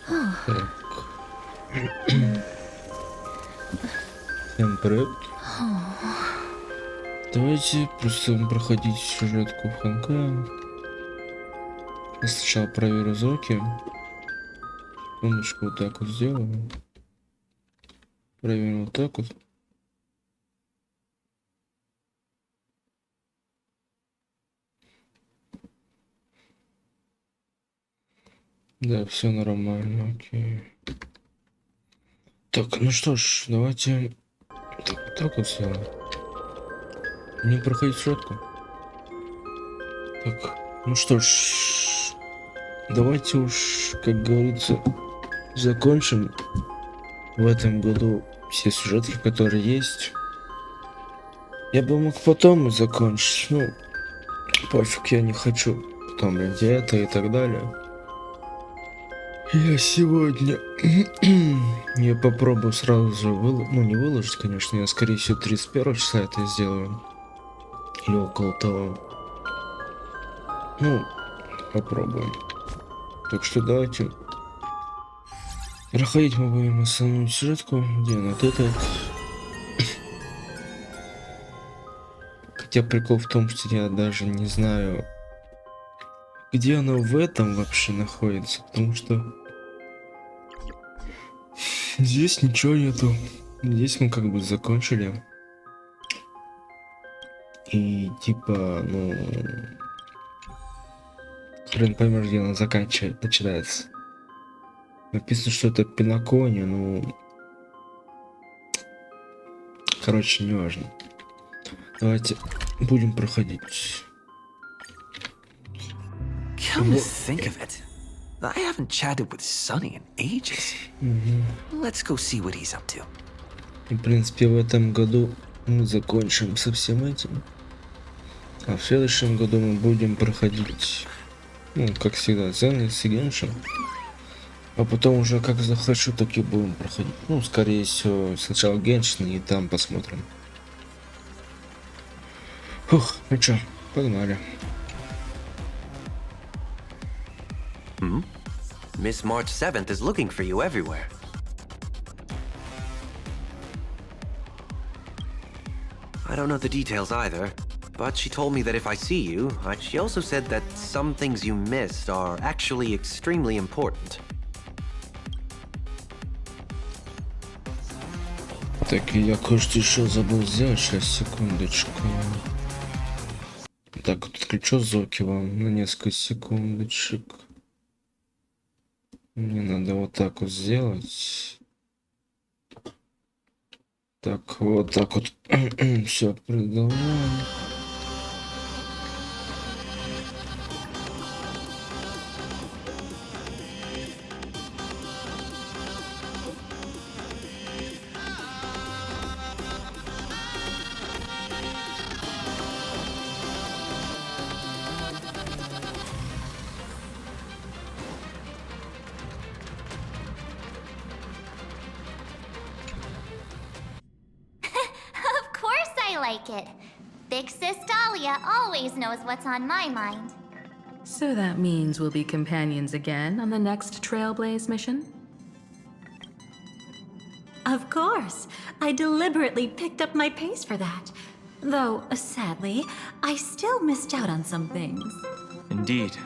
Так. Всем привет. Давайте просто проходить сюжетку в Honkai. Я сначала проверю звуки. Секундочку, вот так вот сделаю. Проверим вот так вот. Да, все нормально, окей. Так, ну что ж, давайте так вот сделаем. Не проходить сюжетку. Так, ну что ж, давайте уж, как говорится, закончим в этом году все сюжетки, которые есть. Я бы мог потом и закончить, ну, пофиг, я не хочу потом где это и так далее. Я сегодня я попробую сразу же ну не выложить, конечно, я скорее всего 31 числа это сделаю. Или около того. Ну, попробуем. Так что давайте. Проходить мы будем основную сюжетку. Где она? Вот это. Хотя прикол в том, что я даже не знаю, где она в этом вообще находится, потому что здесь ничего нету. Здесь мы как бы закончили. И типа, ну, хрен поймешь, где она начинается. Написано, что это Пинакония, ну, короче, не важно. Давайте будем проходить. Come to think of it, I haven't chatted with Sonny in ages. Let's go see what he's up to. И, в принципе, в этом году мы закончим со всем этим. А в следующем году мы будем проходить, ну, как всегда, цены с Геншем. А потом уже как захочу, так и будем проходить. Ну, скорее всего, сначала Геншин и там посмотрим. Фух, ну чё, погнали. Miss March 7th is looking for you everywhere. I don't know the details either, but she told me that if I see you, she also said that some things you missed are actually extremely important. Так, и я кое-что еще забыл сделать, сейчас, секундочку. Так, вот отключу звуки вам на несколько секундочек. Мне надо вот так вот сделать. Так, вот так вот. Все, продолжаем. Of course I like it. Big Sis Dahlia always knows what's on my mind. So that means we'll be companions again on the next Trailblaze mission? Of course. I deliberately picked up my pace for that. Though, sadly, I still missed out on some things. Indeed.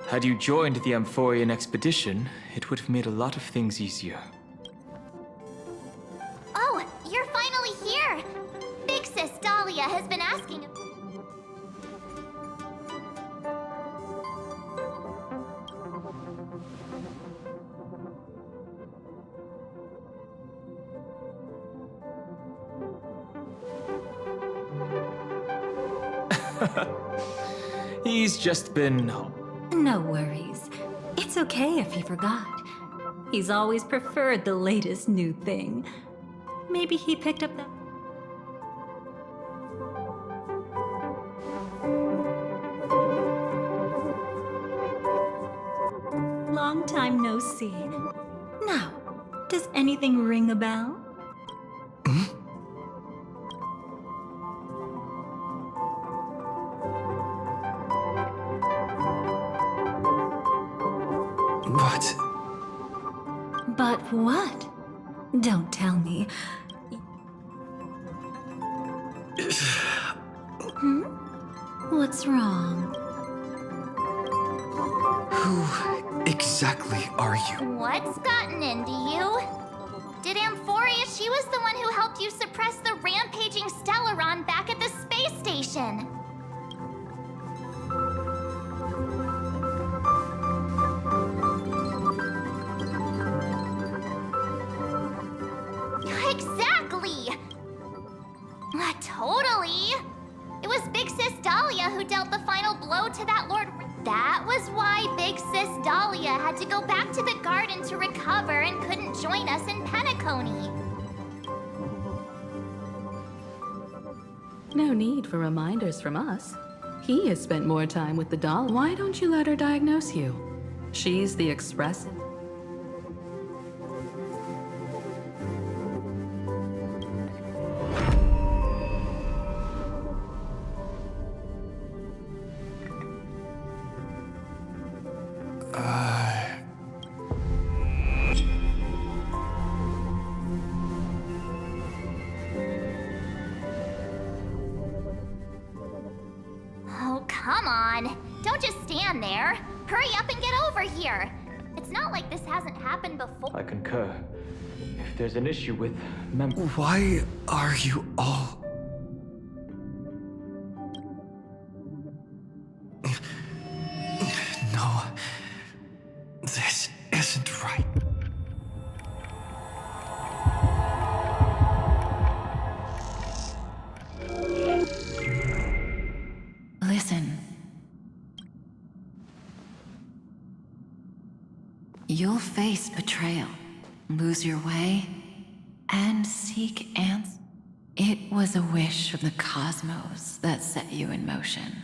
Had you joined the Amphorian expedition, it would have made a lot of things easier. Oh, you're finally here! Big Sis Dahlia has been asking. He's just been... No worries. It's okay if he forgot. He's always preferred the latest new thing. Maybe he picked up that... Long time no see. Now, does anything ring a bell? But what? Don't tell me. What's wrong? Who exactly are you? What's gotten into you? Did Amphoria, she was the one who helped you suppress the rampaging Stellaron back at the space station. Exactly! Totally! It was Big Sis Dahlia who dealt the final blow to that Lord. That was why Big Sis Dahlia had to go back to the garden to recover and couldn't join us in Penacony. No need for reminders from us. He has spent more time with the doll. Why don't you let her diagnose you? She's the expressive. Oh, come on. Don't just stand there. Hurry up and get over here. It's not like this hasn't happened before. I concur. If there's an issue with Why are you all... No. This isn't right. Listen. You'll face betrayal, lose your way, and seek answers. It was a wish from the cosmos that set you in motion.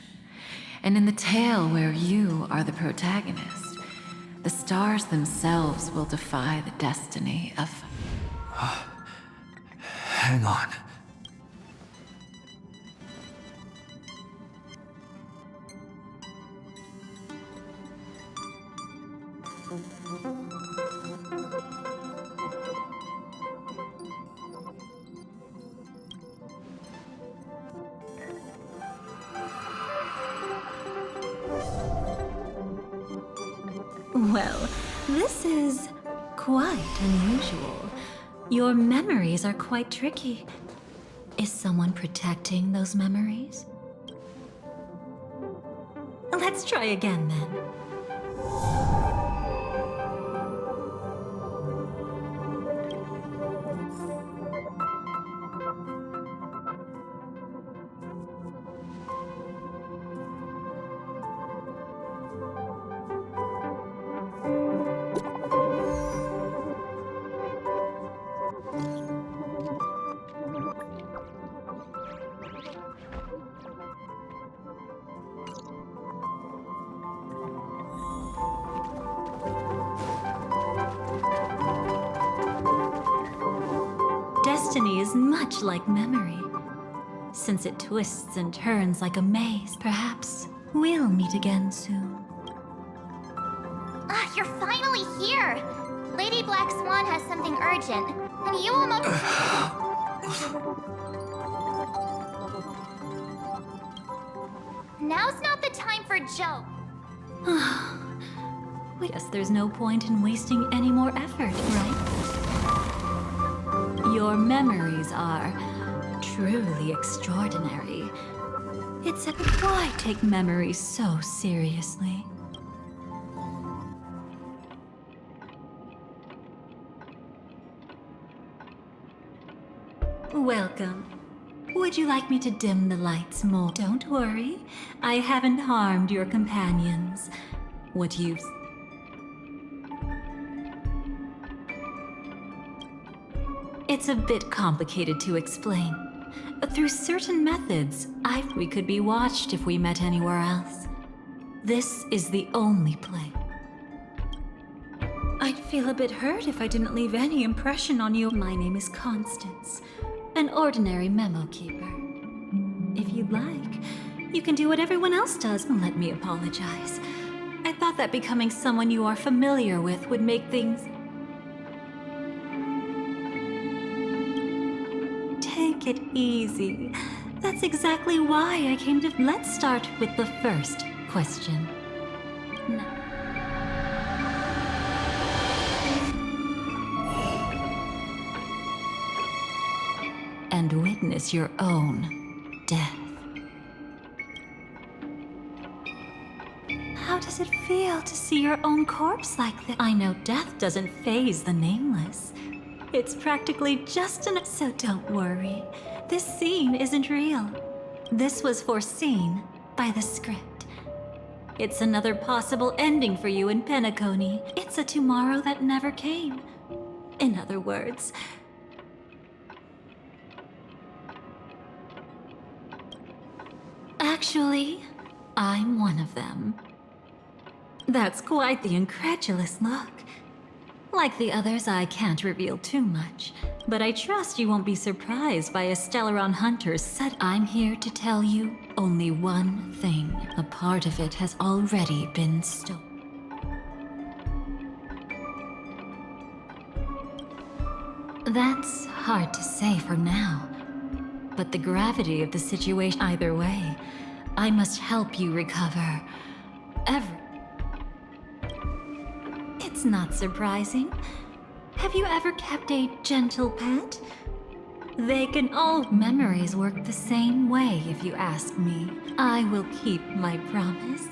And in the tale where you are the protagonist, the stars themselves will defy the destiny of... Hang on. Well, this is quite unusual. Your memories are quite tricky. Is someone protecting those memories? Let's try again then. Destiny is much like memory. Since it twists and turns like a maze, perhaps we'll meet again soon. Ah, you're finally here! Lady Black Swan has something urgent, and you almost... Now's not the time for jokes. We guess there's no point in wasting any more effort, right? Your memories are truly extraordinary. It's why take memories so seriously? Welcome. Would you like me to dim the lights more? Don't worry, I haven't harmed your companions. What you've... It's a bit complicated to explain. Through certain methods, we could be watched if we met anywhere else. This is the only place. I'd feel a bit hurt if I didn't leave any impression on you. My name is Constance, an ordinary memo keeper. If you'd like, you can do what everyone else does. Let me apologize. I thought that becoming someone you are familiar with would make things... take it easy. That's exactly why I came to... Let's start with the first question. No. And witness your own death. How does it feel to see your own corpse like this? I know death doesn't faze the nameless. It's practically just an... So don't worry. This scene isn't real. This was foreseen by the script. It's another possible ending for you in Penacony. It's a tomorrow that never came. In other words... Actually, I'm one of them. That's quite the incredulous look. Like the others, I can't reveal too much, but I trust you won't be surprised by a Stellaron Hunter's set. I'm here to tell you only one thing. A part of it has already been stolen. That's hard to say for now, but the gravity of the situation either way, I must help you recover It's not surprising. Have you ever kept a gentle pet? They can all... Memories work the same way, if you ask me. I will keep my promise.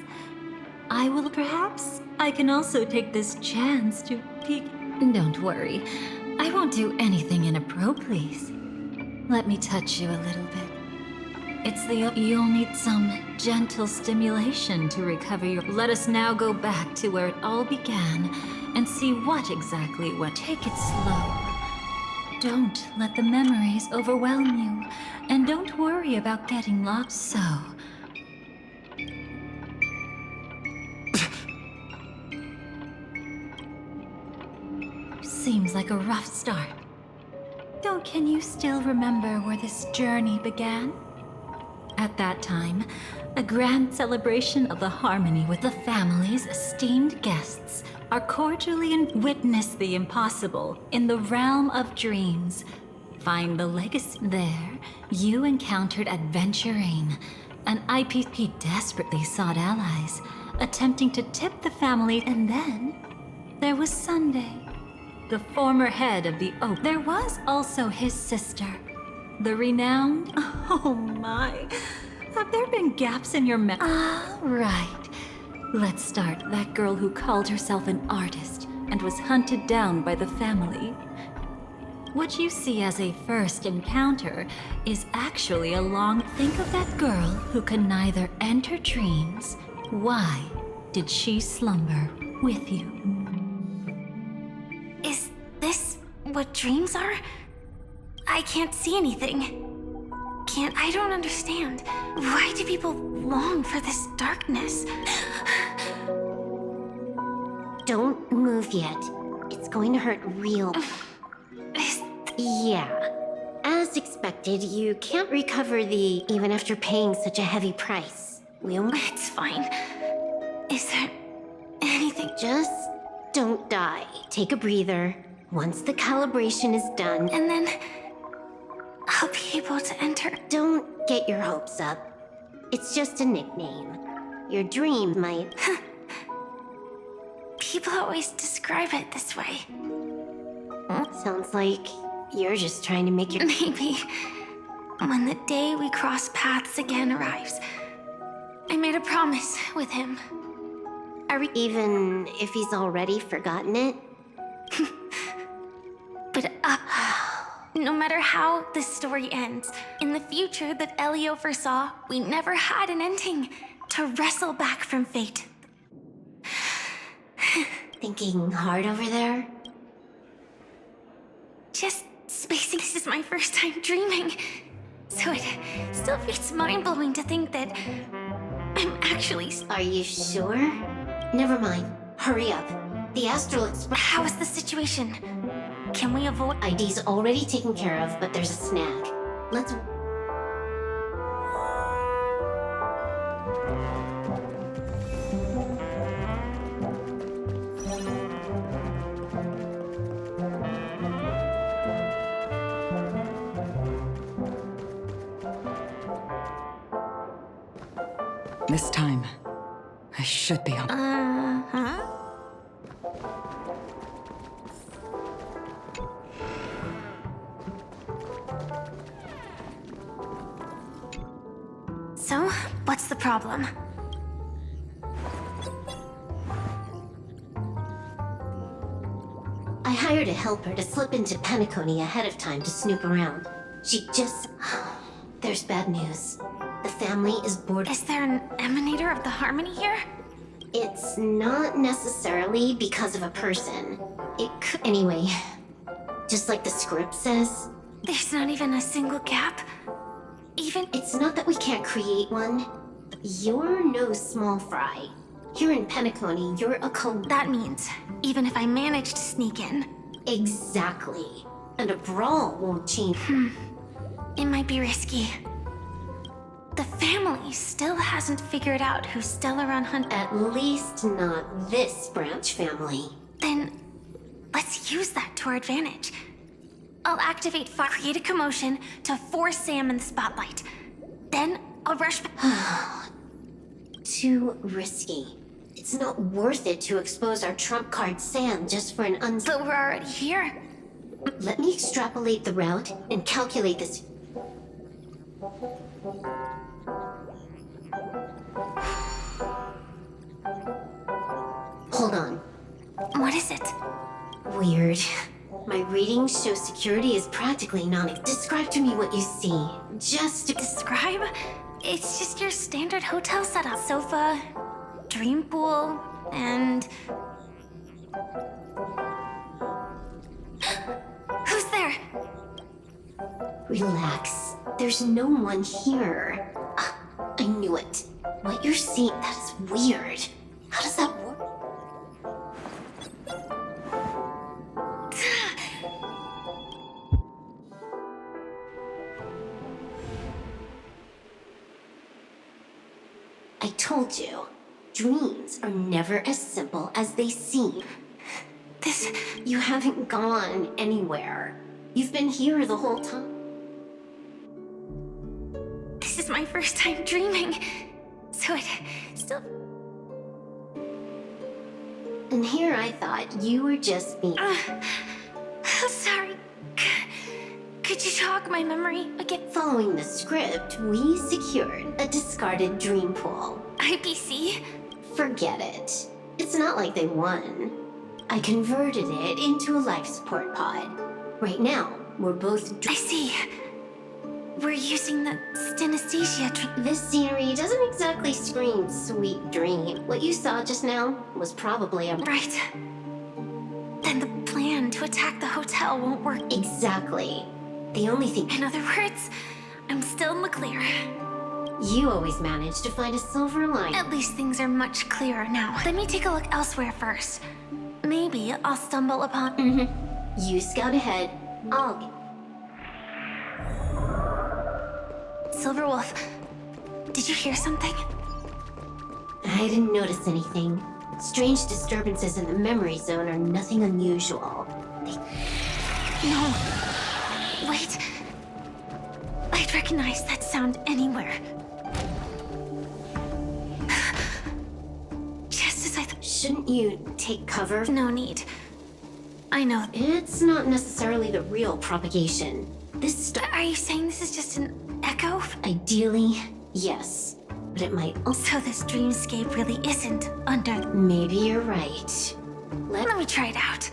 I will perhaps... I can also take this chance to peek... Don't worry. I won't do anything inappropriate. Let me touch you a little bit. You'll need some gentle stimulation to recover your... Let us now go back to where it all began and see what exactly went. Take it slow. Don't let the memories overwhelm you, and don't worry about getting lost. So... Seems like a rough start. Can you still remember where this journey began? At that time, a grand celebration of the harmony with the family's esteemed guests are cordially and witness the impossible in the realm of dreams. Find the legacy. There, you encountered adventuring. An IPP desperately sought allies, attempting to tip the family, and then there was Sunday, the former head of the Oak. There was also his sister, the renowned... Oh my... Have there been gaps in your memory? Right. Let's start. That girl who called herself an artist and was hunted down by the family. What you see as a first encounter is actually a long... Think of that girl who can neither enter dreams. Why did she slumber with you? Is this what dreams are? I can't see anything. I don't understand. Why do people long for this darkness? Don't move yet. It's going to hurt real. Yeah. As expected, you can't recover even after paying such a heavy price. It's fine. Is there anything? Just don't die. Take a breather. Once the calibration is done... And then... I'll be able to enter. Don't get your hopes up. It's just a nickname. Your dream might... People always describe it this way. Sounds like you're just trying to make your... Maybe. When the day we cross paths again arrives, I made a promise with him. Even if he's already forgotten it? But no matter how this story ends, in the future that Elio foresaw, we never had an ending to wrestle back from fate. Thinking hard over there? Just spacing. This is my first time dreaming, so it still feels mind-blowing to think that I'm actually... Are you sure? Never mind. Hurry up. The Astral Express... How is the situation? Can we avoid... ID's already taken care of, but there's a snag. Let's... This time, I should be on. So, what's the problem? I hired a helper to slip into Penacony ahead of time to snoop around. She just... There's bad news. The family is bored. Is there an emanator of the harmony here? It's not necessarily because of a person. It could... Anyway, just like the script says, There's not even a single gap? Even... it's not that we can't create one. You're no small fry. Here in Penacony, you're a That means, even if I manage to sneak in, Exactly. And a brawl won't change. it might be risky. The family still hasn't figured out who's still around Hunt. At least not this branch family. Then, let's use that to our advantage. I'll activate fire, create a commotion to force Sam in the spotlight. Then, I'll rush back. Too risky. It's not worth it to expose our trump card Sam just for an But we're already here. Let me extrapolate the route and calculate this. Hold on. What is it? Weird. My readings show security is practically Describe to me what you see. Just to Describe? It's just your standard hotel setup. Sofa, dream pool, and... Who's there? Relax. There's no one here. I knew it. What you're seeing, that is weird. How does that work? I told you, dreams are never as simple as they seem. You haven't gone anywhere. You've been here the whole time. This is my first time dreaming, so it still... And here I thought you were just being... Sorry. Could you jog my memory again? Following the script, we secured a discarded dream pool. IPC? Forget it. It's not like they won. I converted it into a life support pod. Right now, we're both... I see. We're using the synesthesia This scenery doesn't exactly scream sweet dream. What you saw just now was probably a... Right. Then the plan to attack the hotel won't work. Exactly. The only thing... In other words, I'm still in the clear. You always manage to find a silver line. At least things are much clearer now. Let me take a look elsewhere first. Maybe I'll stumble upon... You scout ahead. I'll... Silverwolf, did you hear something? I didn't notice anything. Strange disturbances in the memory zone are nothing unusual. No. Wait. I'd recognize that sound anywhere. Just as I thought. Shouldn't you take cover? No need. I know. It's not necessarily the real propagation. Are you saying this is just an echo? Ideally, yes. But it might also... So this dreamscape really isn't under... Maybe you're right. Let me try it out.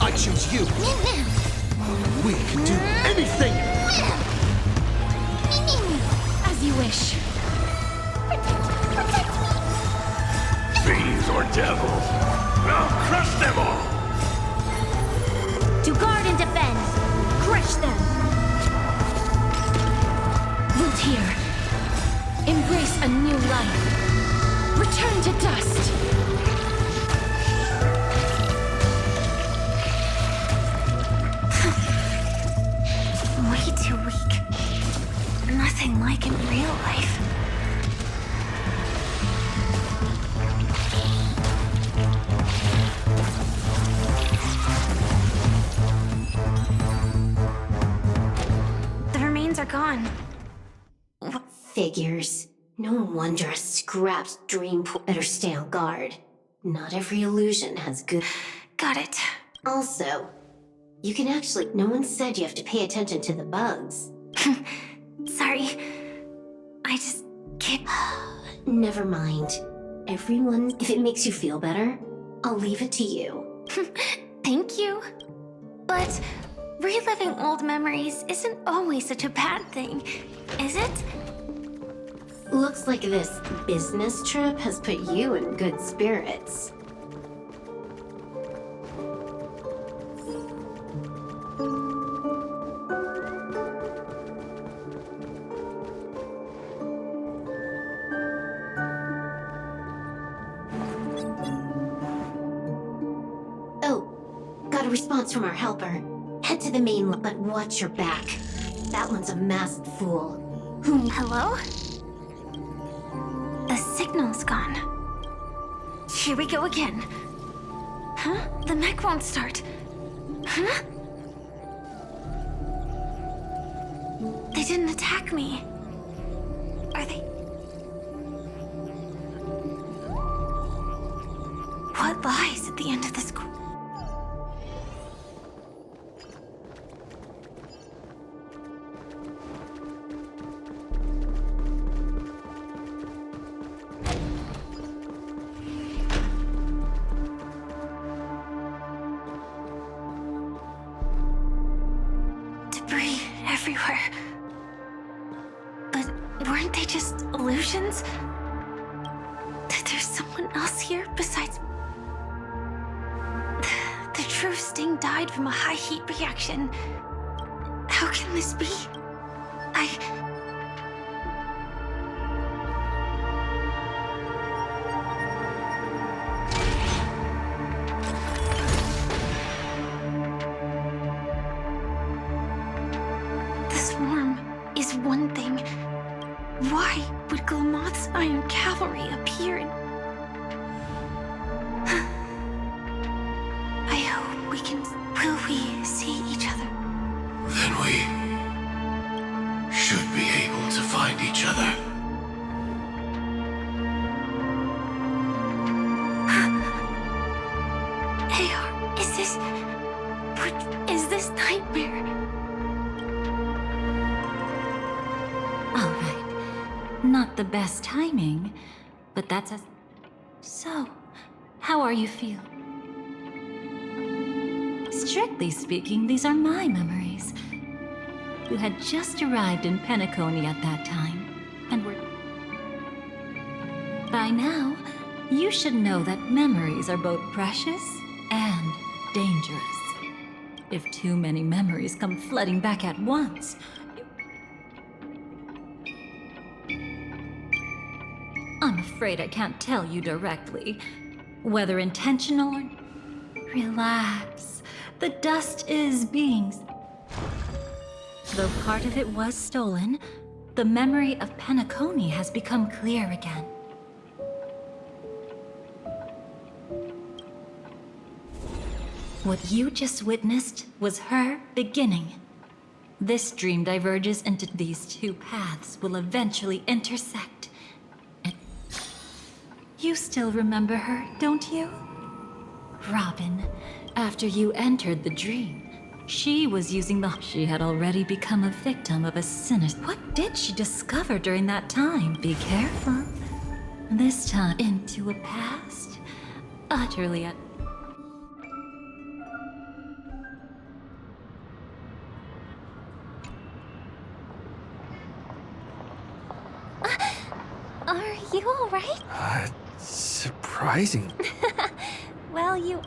I choose you. We can do anything. As you wish. Fiends or devils, I'll crush them all. To guard and defend. Crush them. Root here. Embrace a new life. Return to dust. Way too weak. Nothing like in real life. Figures. No wonder a scrapped dream better stay on guard. Not every illusion has good... Got it. Also, you can actually... No one said you have to pay attention to the bugs. Sorry. I just can't... Never mind. Everyone, if it makes you feel better, I'll leave it to you. Thank you. But reliving old memories isn't always such a bad thing, is it? Looks like this business trip has put you in good spirits. Got a response from our helper. Head to the main, but watch your back. That one's a masked fool. Hello? The signal's gone. Here we go again. Huh? The mech won't start. Huh? They didn't attack me. Are they? What lies at the end of this? Debris everywhere. But weren't they just illusions? That there's someone else here besides... The true Sting died from a high heat reaction. How can this be? This worm is one thing. Why would Glamoth's Iron Cavalry appear in... I hope we can... Will we see each other? Then we should be able to find each other. AR, is this... What is this nightmare? All right. Not the best timing, but that's a... So, how are you feeling? Strictly speaking, these are my memories. You had just arrived in Penacony at that time, and were... By now, you should know that memories are both precious and dangerous. If too many memories come flooding back at once... I'm afraid I can't tell you directly, whether intentional or... Relax. The dust is being... Though part of it was stolen, the memory of Penacony has become clear again. What you just witnessed was her beginning. This dream diverges into these two paths will eventually intersect. And you still remember her, don't you? Robin, after you entered the dream, she was using the... She had already become a victim of a sinister... What did she discover during that time? Be careful. This time into a past utterly... Are you all right? Surprising. Well, you...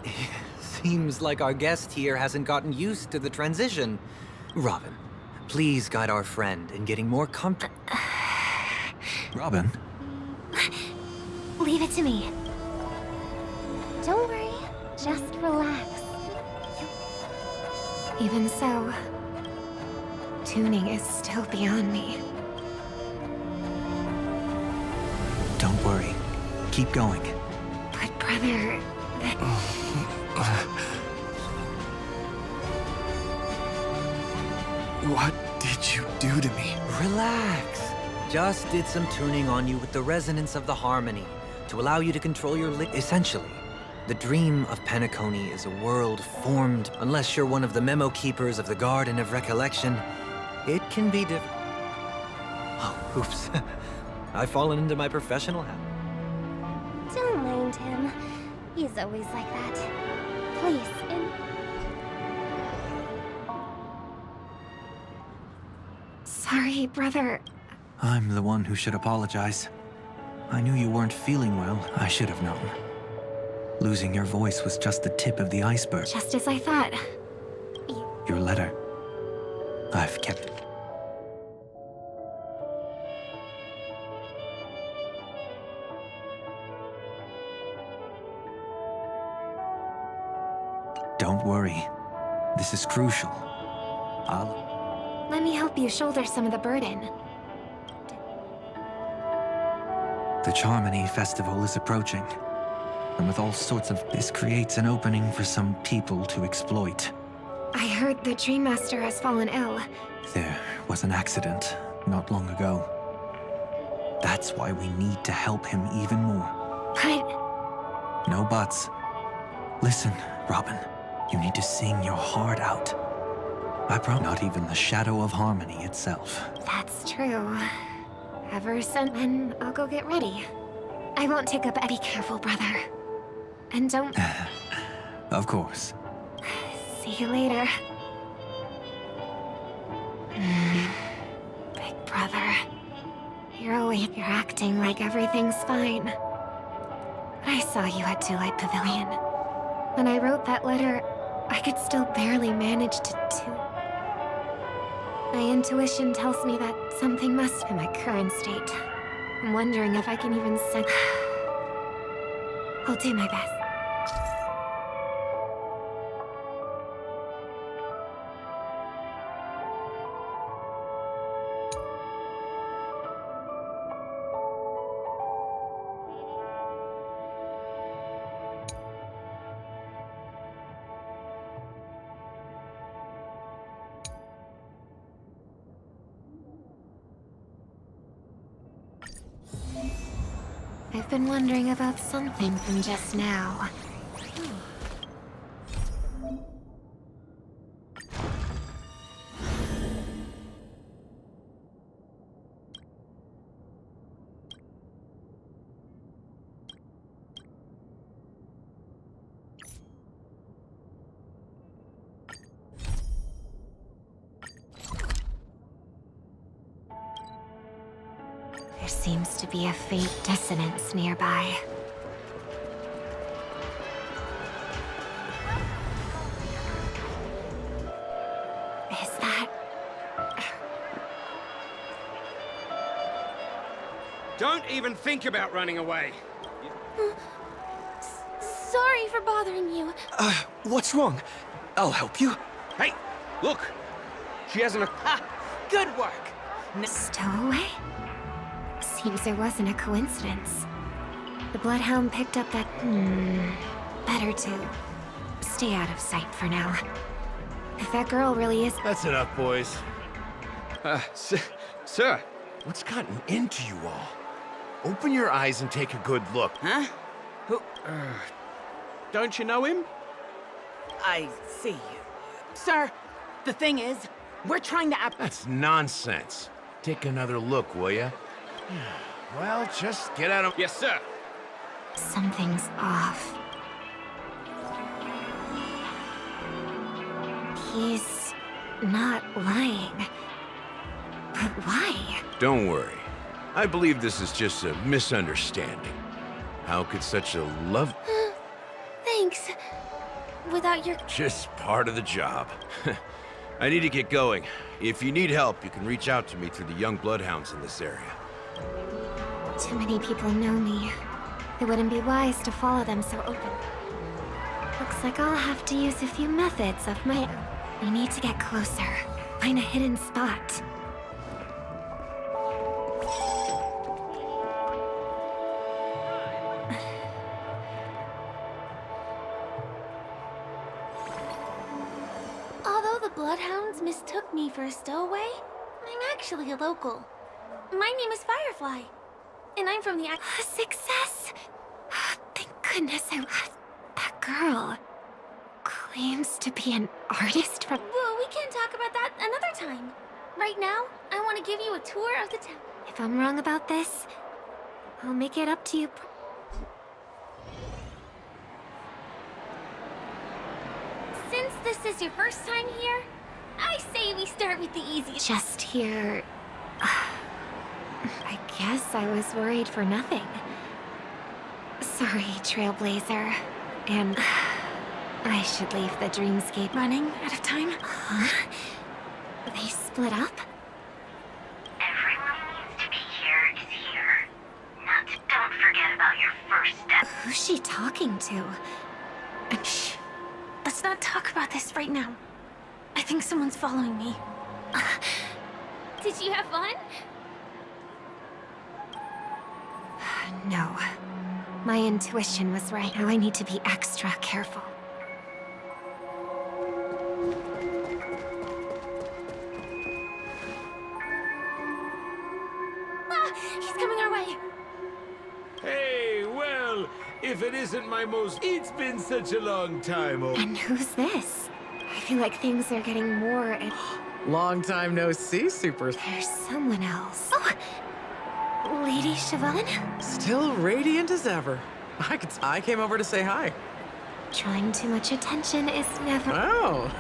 Seems like our guest here hasn't gotten used to the transition. Robin, please guide our friend in getting more comfortable. Robin? Leave it to me. Don't worry, just relax. Even so, tuning is still beyond me. Don't worry. Keep going. But brother, that... What did you do to me? Relax. just did some tuning on you with the resonance of the harmony to allow you to control your essentially. The dream of Penacony is a world formed, unless you're one of the memo keepers of the Garden of Recollection. It can be Oh, oops. I've fallen into my professional habit. Don't mind him. He's always like that. Please, Sorry, brother. I'm the one who should apologize. I knew you weren't feeling well. I should have known. Losing your voice was just the tip of the iceberg. Just as I thought. Your letter. I've kept it. Don't worry. This is crucial. Let me help you shoulder some of the burden. The Charmony Festival is approaching. And with all sorts of... This creates an opening for some people to exploit. I heard the Dream Master has fallen ill. There was an accident not long ago. That's why we need to help him even more. But... No buts. Listen, Robin. You need to sing your heart out. I promise not even the shadow of harmony itself. That's true. Ever since then, I'll go get ready. I won't take up any. Be careful, brother. And don't... Of course. See you later. Big brother. You're acting like everything's fine. But I saw you at Daylight Pavilion. When I wrote that letter, I could still barely manage to do. My intuition tells me that something must be in my current state. I'm wondering if I can even sense... I'll do my best. I've been wondering about something from just now. There seems to be a faint dissonance nearby. Is that... Don't even think about running away. Sorry for bothering you. What's wrong? I'll help you. Hey, look! She hasn't a... Good work. Stowaway? Seems there wasn't a coincidence. The Bloodhound picked up that... better to stay out of sight for now. If that girl really is... That's enough, boys. Sir, What's gotten into you all? Open your eyes and take a good look. Huh? Who? don't you know him? I see. Sir, the thing is, we're trying to That's nonsense. Take another look, will ya? Well, just get out of... Yes, sir. Something's off. He's not lying. But why? Don't worry. I believe this is just a misunderstanding. How could such a love... Thanks. Without your... Just part of the job. I need to get going. If you need help, you can reach out to me through the young bloodhounds in this area. Too many people know me. It wouldn't be wise to follow them so open. Looks like I'll have to use a few methods of my own. We need to get closer. Find a hidden spot. Although the Bloodhounds mistook me for a stowaway, I'm actually a local. My name is Firefly, and I'm from the... Success! Thank goodness that girl claims to be an artist from... Well, we can talk about that another time. Right now, I want to give you a tour of the town. If I'm wrong about this, I'll make it up to you. Since this is your first time here, I say we start with the easiest. Just here... I guess I was worried for nothing. Sorry, Trailblazer. And... I should leave the dreamscape running out of time. Huh? They split up? Everyone who needs to be here is here. Don't forget about your first step. Who's she talking to? Shh. Let's not talk about this right now. I think someone's following me. Did you have fun? No. My intuition was right. Now I need to be extra careful. He's coming our way. Hey, well, if it isn't my most... It's been such a long time. And who's this? I feel like things are getting more and... Long time no see, Super. There's someone else. Oh! Lady Siobhan? Still radiant as ever. I came over to say hi. Drawing too much attention is never... Oh!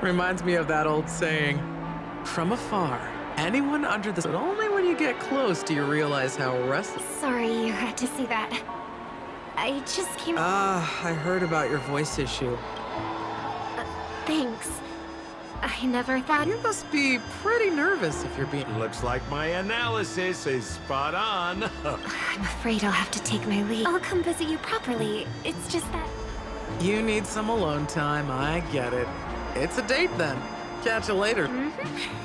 Reminds me of that old saying, from afar, anyone under the... But only when you get close do you realize how restless... Sorry you had to see that. I just came... I heard about your voice issue. Thanks. I never thought... You must be pretty nervous if you're being... Looks like my analysis is spot on. I'm afraid I'll have to take my leave. I'll come visit you properly. It's just that... You need some alone time, I get it. It's a date then. Catch you later.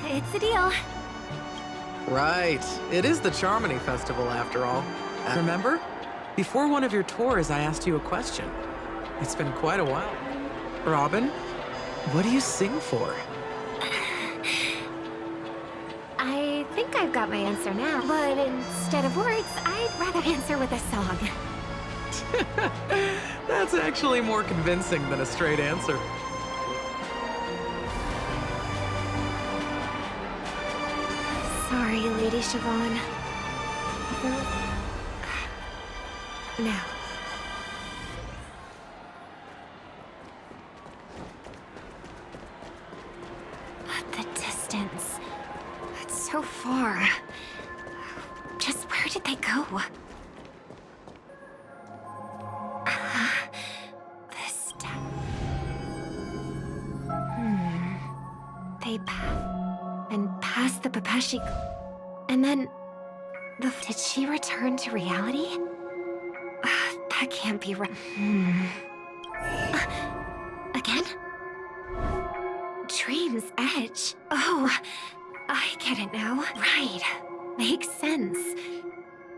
It's a deal. Right. It is the Charmony Festival after all. Remember? Before one of your tours, I asked you a question. It's been quite a while. Robin, what do you sing for? I think I've got my answer now, but instead of words, I'd rather answer with a song. That's actually more convincing than a straight answer. Sorry, Lady Siobhan. Now. The distance. It's so far. Just where did they go? This step. They passed the Papashi. And then... Did she return to reality? That can't be right. Again? Dream's Edge. Oh, I get it now. Right. Makes sense.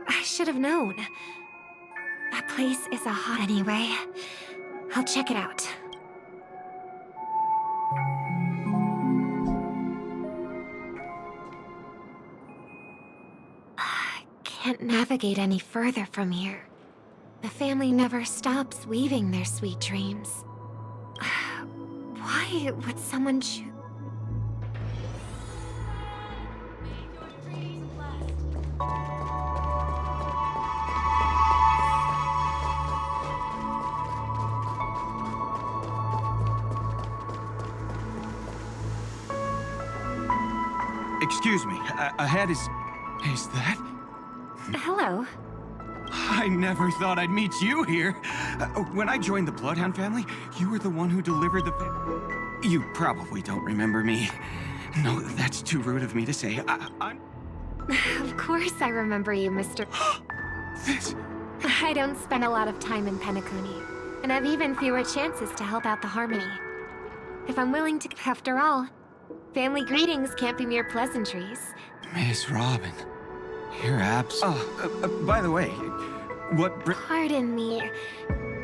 I should have known. That place is a hot... Anyway, I'll check it out. I can't navigate any further from here. The family never stops weaving their sweet dreams. Why would someone choose? Excuse me, ahead is that? Hello. I never thought I'd meet you here. When I joined the Bloodhound family, you were the one who delivered the... You probably don't remember me. No, that's too rude of me to say. I'm... Of course I remember you, Mr. This... I don't spend a lot of time in Penacony, and I've even fewer chances to help out the Harmony. If I'm willing to... After all, family greetings can't be mere pleasantries. Miss Robin, you're by the way, what... Pardon me,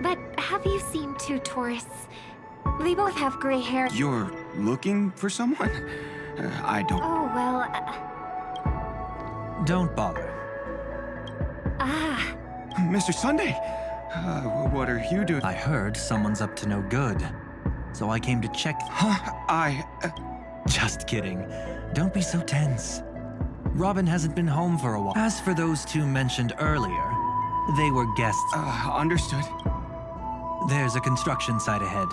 but have you seen two tourists? They both have gray hair. You're looking for someone? I don't... Oh, well... Don't bother. Ah. Mr. Sunday, what are you doing? I heard someone's up to no good, so I came to check. Just kidding. Don't be so tense. Robin hasn't been home for a while. As for those two mentioned earlier, they were guests. Understood. There's a construction site ahead,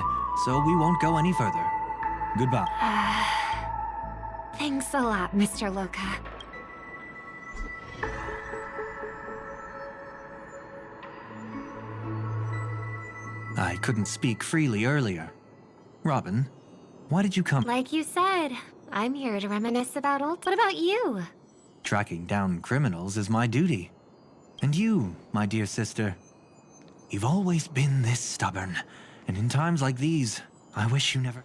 so we won't go any further. Goodbye. Thanks a lot, Mr. Loka. I couldn't speak freely earlier. Robin, why did you come? Like you said, I'm here to reminisce about old... What about you? Tracking down criminals is my duty. And you, my dear sister, you've always been this stubborn. And in times like these, I wish you never...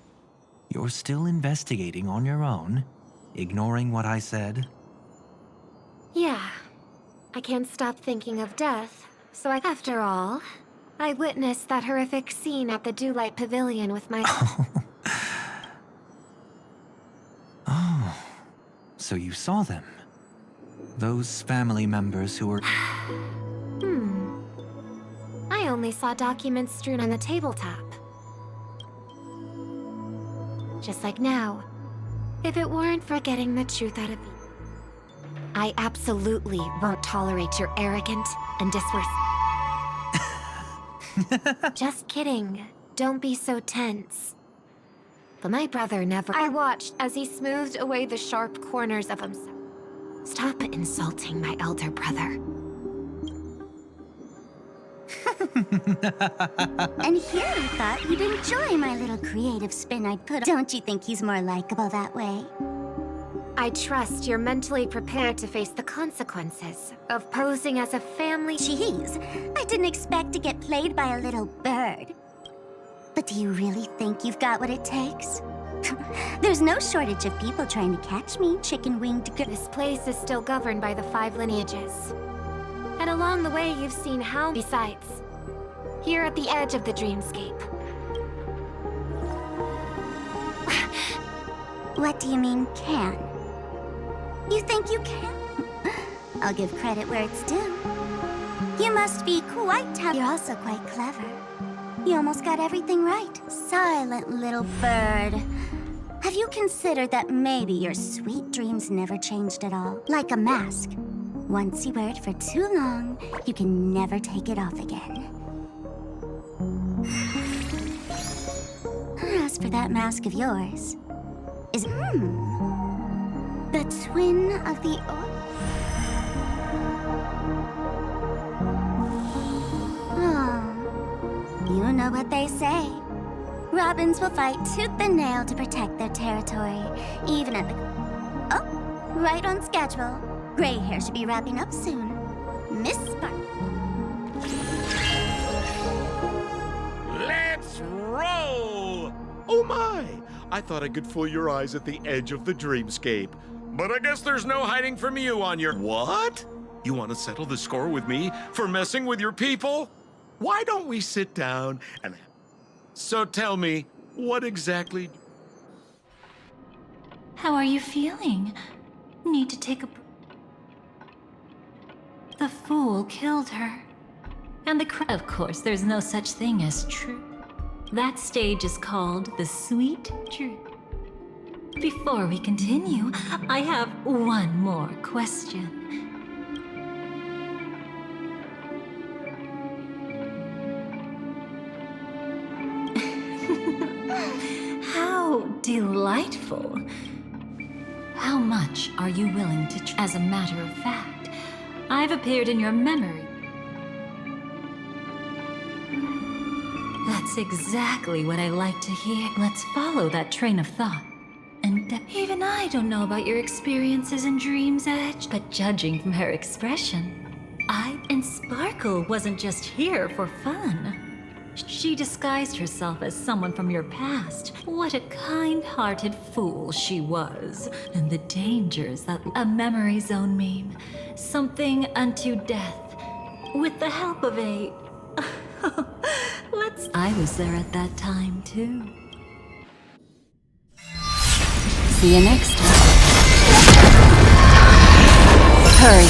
You're still investigating on your own, ignoring what I said? Yeah. I can't stop thinking of death, so after all, I witnessed that horrific scene at the Dewlight Pavilion with my... Oh, so you saw them? Those family members who were... I only saw documents strewn on the tabletop. Just like now. If it weren't for getting the truth out of you, I absolutely won't tolerate your arrogant and Just kidding. Don't be so tense. But my brother never... I watched as he smoothed away the sharp corners of himself. Stop insulting my elder brother. And here we thought you'd enjoy my little creative spin I put on. Don't you think he's more likable that way? I trust you're mentally prepared to face the consequences of posing as a family... Jeez, I didn't expect to get played by a little bird. But do you really think you've got what it takes? There's no shortage of people trying to catch me, chicken-winged... This place is still governed by the 5 lineages. And along the way, you've seen how... Besides, here at the edge of the dreamscape. What do you mean, can? You think you can? I'll give credit where it's due. You must be quite talented. You're also quite clever. You almost got everything right. Silent little bird. Have you considered that maybe your sweet dreams never changed at all? Like a mask. Once you wear it for too long, you can never take it off again. As for that mask of yours, is the twin of the... Oh, you know what they say. Robins will fight tooth and nail to protect their territory, even at the... Oh, right on schedule. Gray hair should be wrapping up soon. Miss Spark. Let's roll! Oh my! I thought I could fool your eyes at the edge of the dreamscape. But I guess there's no hiding from you on your... What? You want to settle the score with me for messing with your people? Why don't we sit down and... So tell me, what exactly... How are you feeling? Need to take a... The fool killed her. And of course, there's no such thing as true. That stage is called the sweet truth. Before we continue, I have one more question. How delightful. How much are you willing to as a matter of fact, I've appeared in your memory. That's exactly what I like to hear. Let's follow that train of thought. And even I don't know about your experiences in Dream's Edge, but judging from her expression, and Sparkle wasn't just here for fun. She disguised herself as someone from your past. What a kind-hearted fool she was. And the dangers that a memory zone meme. Something unto death. With the help of a... I was there at that time, too. See you next time. Hurry.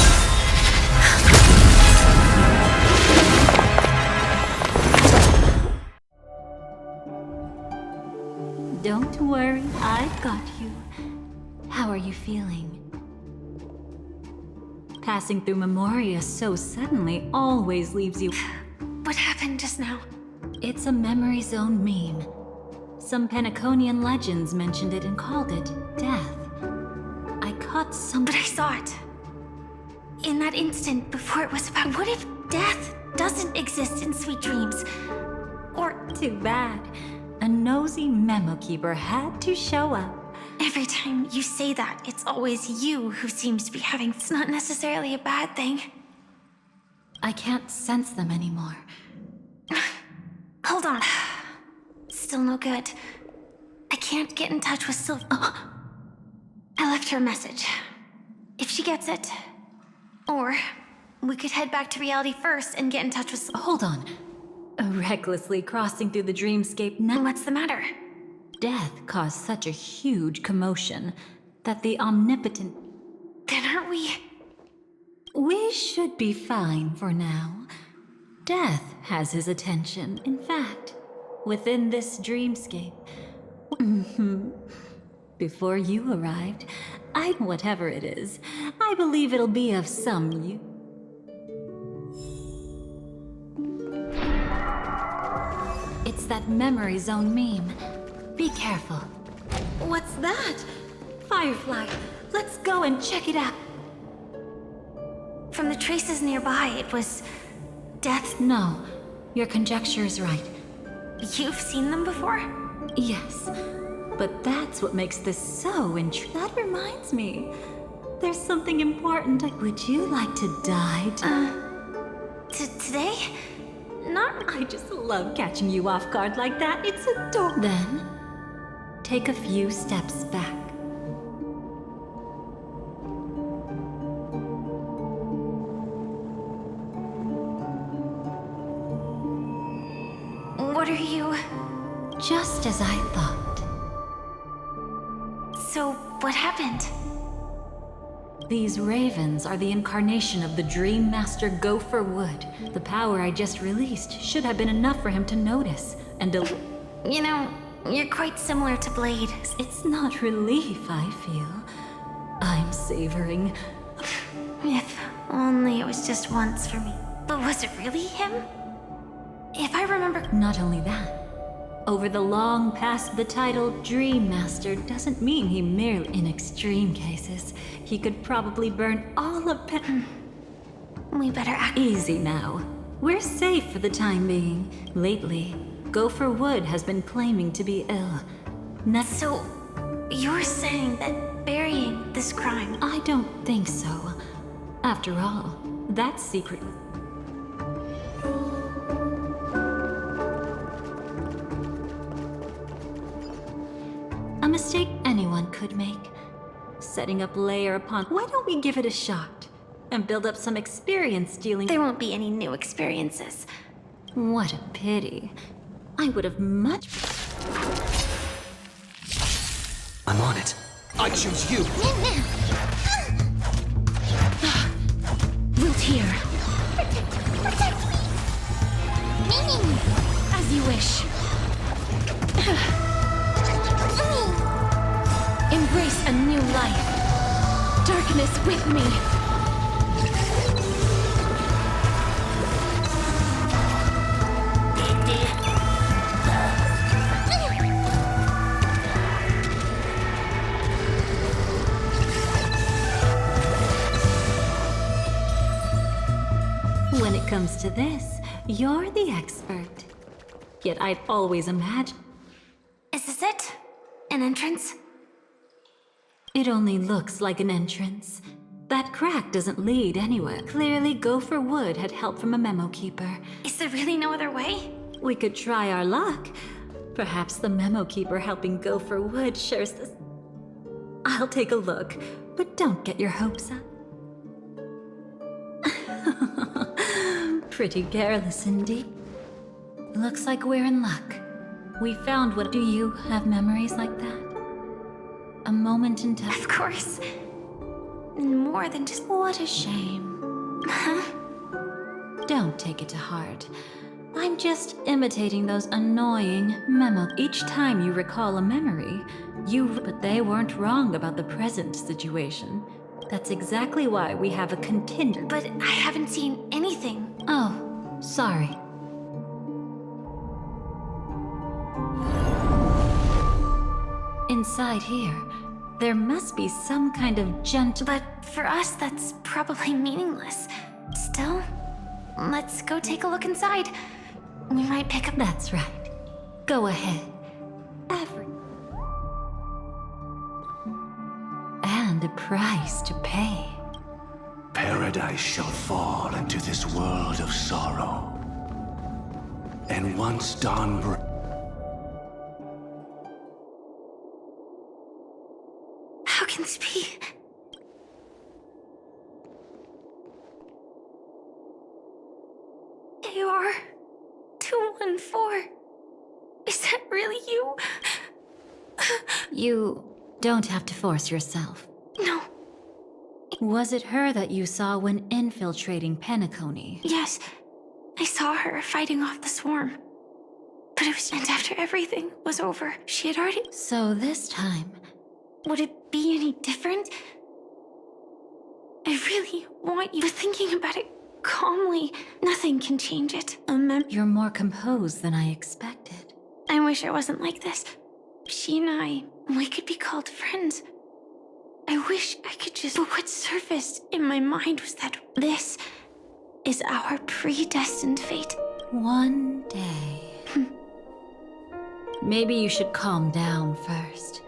Don't worry, I've got you. How are you feeling? Passing through Memoria so suddenly always leaves you... What happened just now? It's a memory zone meme. Some Penaconian legends mentioned it and called it death. I caught some... But I saw it. In that instant before it was about... What if death doesn't exist in Sweet Dreams? Or... Too bad. A nosy memo keeper had to show up. Every time you say that, it's always you who seems to be having... It's not necessarily a bad thing. I can't sense them anymore. Hold on. Still no good. I can't get in touch with Sylvia. I left her a message. If she gets it... Or... we could head back to reality first and get in touch with... Hold on. Recklessly crossing through the dreamscape now... What's the matter? Death caused such a huge commotion that the omnipotent... Then aren't we... We should be fine for now. Death has his attention. In fact, within this dreamscape... Before you arrived, whatever it is, I believe it'll be of some use. It's that memory zone meme. Be careful. What's that? Firefly, let's go and check it out. From the traces nearby, it was... death? No, your conjecture is right. You've seen them before? Yes, but that's what makes this so interesting. That reminds me. There's something important. Would you like to die? Today? Not... I just love catching you off guard like that. It's adorable. Then, take a few steps back. What are you... Just as I thought. So, what happened? These ravens are the incarnation of the Dream Master Gopher Wood. The power I just released should have been enough for him to notice and You know, you're quite similar to Blade. It's not relief, I feel. I'm savoring. If only it was just once for me. But was it really him? If I remember... Not only that. Over the long past, the title Dream Master doesn't mean he merely... In extreme cases, he could probably burn all of We better act... Easy now. We're safe for the time being. Lately, Gopher Wood has been claiming to be ill. So, you're saying that burying this crime... I don't think so. After all, that secret... A mistake anyone could make. Setting up layer upon... Why don't we give it a shot? And build up some experience dealing... There won't be any new experiences. What a pity. I would have much... I'm on it. I choose you. Wilt here. Protect me! As you wish. Embrace a new life. Darkness with me. When it comes to this, you're the expert. Yet I've always imagined... Is this it? An entrance? It only looks like an entrance. That crack doesn't lead anywhere. Clearly, Gopher Wood had help from a memo keeper. Is there really no other way? We could try our luck. Perhaps the memo keeper helping Gopher Wood shares this... I'll take a look, but don't get your hopes up. Pretty careless indeed. Looks like we're in luck. We found what... Do you have memories like that? A moment in time? Of course. more than just... What a shame. Huh? Don't take it to heart. I'm just imitating those annoying memos. Each time you recall a memory, but they weren't wrong about the present situation. That's exactly why we have a contingent. But I haven't seen anything. Oh, sorry. Inside here, there must be some kind of gentle... But for us, that's probably meaningless. Still, let's go take a look inside. We might pick up... That's right. Go ahead. And a price to pay. Paradise shall fall into this world of sorrow. And once dawn breaks... How can this be? AR 214. Is that really you? You don't have to force yourself. No. Was it her that you saw when infiltrating Penacony? Yes. I saw her fighting off the swarm. But it was... And after everything was over, she had already... So this time... Would it be any different? I really want you... But thinking about it calmly, nothing can change it. You're more composed than I expected. I wish I wasn't like this. She and I, we could be called friends. I wish I could just... But what surfaced in my mind was that this is our predestined fate. One day... Maybe you should calm down first.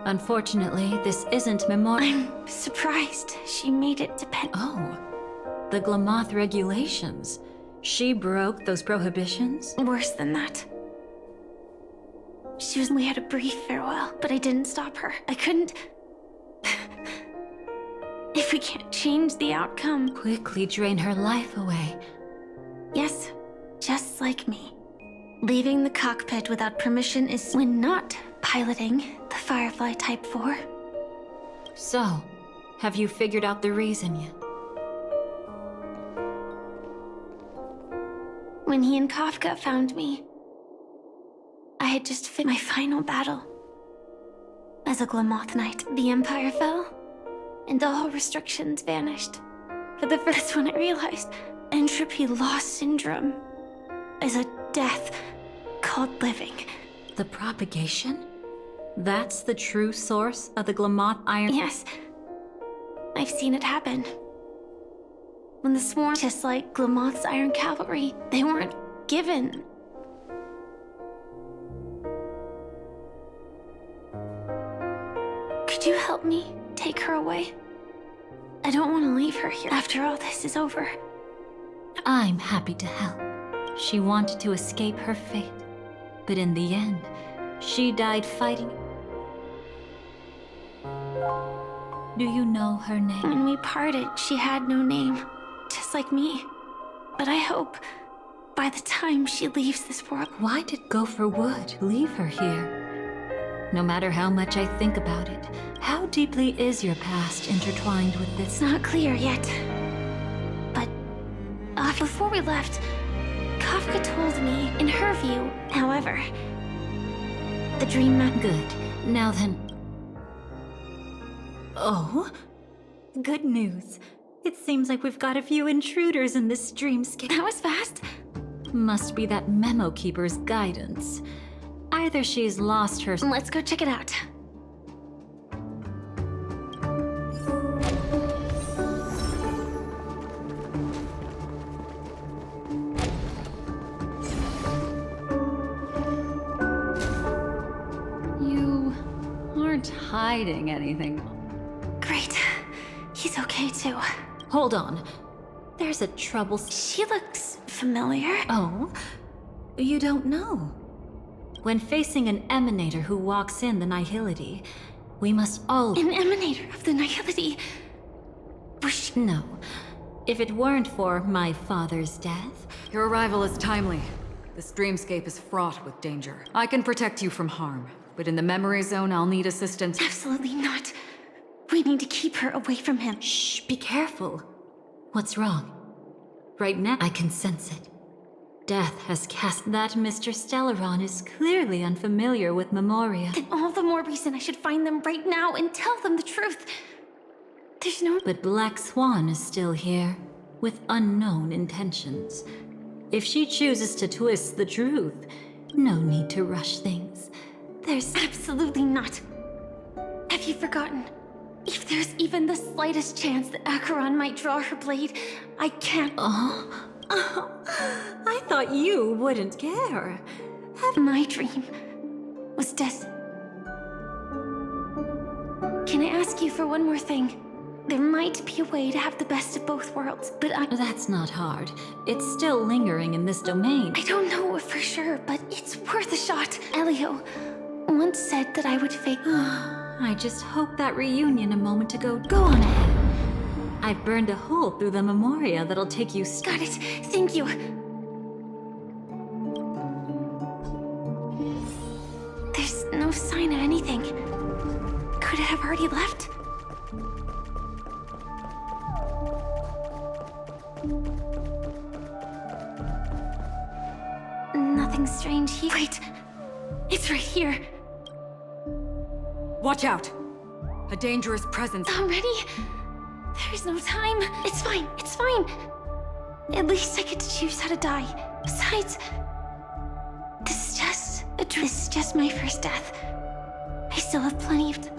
Unfortunately, this isn't memorial. I'm surprised she made it depend... Oh, the Glamoth regulations. She broke those prohibitions? Worse than that. We had a brief farewell, but I didn't stop her. I couldn't... If we can't change the outcome... Quickly drain her life away. Yes, just like me. Leaving the cockpit without permission is when not piloting the Firefly Type 4. So, have you figured out the reason yet? When he and Kafka found me, I had just finished my final battle. As a Glamoth Knight, the Empire fell, and all restrictions vanished. For the first one, I realized entropy loss syndrome is a death called living. The propagation? That's the true source of the Glamoth iron? Yes. I've seen it happen. When the swarm, just like Glamoth's Iron Cavalry, they weren't given. Could you help me take her away? I don't want to leave her here after all this is over. I'm happy to help. She wanted to escape her fate, but in the end, she died fighting. Do you know her name? When we parted, she had no name, just like me. But I hope by the time she leaves this world... Why did Gopher Wood leave her here? No matter how much I think about it, how deeply is your past intertwined with this? It's not clear yet. But before we left, Kafka told me, in her view, however, the dream map... Good. Now then... Oh? Good news. It seems like we've got a few intruders in this dreamscape. That was fast. Must be that memo keeper's guidance. Either she's lost her... Let's go check it out. You aren't hiding anything. Great. He's okay too. Hold on. There's a trouble... She looks familiar. Oh? You don't know? When facing an emanator who walks in the Nihility, we must all... An emanator of the Nihility? Was she... No. If it weren't for my father's death... Your arrival is timely. This dreamscape is fraught with danger. I can protect you from harm, but in the memory zone, I'll need assistance. Absolutely not. We need to keep her away from him. Shh, be careful. What's wrong? Right now, I can sense it. Death has cast that Mr. Stellaron is clearly unfamiliar with Memoria. Then all the more reason I should find them right now and tell them the truth. There's no... But Black Swan is still here, with unknown intentions. If she chooses to twist the truth, no need to rush things. There's absolutely not. Have you forgotten? If there's even the slightest chance that Acheron might draw her blade, I can't... I thought you wouldn't care. My dream was death. Can I ask you for one more thing? There might be a way to have the best of both worlds, but That's not hard. It's still lingering in this domain. I don't know for sure, but it's worth a shot. Elio once said that I would fake... I just hope that reunion a moment ago... Go on ahead. I've burned a hole through the Memoria that'll take you... Got it. Thank you. There's no sign of anything. Could it have already left? Nothing strange here. Wait. It's right here. Watch out! A dangerous presence. Already? There's no time. It's fine. It's fine. At least I get to choose how to die. Besides, this is just my first death. I still have plenty of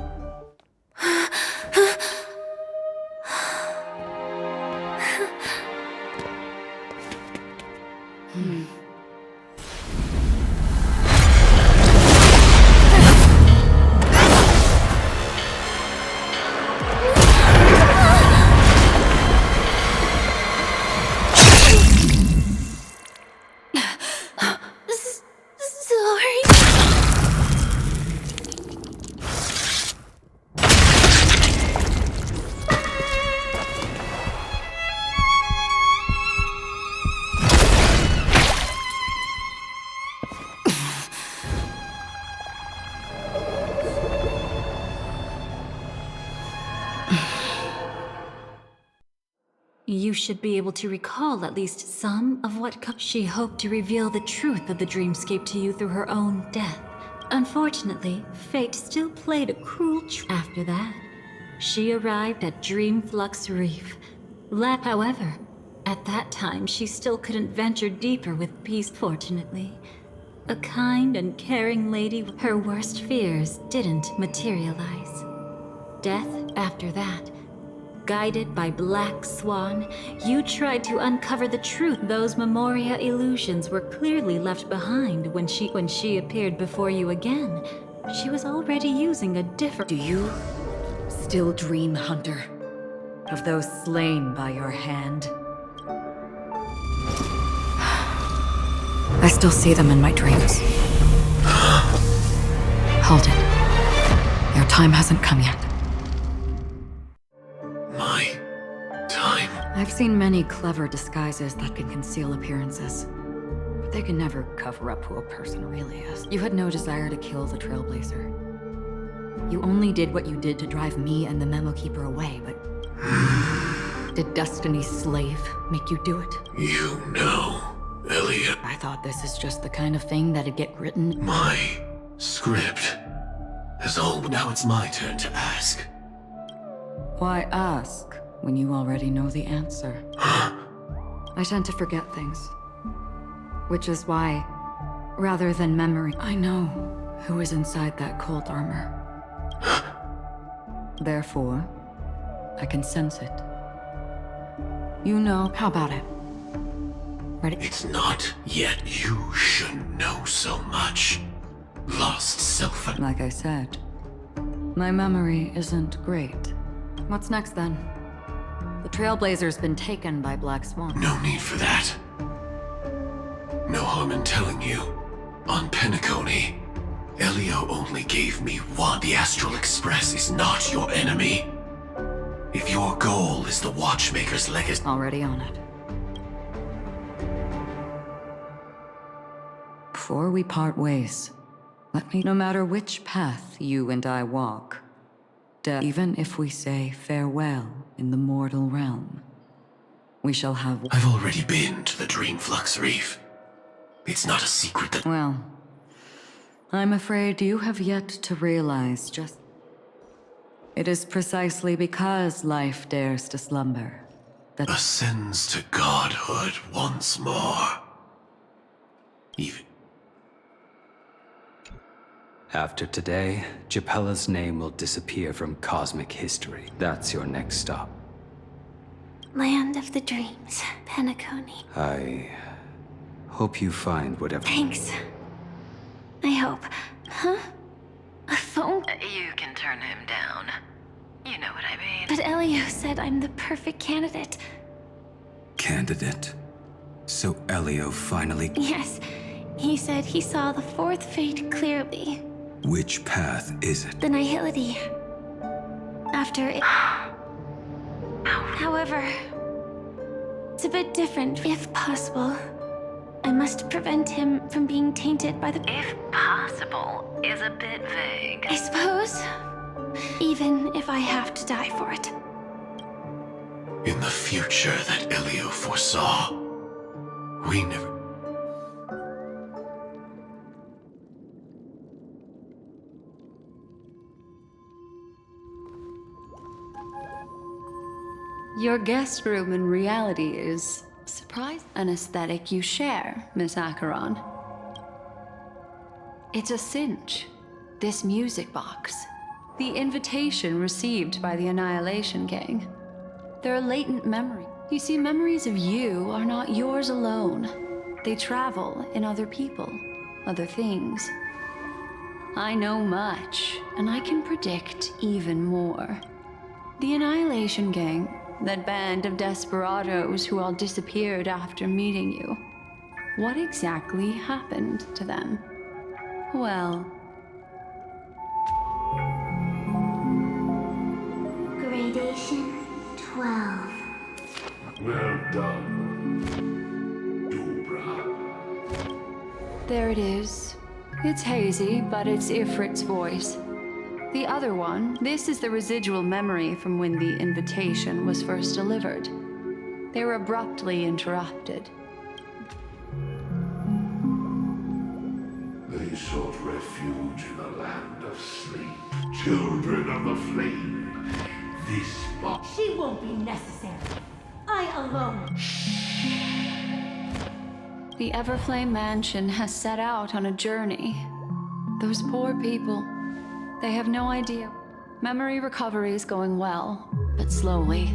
You should be able to recall at least some of what she hoped to reveal the truth of the dreamscape to you through her own death. Unfortunately, fate still played a cruel trick. After that, she arrived at Dreamflux Reef. However, at that time she still couldn't venture deeper with peace. Fortunately, a kind and caring lady, her worst fears didn't materialize. Death after that. Guided by Black Swan, you tried to uncover the truth. Those Memoria illusions were clearly left behind when she appeared before you again. She was already using a different... Do you still dream, Hunter, of those slain by your hand? I still see them in my dreams. Hold it. Your time hasn't come yet. I've seen many clever disguises that can conceal appearances, but they can never cover up who a person really is. You had no desire to kill the Trailblazer. You only did what you did to drive me and the Memo Keeper away, but... Did Destiny's slave make you do it? You know, Elliot. I thought this is just the kind of thing that'd get written. My script is old. Now it's my turn to ask. Why ask when you already know the answer? I tend to forget things. Which is why, rather than memory, I know who is inside that cold armor. Therefore, I can sense it. You know, how about it? Ready? It's not yet. You shouldn't know so much. Lost self. Like I said, my memory isn't great. What's next then? The Trailblazer's been taken by Black Swan. No need for that. No harm in telling you. On Penacony, Elio only gave me one. The Astral Express is not your enemy. If your goal is the Watchmaker's legacy... Already on it. Before we part ways, let me... No matter which path you and I walk, Even if we say farewell in the mortal realm, we shall have... I've already been to the Dreamflux Reef. It's not a secret that... Well, I'm afraid you have yet to realize just... It is precisely because life dares to slumber that... ascends to godhood once more. Even... After today, Japella's name will disappear from cosmic history. That's your next stop. Land of the Dreams, Penacony. I hope you find whatever... Thanks. I hope. Huh? A phone? You can turn him down. You know what I mean. But Elio said I'm the perfect candidate. Candidate? So Elio finally... Yes. He said he saw the fourth fate clearly. Which path is it? The Nihility. After it... However, it's a bit different. If possible, I must prevent him from being tainted by the... If possible is a bit vague. I suppose. Even if I have to die for it. In the future that Elio foresaw, we never... Your guest room in reality is, surprise, an aesthetic you share, Miss Acheron. It's a cinch. This music box. The invitation received by the Annihilation Gang. They're a latent memory. You see, memories of you are not yours alone. They travel in other people, other things. I know much, and I can predict even more. The Annihilation Gang, that band of desperados who all disappeared after meeting you. What exactly happened to them? Well... Gradation 12. Well done, Dobra. There it is. It's hazy, but it's Ifrit's voice. The other one, this is the residual memory from when the invitation was first delivered. They were abruptly interrupted. They sought refuge in the land of sleep. Children of the flame. This box... She won't be necessary. I alone... The Everflame Mansion has set out on a journey. Those poor people... They have no idea. Memory recovery is going well, but slowly.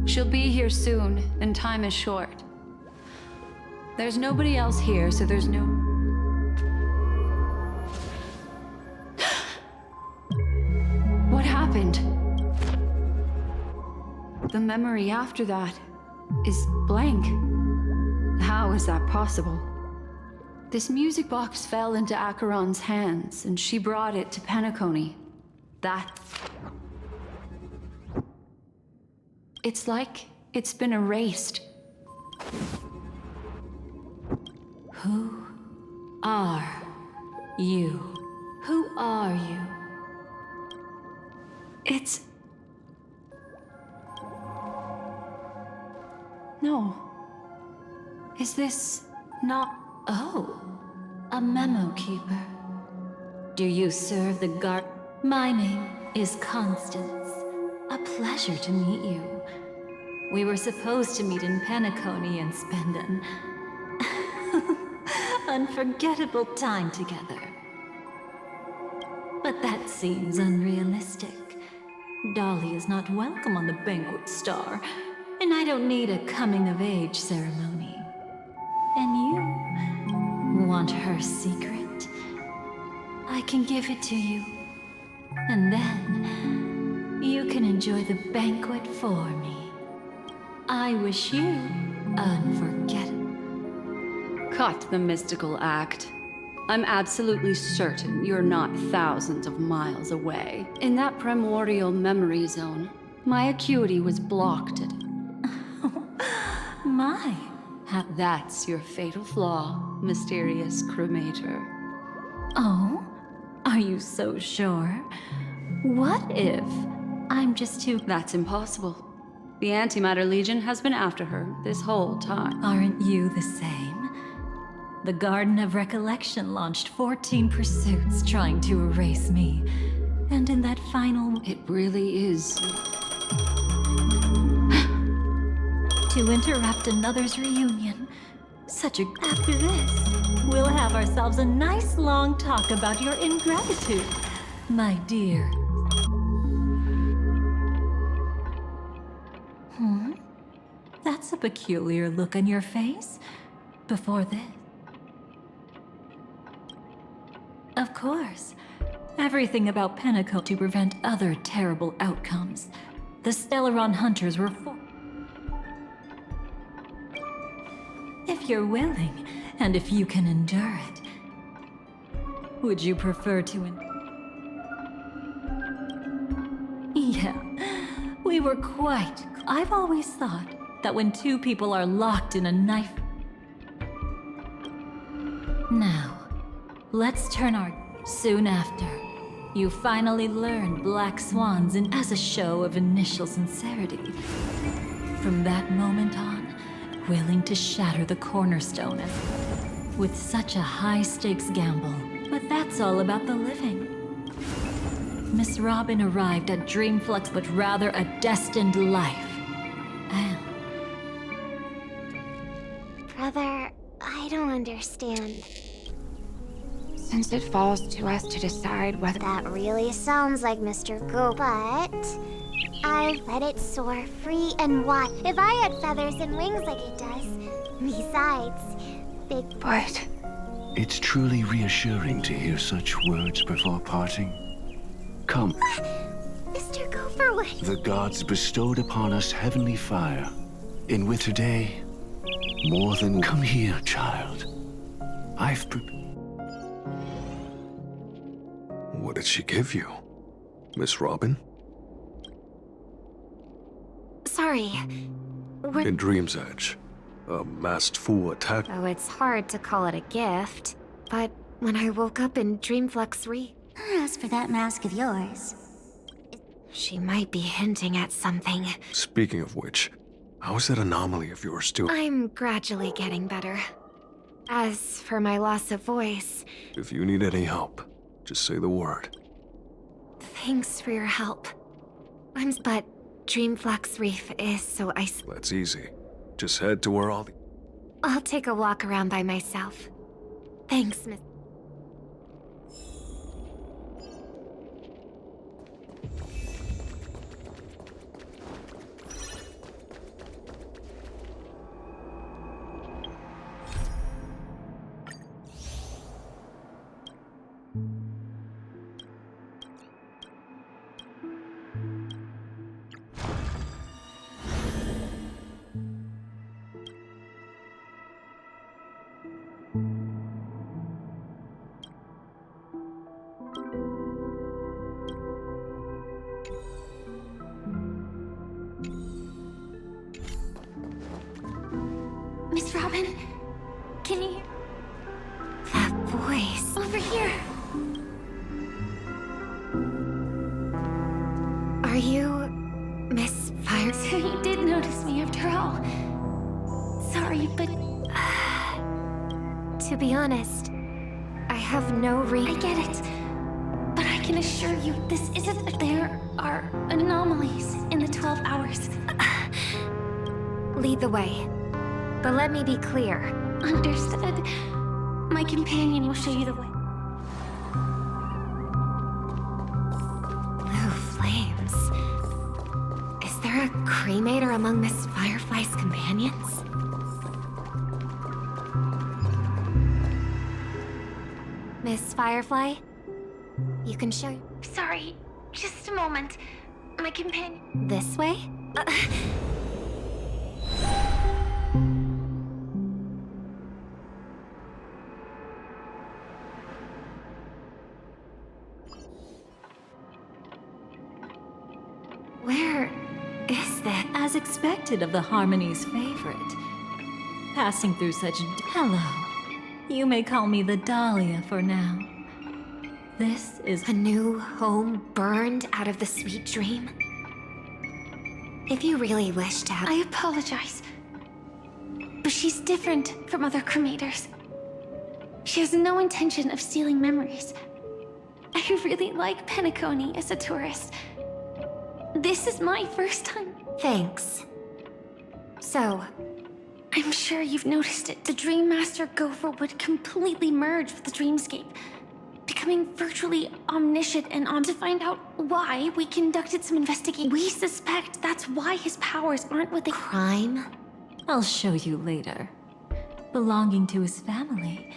She'll be here soon, and time is short. There's nobody else here, so there's no... What happened? The memory after that is blank. How is that possible? This music box fell into Acheron's hands, and she brought it to Penacony. That... It's like it's been erased. Who are you? Who are you? It's... No. Is this not... Oh, a memo keeper. Do you serve the guard? My name is Constance. A pleasure to meet you. We were supposed to meet in Penacony and spend an unforgettable time together. But that seems unrealistic. Dolly is not welcome on the Banquet Star, and I don't need a coming-of-age ceremony. And you want her secret? I can give it to you. And then you can enjoy the banquet for me. I wish you unforgettable. Cut the mystical act. I'm absolutely certain you're not thousands of miles away. In that primordial memory zone, my acuity was blocked at... My... That's your fatal flaw, mysterious cremator. Oh? Are you so sure? What if I'm just too... That's impossible. The Antimatter Legion has been after her this whole time. Aren't you the same? The Garden of Recollection launched 14 pursuits trying to erase me. And in that final... It really is. To interrupt another's reunion. Such a... After this, we'll have ourselves a nice long talk about your ingratitude, my dear. That's a peculiar look on your face. Before this. Of course. Everything about Pentecost to prevent other terrible outcomes. The Stellaron Hunters were for... If you're willing, and if you can endure it, would you prefer to... Yeah, we were quite... I've always thought that when two people are locked in a knife... Now, let's turn our... Soon after, you finally learn Black Swans as a show of initial sincerity. From that moment on, willing to shatter the cornerstone with such a high-stakes gamble. But that's all about the living. Miss Robin arrived at Dreamflux, but rather a destined life. And... Brother, I don't understand. Since it falls to us to decide whether... That really sounds like Mr. Go, but... I've let it soar free and wide. If I had feathers and wings like it does. Besides, big... But... It's truly reassuring to hear such words before parting. Come. Mr. Gopherwood! The gods bestowed upon us heavenly fire. And with today, more than... Come here, child. I've prepared... What did she give you? Miss Robin? Sorry. In Dream's Edge, a masked fool attacked... Oh, it's hard to call it a gift. But when I woke up in Dreamflux Re... As for that mask of yours... She might be hinting at something. Speaking of which, how's that anomaly of yours doing? I'm gradually getting better. As for my loss of voice... If you need any help, just say the word. Thanks for your help. But Dreamflux Reef is so isolated. That's easy. Just head to where all the... I'll take a walk around by myself. Thanks, Miss... Miss Robin, can you hear? That voice. Over here. Are you Miss Fire? So you did notice me after all. Sorry, but... To be honest, I have no reason. I get it. But I can assure you, this isn't... There are anomalies in the 12 hours. Lead the way. But let me be clear. Understood. My companion will show you the way. Blue flames. Is there a cremator among Miss Firefly's companions? Miss Firefly? You can show... Sorry, just a moment. My companion... This way? Where is that? As expected of the Harmony's favorite. Passing through such... Hello. You may call me the Dahlia for now. This is a new home burned out of the sweet dream. If you really wish to have— I apologize. But she's different from other cremators. She has no intention of stealing memories. I really like Penacony as a tourist. This is my first time. Thanks. So, I'm sure you've noticed it. The Dream Master Gopher would completely merge with the dreamscape, becoming virtually omniscient and to find out why, we conducted some investigation. We suspect that's why his powers aren't what they— Crime? I'll show you later. Belonging to his family.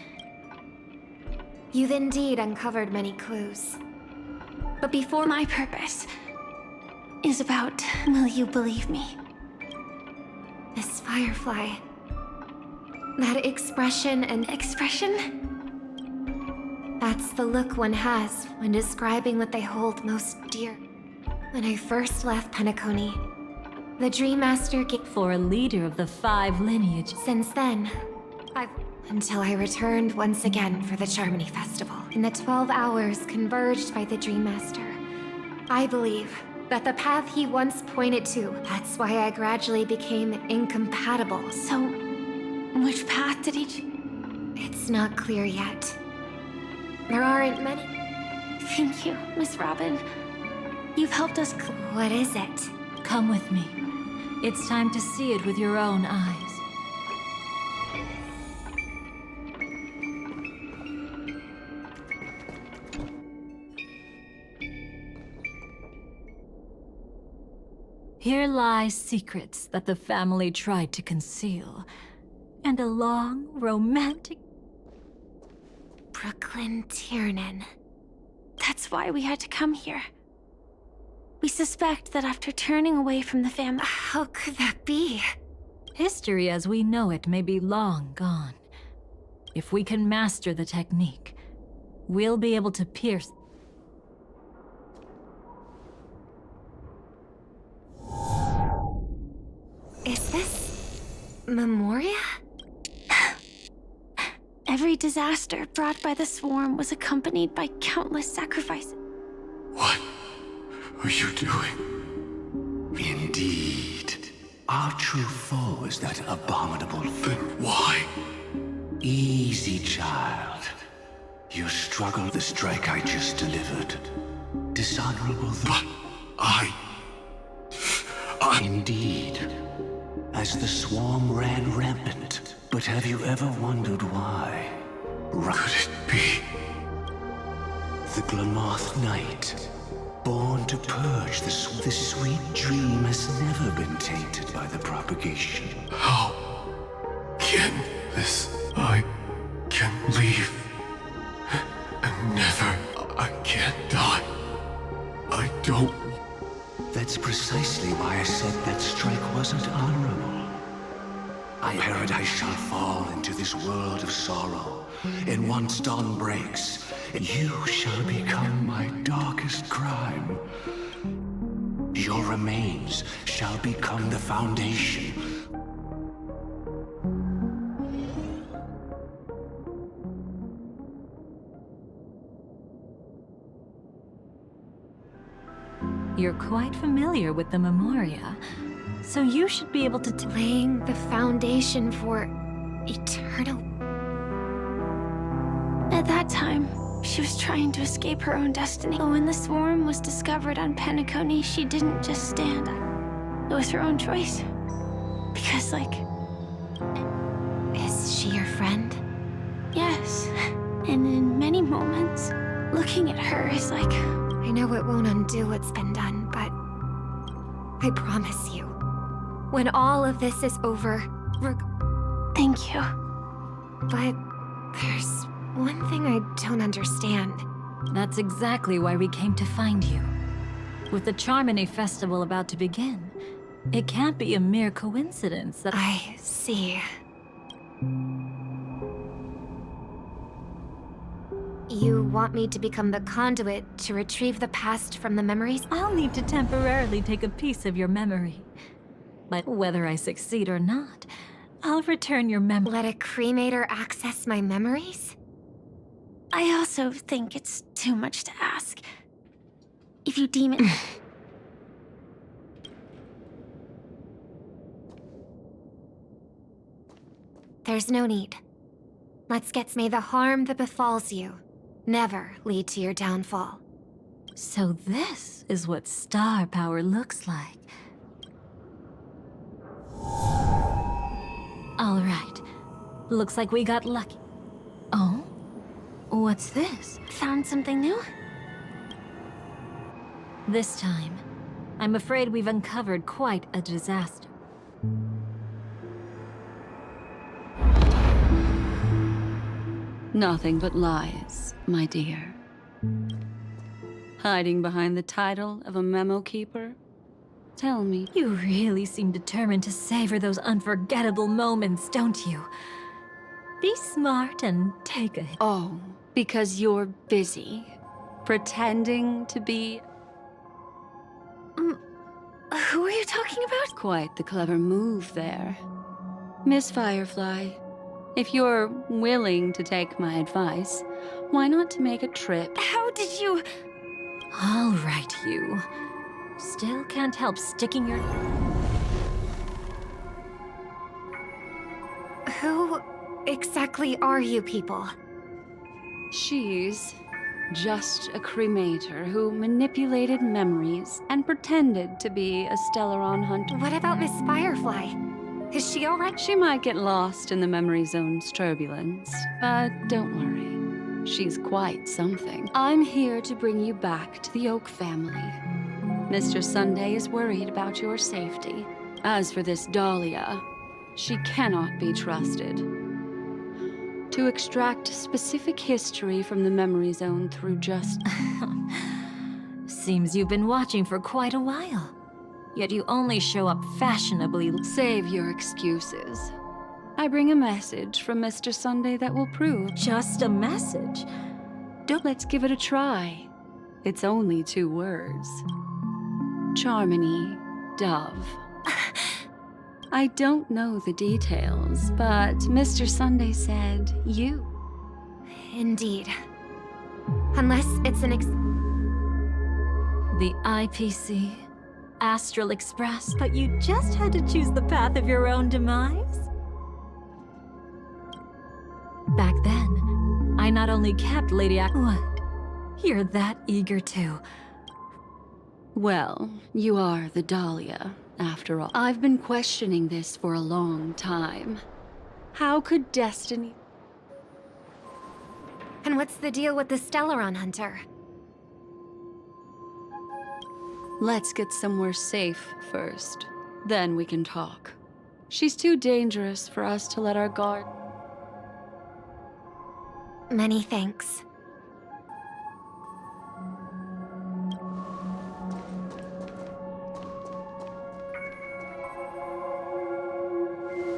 You've indeed uncovered many clues. But before my purpose is about, will you believe me? This firefly. That expression and— Expression? That's the look one has when describing what they hold most dear. When I first left Penacony, the Dream Master gave— For a leader of the 5 lineage. Since then, until I returned once again for the Charmony Festival. In the 12 hours converged by the Dream Master, I believe that the path he once pointed to, that's why I gradually became incompatible. So, which path did he— It's not clear yet. There aren't many. Thank you, Miss Robin. You've helped us— What is it? Come with me. It's time to see it with your own eyes. Here lie secrets that the family tried to conceal, and a long, romantic— Brooklyn Tiernan. That's why we had to come here. We suspect that after turning away from the family— How could that be? History as we know it may be long gone. If we can master the technique, we'll be able to pierce— Is this Memoria? Every disaster brought by the swarm was accompanied by countless sacrifices. What are you doing? Indeed. Our true foe is that abominable— Then why? Easy, child. You struggled the strike I just delivered. Dishonorable But I... Indeed. As the swarm ran rampant. But have you ever wondered why? Could it be? The Glamoth Knight. Born to purge the sweet dream has never been tainted by the propagation. How can this? I can leave. And never. I can't die. I don't. That's precisely why I said that strike wasn't honorable. Paradise shall fall into this world of sorrow, and once dawn breaks, you shall become my darkest crime. Your remains shall become the foundation. You're quite familiar with the Memoria, so you should be able to— Laying the foundation for eternal— At that time, she was trying to escape her own destiny. But when the swarm was discovered on Penacony, she didn't just stand. It was her own choice. Because, Is she your friend? yes. And in many moments, looking at her is like— I know it won't undo what's been done, but I promise you, when all of this is over, Thank you. But there's one thing I don't understand. That's exactly why we came to find you. With the Charmony Festival about to begin, it can't be a mere coincidence that— I see. You want me to become the conduit to retrieve the past from the memories? I'll need to temporarily take a piece of your memory. But whether I succeed or not, I'll return your memory. Let a cremator access my memories? I also think it's too much to ask. If you deem it... There's no need. Let's get... May the harm that befalls you never lead to your downfall. So this is what star power looks like. All right. Looks like we got lucky. Oh? What's this? Found something new? This time, I'm afraid we've uncovered quite a disaster. Nothing but lies, my dear. Hiding behind the title of a memo keeper? Tell me. You really seem determined to savor those unforgettable moments, don't you? Be smart and take a hit. Oh, because you're busy. Pretending to be... Who are you talking about? Quite the clever move there. Miss Firefly, if you're willing to take my advice, why not to make a trip? How did you... All right, you. Still can't help sticking your... Who exactly are you people? She's just a cremator who manipulated memories and pretended to be a Stellaron hunter. What about Miss Firefly? Is she alright? She might get lost in the memory zone's turbulence, but don't worry. She's quite something. I'm here to bring you back to the Oak family. Mr. Sunday is worried about your safety. As for this Dahlia, she cannot be trusted. To extract specific history from the memory zone through just... Seems you've been watching for quite a while. Yet you only show up fashionably. Save your excuses. I bring a message from Mr. Sunday that will prove... Just a message? Let's give it a try. It's only 2 words. Charmony, Dove. I don't know the details, but Mr. Sunday said you. Indeed. Unless it's an The IPC, Astral Express, but you just had to choose the path of your own demise? Back then, I not only kept Lady What? You're that eager to... Well, you are the Dahlia, after all. I've been questioning this for a long time. How could destiny... And what's the deal with the Stellaron hunter? Let's get somewhere safe first. Then we can talk. She's too dangerous for us to let our guard... Many thanks.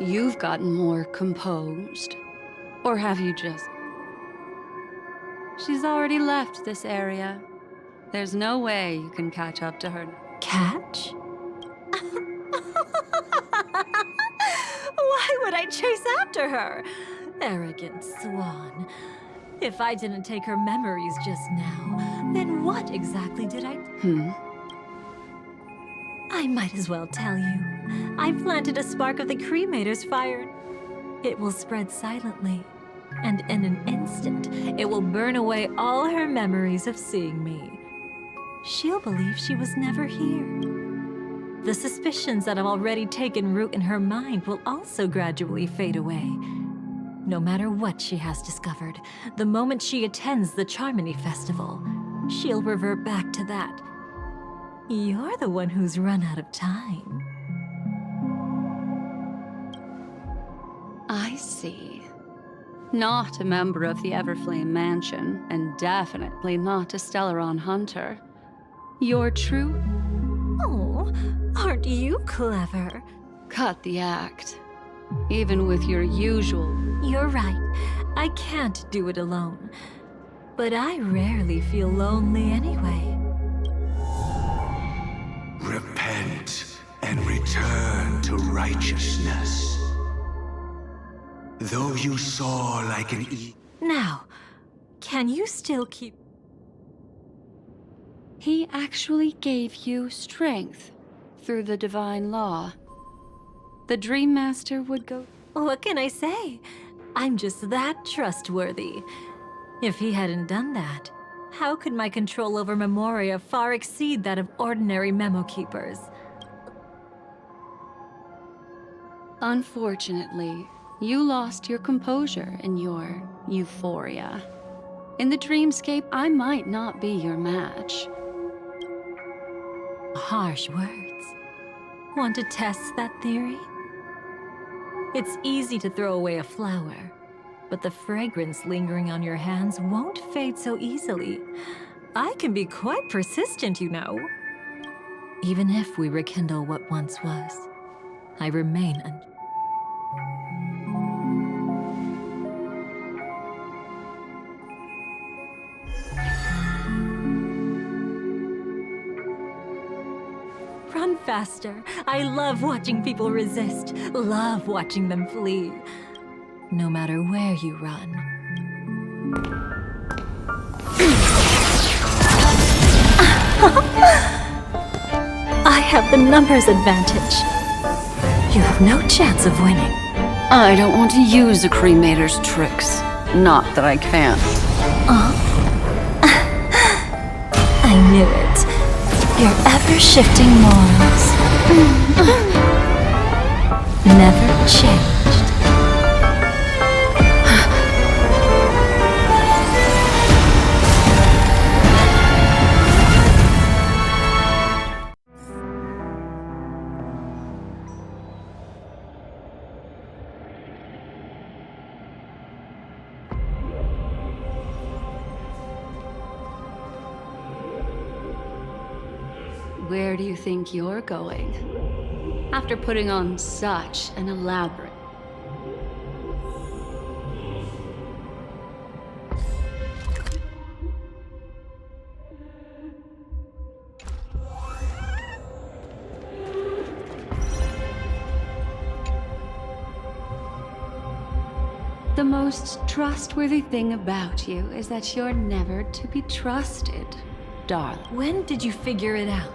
You've gotten more composed. Or have you just... She's already left this area. There's no way you can catch up to her. Catch? Why would I chase after her? Arrogant swan. If I didn't take her memories just now, then what exactly did I... I might as well tell you. I planted a spark of the cremator's fire. It will spread silently, and in an instant, it will burn away all her memories of seeing me. She'll believe she was never here. The suspicions that have already taken root in her mind will also gradually fade away. No matter what she has discovered, the moment she attends the Charmony Festival, she'll revert back to that. You're the one who's run out of time. I see. Not a member of the Everflame Mansion, and definitely not a Stellaron hunter. You're true... Oh, aren't you clever? Cut the act. Even with your usual... You're right. I can't do it alone. But I rarely feel lonely anyway. Repent and return to righteousness. Though you soar like an Now, Can you still keep... He actually gave you strength through the divine law. The Dream Master would go... What can I say? I'm just that trustworthy. If he hadn't done that, how could my control over Memoria far exceed that of ordinary memo keepers? Unfortunately, you lost your composure in your euphoria. In the dreamscape, I might not be your match. Harsh words. Want to test that theory? It's easy to throw away a flower, but the fragrance lingering on your hands won't fade so easily. I can be quite persistent, you know. Even if we rekindle what once was, I remain Run faster. I love watching people resist, love watching them flee. No matter where you run. I have the numbers advantage. You have no chance of winning. I don't want to use a cremator's tricks. Not that I can't. I knew it. Your ever-shifting morals. Never changed. Where do you think you're going? After putting on such an elaborate... The most trustworthy thing about you is that you're never to be trusted, darling. When did you figure it out?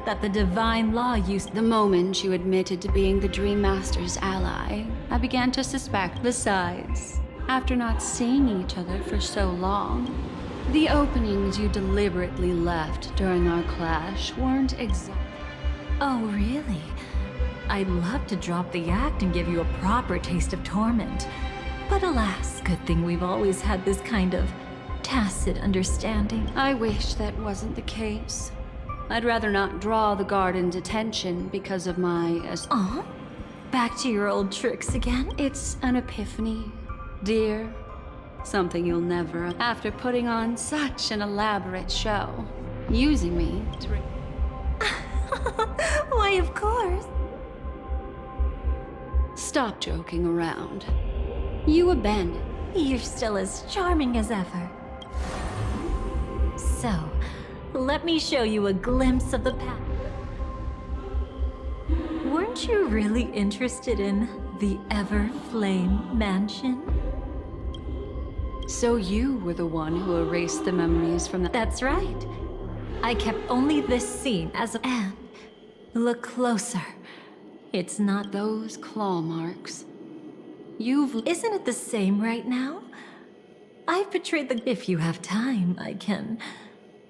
That the divine law used... The moment you admitted to being the Dream Master's ally, I began to suspect. Besides, after not seeing each other for so long, the openings you deliberately left during our clash weren't exact. Oh, really? I'd love to drop the act and give you a proper taste of torment. But alas, good thing we've always had this kind of tacit understanding. I wish that wasn't the case. I'd rather not draw the garden's attention because of my... Back to your old tricks again? It's an epiphany, dear. Something you'll never... After putting on such an elaborate show, using me to... Why, of course. Stop joking around. You abandoned. You're still as charming as ever. So... let me show you a glimpse of the past. Weren't you really interested in the Everflame Mansion? So you were the one who erased the memories from the... That's right. I kept only this scene as a... And look closer. It's not... Those claw marks. Isn't it the same right now? I've betrayed the... If you have time, I can...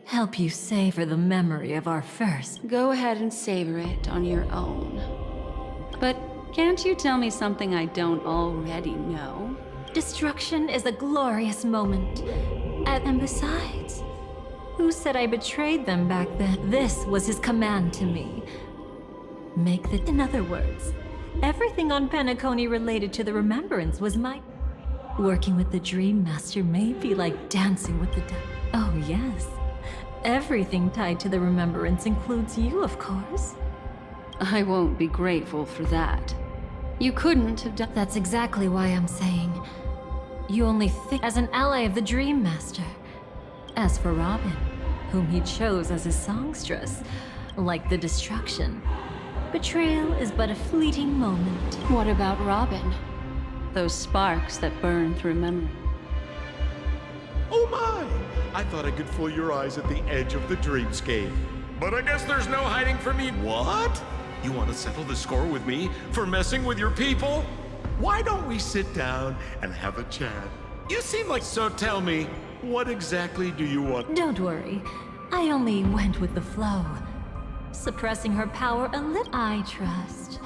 help you savor the memory of our first. Go ahead and savor it on your own. But can't you tell me something I don't already know? Destruction is a glorious moment. And besides, who said I betrayed them back then? This was his command to me. Make the... In other words, everything on Penacony related to the remembrance was my... Working with the Dream Master may be like dancing with the devil. Oh, yes. Everything tied to the remembrance includes you, of course. I won't be grateful for that. You couldn't have done... That's exactly why I'm saying. You only think as an ally of the Dream Master. As for Robin, whom he chose as his songstress, like the destruction, betrayal is but a fleeting moment. What about Robin? Those sparks that burn through memory. Oh my! I thought I could fool your eyes at the edge of the dreamscape. But I guess there's no hiding from me. What? You want to settle the score with me for messing with your people? Why don't we sit down and have a chat? You seem like... So tell me, what exactly do you want? Don't worry. I only went with the flow. Suppressing her power a little. I trust.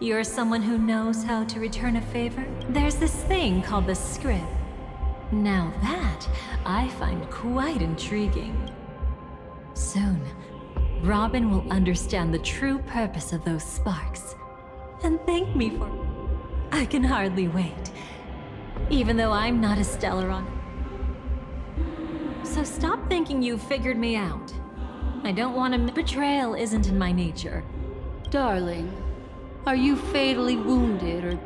You're someone who knows how to return a favor? There's this thing called the script. Now that, I find quite intriguing. Soon, Robin will understand the true purpose of those sparks. And thank me for... I can hardly wait. Even though I'm not a Stellaron. So stop thinking you've figured me out. I don't want to... Betrayal isn't in my nature. Darling, are you fatally wounded or...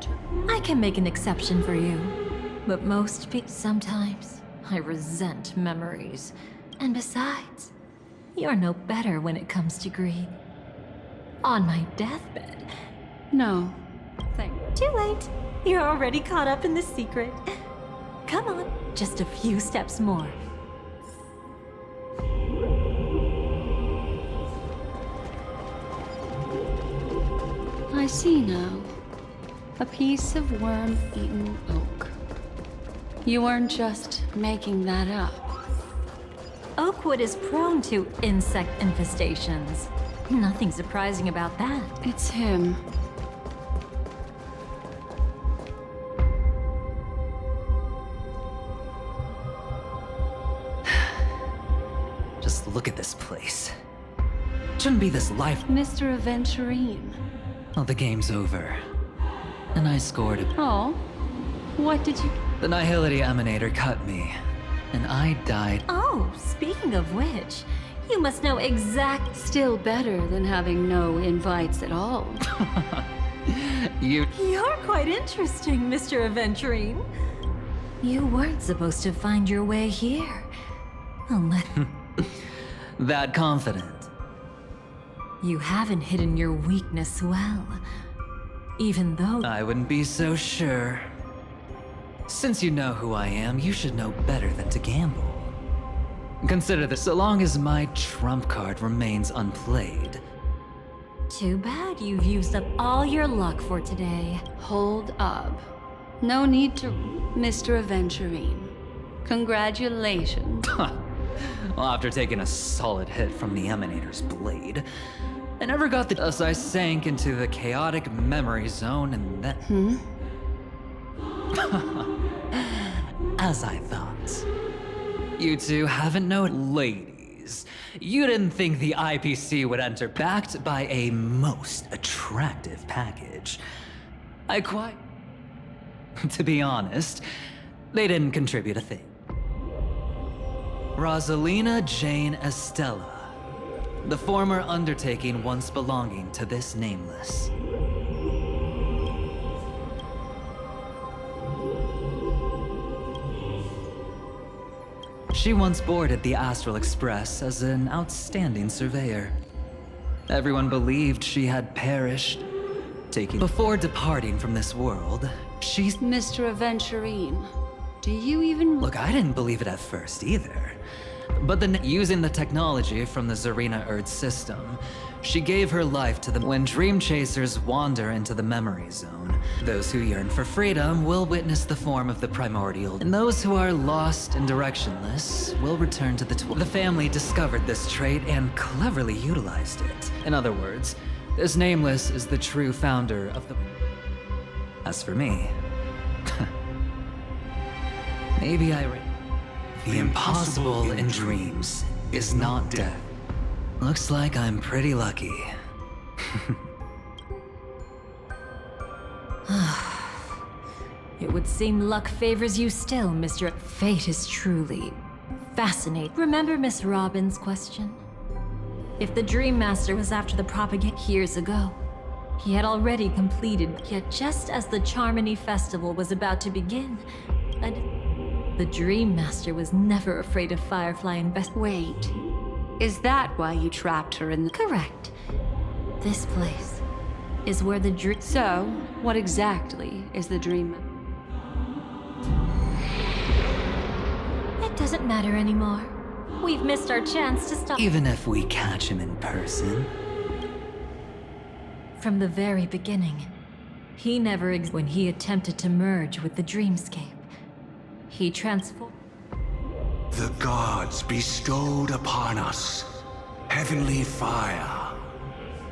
I can make an exception for you. But most people... Sometimes, I resent memories. And besides, you're no better when it comes to greed. On my deathbed... No. Too late. You're already caught up in the secret. Come on, just a few steps more. I see now. A piece of worm-eaten oak. You weren't just making that up. Oakwood is prone to insect infestations. Nothing surprising about that. It's him. Just look at this place. Shouldn't be this life. Mr. Aventurine. Well, the game's over. And I scored it. Oh? What did you... The Nihility Emanator cut me. And I died. Oh, speaking of which, you must know exact... Still better than having no invites at all. You're quite interesting, Mr. Aventurine. You weren't supposed to find your way here. Unless... that confident. You haven't hidden your weakness well. Even though... I wouldn't be so sure. Since you know who I am, you should know better than to gamble. Consider this, so long as my trump card remains unplayed. Too bad you've used up all your luck for today. Hold up. No need to... Mr. Aventurine. Congratulations. Well, after taking a solid hit from the Emanator's blade, I never got the... Thus I sank into the chaotic memory zone and then... As I thought. You two haven't known... Ladies, you didn't think the IPC would enter backed by a most attractive package. I quite... To be honest, they didn't contribute a thing. Rosalina Jane Estella. The former undertaking once belonging to this nameless. She once boarded the Astral Express as an outstanding surveyor. Everyone believed she had perished, before departing from this world, she's... Mr. Aventurine, do you even... Look, I didn't believe it at first either. But then, using the technology from the Zarina Erd system, she gave her life to them. When dream chasers wander into the memory zone, those who yearn for freedom will witness the form of the primordial, and those who are lost and directionless will return to the The family discovered this trait and cleverly utilized it. In other words, this nameless is the true founder of the... As for me... maybe I... The impossible in dreams is not death. Looks like I'm pretty lucky. It would seem luck favors you still, Mr. Fate is truly fascinating. Remember Miss Robin's question? If the Dream Master was after the propaganda years ago, he had already completed, yet just as the Charmony Festival was about to begin, the Dream Master was never afraid of Firefly Wait, is that why you trapped her in the... Correct. This place is where the dream... So, what exactly is the dream? It doesn't matter anymore. We've missed our chance to stop. Even if we catch him in person. From the very beginning, he never when he attempted to merge with the dreamscape. He transformed. The gods bestowed upon us heavenly fire,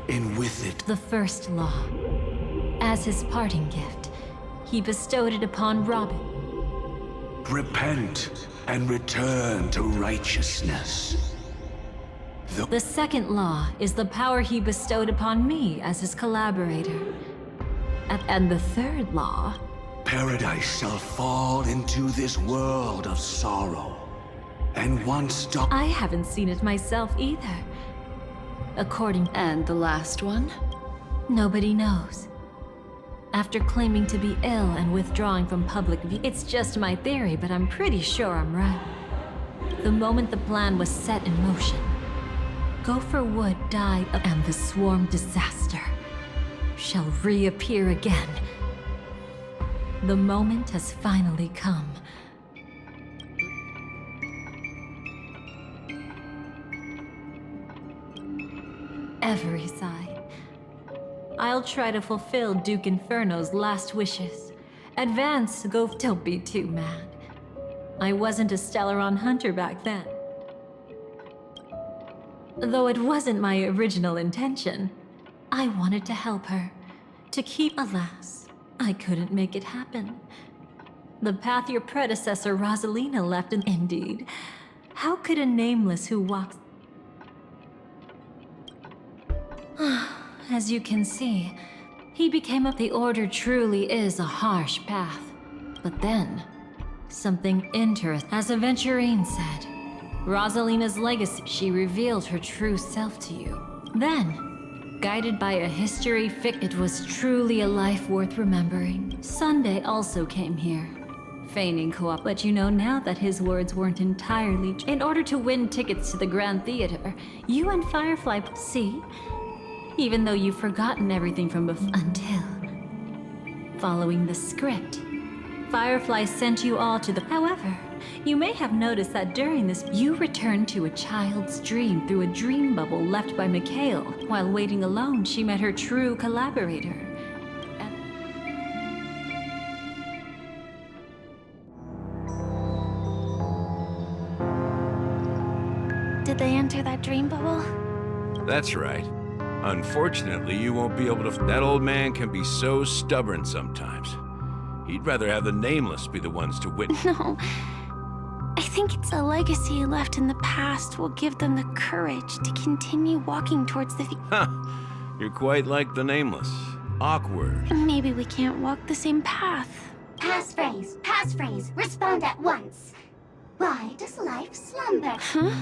and with it the first law. As his parting gift, he bestowed it upon Robin. Repent and return to righteousness. The second law is the power he bestowed upon me as his collaborator. And the third law... Paradise shall fall into this world of sorrow. And once I haven't seen it myself either. According... And the last one? Nobody knows. After claiming to be ill and withdrawing from public view. It's just my theory, but I'm pretty sure I'm right. The moment the plan was set in motion, Gopher Wood died and the swarm disaster shall reappear again. The moment has finally come. Every side. I'll try to fulfill Duke Inferno's last wishes. Advance, don't be too mad. I wasn't a Stellaron hunter back then. Though it wasn't my original intention, I wanted to help her. To keep, alas, I couldn't make it happen. The path your predecessor Rosalina left indeed. How could a nameless who walks... As you can see, he became the Order truly is a harsh path. But then, something interesting. As Aventurine said, Rosalina's legacy, she revealed her true self to you. Then, guided by a history it was truly a life worth remembering. Sunday also came here, feigning co-op, but you know now that his words weren't entirely true. In order to win tickets to the Grand Theater, you and Firefly, see? Even though you've forgotten everything from before. Until, following the script, Firefly sent you all to the... However, you may have noticed that during this, you returned to a child's dream through a dream bubble left by Mikhail. While waiting alone, she met her true collaborator. Did they enter that dream bubble? That's right. Unfortunately, you won't be able to... That old man can be so stubborn sometimes. He'd rather have the Nameless be the ones to witness. No. I think it's a legacy left in the past will give them the courage to continue walking towards the... Huh. You're quite like the Nameless. Awkward. Maybe we can't walk the same path. Passphrase, respond at once. Why does life slumber? Huh?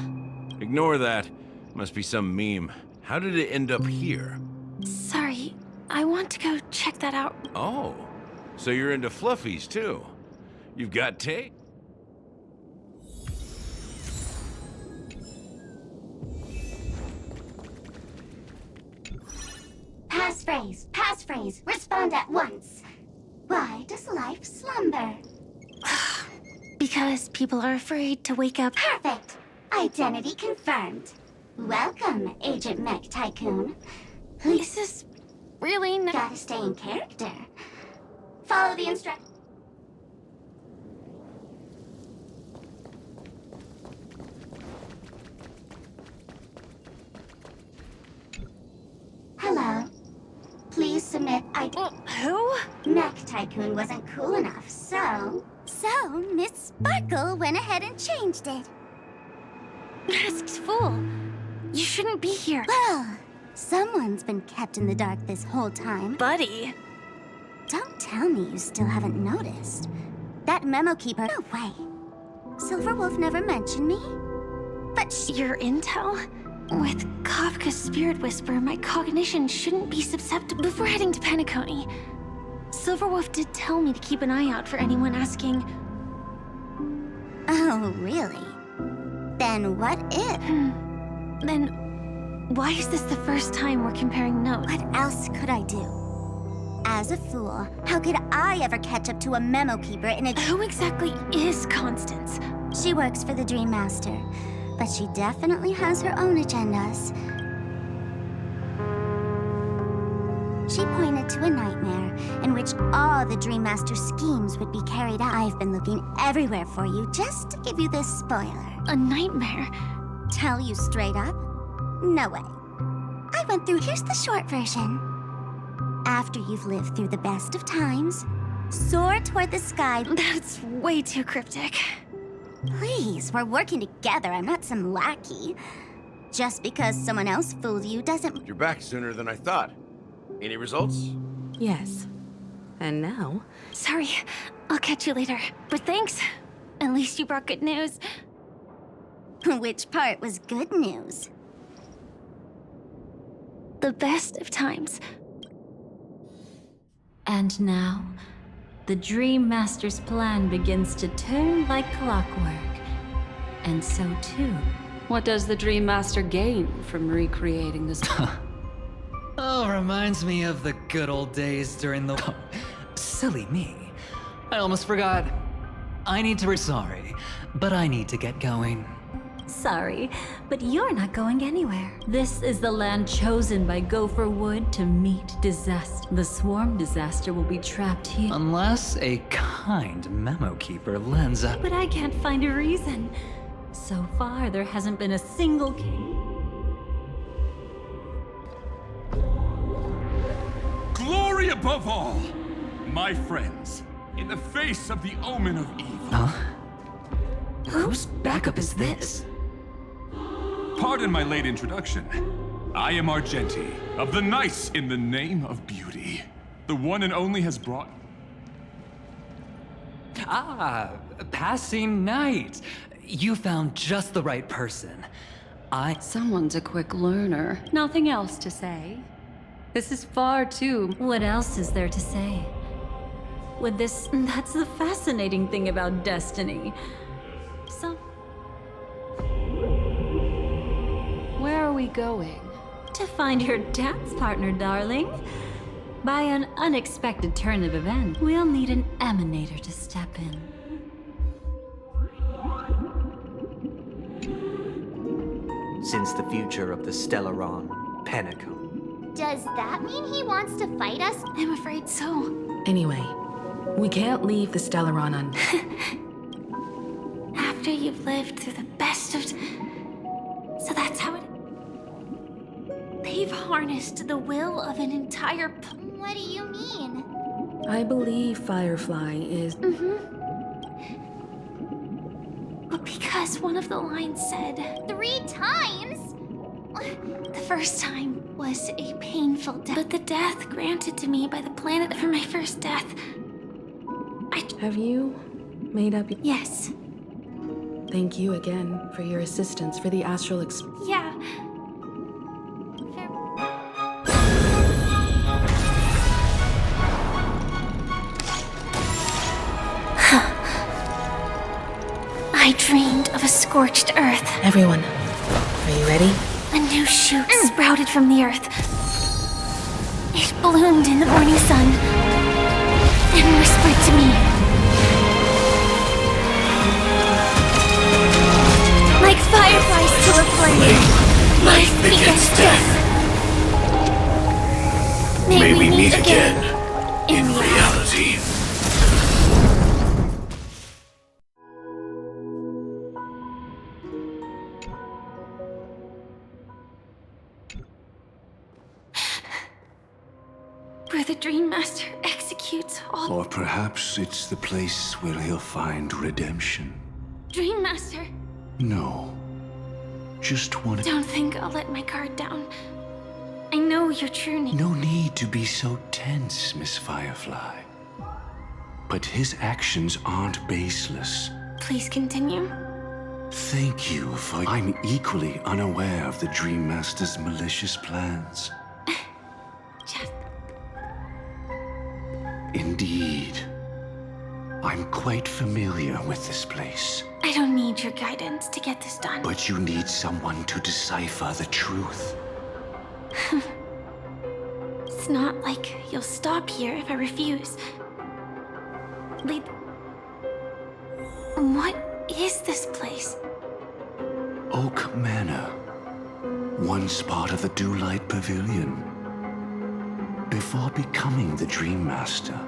Ignore that. Must be some meme. How did it end up here? Sorry, I want to go check that out. Oh, so you're into fluffies too. You've got tape? Passphrase, respond at once. Why does life slumber? Because people are afraid to wake up. Perfect. Identity confirmed. Welcome, Agent Mech Tycoon. Is this really not... Gotta stay in character. Follow the instructions. Hello. Please submit ID. Who? Mech Tycoon wasn't cool enough, so... So, Miss Sparkle went ahead and changed it. Masked fool. You shouldn't be here. Well, someone's been kept in the dark this whole time. Buddy. Don't tell me you still haven't noticed. That memo keeper... No way. Silverwolf never mentioned me. But your intel? With Kafka's spirit whisper, my cognition shouldn't be susceptible. Before heading to Penacony, Silverwolf did tell me to keep an eye out for anyone asking... Oh, really? Then what if? Then why is this the first time we're comparing notes? What else could I do? As a fool, how could I ever catch up to a memo keeper in a— Who exactly is Constance? She works for the Dream Master, but she definitely has her own agendas. She pointed to a nightmare in which all the Dream Master's schemes would be carried out. I've been looking everywhere for you just to give you this spoiler. A nightmare? Tell you straight up? No way. I went through— Here's the short version. After you've lived through the best of times, soar toward the sky— That's way too cryptic. Please, we're working together. I'm not some lackey. Just because someone else fooled you doesn't— You're back sooner than I thought. Any results? Yes. And now? Sorry, I'll catch you later. But thanks. At least you brought good news. Which part was good news? The best of times. And now, the Dream Master's plan begins to turn like clockwork. And so too. What does the Dream Master gain from recreating this? Oh, reminds me of the good old days during the... Oh, silly me. I almost forgot. I need to... Sorry, but I need to get going. Sorry, but you're not going anywhere. This is the land chosen by Gopher Wood to meet disaster. The swarm disaster will be trapped here. Unless a kind memo keeper lends a... But I can't find a reason. So far, there hasn't been a single king. Glory above all! My friends, in the face of the omen of evil. Huh? Whose backup is this? Pardon my late introduction. I am Argenti, of the Nice in the name of beauty. The one and only has brought... Ah, passing night. You found just the right person. Someone's a quick learner. Nothing else to say. This is far too... What else is there to say? With this, that's the fascinating thing about destiny. So... Where are we going? To find your dance partner, darling. By an unexpected turn of events, we'll need an emanator to step in. Since the future of the Stellaron, Penacone. Does that mean he wants to fight us? I'm afraid so. Anyway, we can't leave the Stellaron on... After you've lived through the best of... So that's how it... They've harnessed the will of an entire... What do you mean? I believe Firefly is... But because one of the lines said... 3 times? The first time was a painful death. But the death granted to me by the planet for my first death... Have you made up... Yes. Thank you again for your assistance for the astral Yeah. I dreamed of a scorched earth. Everyone, are you ready? A new shoot sprouted from the earth. It bloomed in the morning sun and whispered to me. Like fireflies to a flame, life begets death. May we meet again in reality. Where the Dream Master executes all... Or perhaps it's the place where he'll find redemption. Dream Master! No. Just one... Don't think I'll let my guard down. I know your true name. No need to be so tense, Miss Firefly. But his actions aren't baseless. Please continue. Thank you for... I'm equally unaware of the Dream Master's malicious plans. Just... Indeed. I'm quite familiar with this place. I don't need your guidance to get this done. But you need someone to decipher the truth. not like you'll stop here if I refuse. Lead... What is this place? Oak Manor. Once part of the Dewlight Pavilion. Before becoming the Dream Master,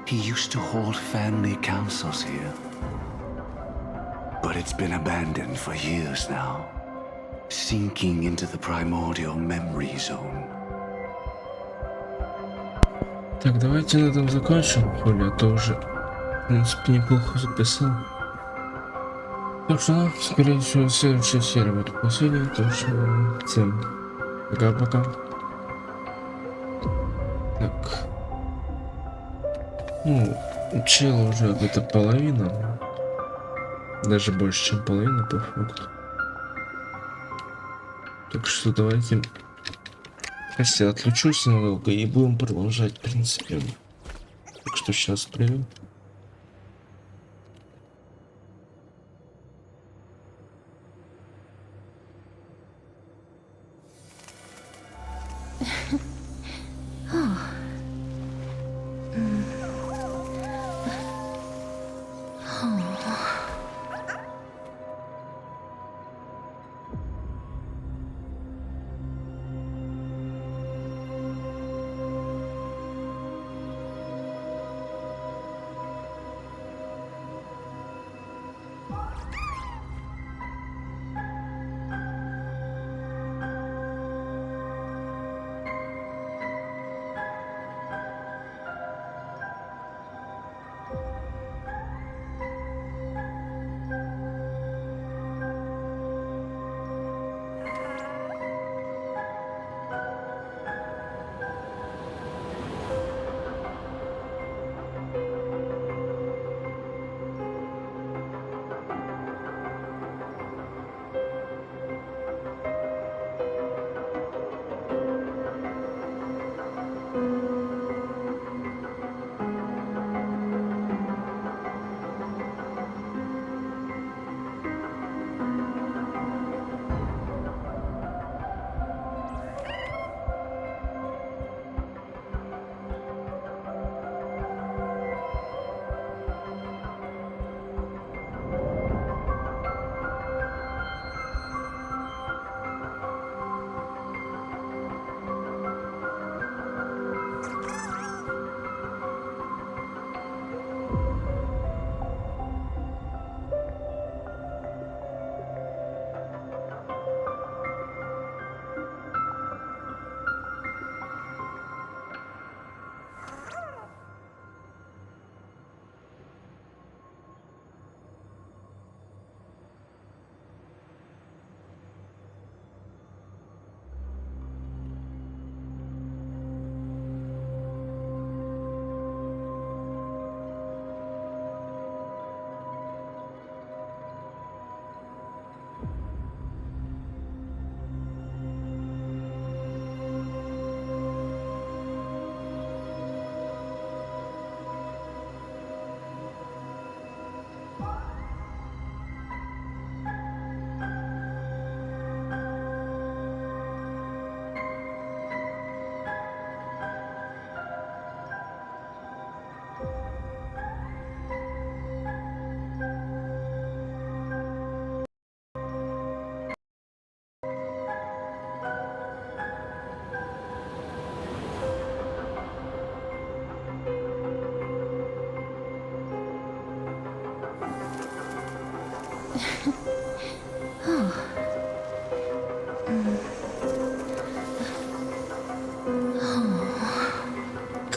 he used to hold family councils here. But it's been abandoned for years now, sinking into the primordial memory zone. Так, давайте на этом закончим, Хули, а то уже, в принципе, неплохо записал. Так что, ну, скорее всего, следующая серия будет последняя, так что всем пока-пока. Так. Ну, у чела уже где-то половина. Даже больше, чем половина, по факту. Так что давайте... Я отключусь ненадолго и будем продолжать, в принципе. Так что сейчас привет.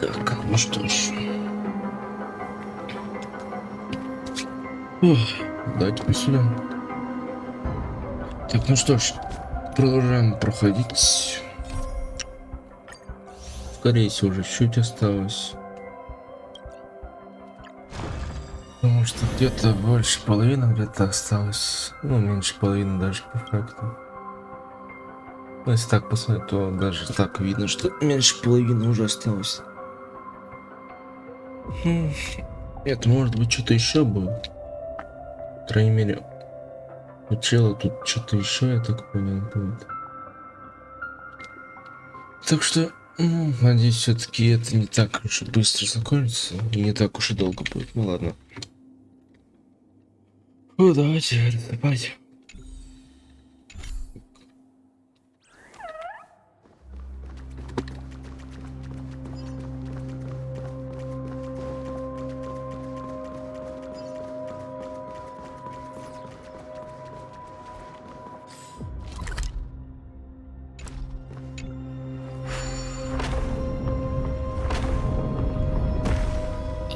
Так, ну что ж. Дайте посюда. Так, ну что ж, продолжаем проходить. Скорее всего, уже чуть осталось. Потому что где-то больше половины где-то осталось. Ну, меньше половины даже по факту. Но если так посмотреть, то даже так видно, что меньше половины уже осталось. Это может быть что-то еще будет. По крайней мере, у чела тут что-то еще, я так понял, будет. Так что Ну, надеюсь, все-таки это не так уж и быстро закончится, и не так уж и долго будет. Ну ладно. Ну, давайте приступать.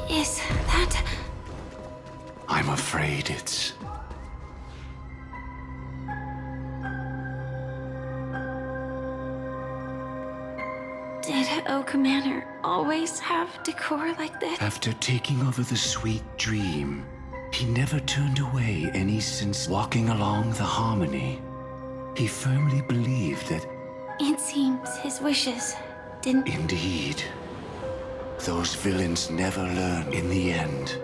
Is that... I'm afraid it's... Did Oak Manor always have decor like this? After taking over the sweet dream, he never turned away any since walking along the harmony. He firmly believed that... It seems his wishes didn't... Indeed. Those villains never learn in the end.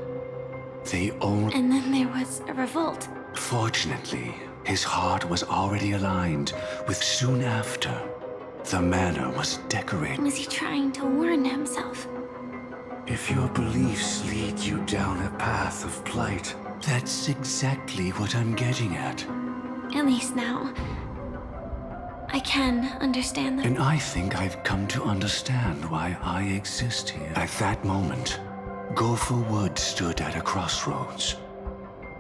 They only... And then there was a revolt. Fortunately, his heart was already aligned with soon after. The manor was decorated. Was he trying to warn himself? If your beliefs lead you down a path of plight, that's exactly what I'm getting at. At least now, I can understand them. And I think I've come to understand why I exist here. At that moment, Gopher Wood stood at a crossroads,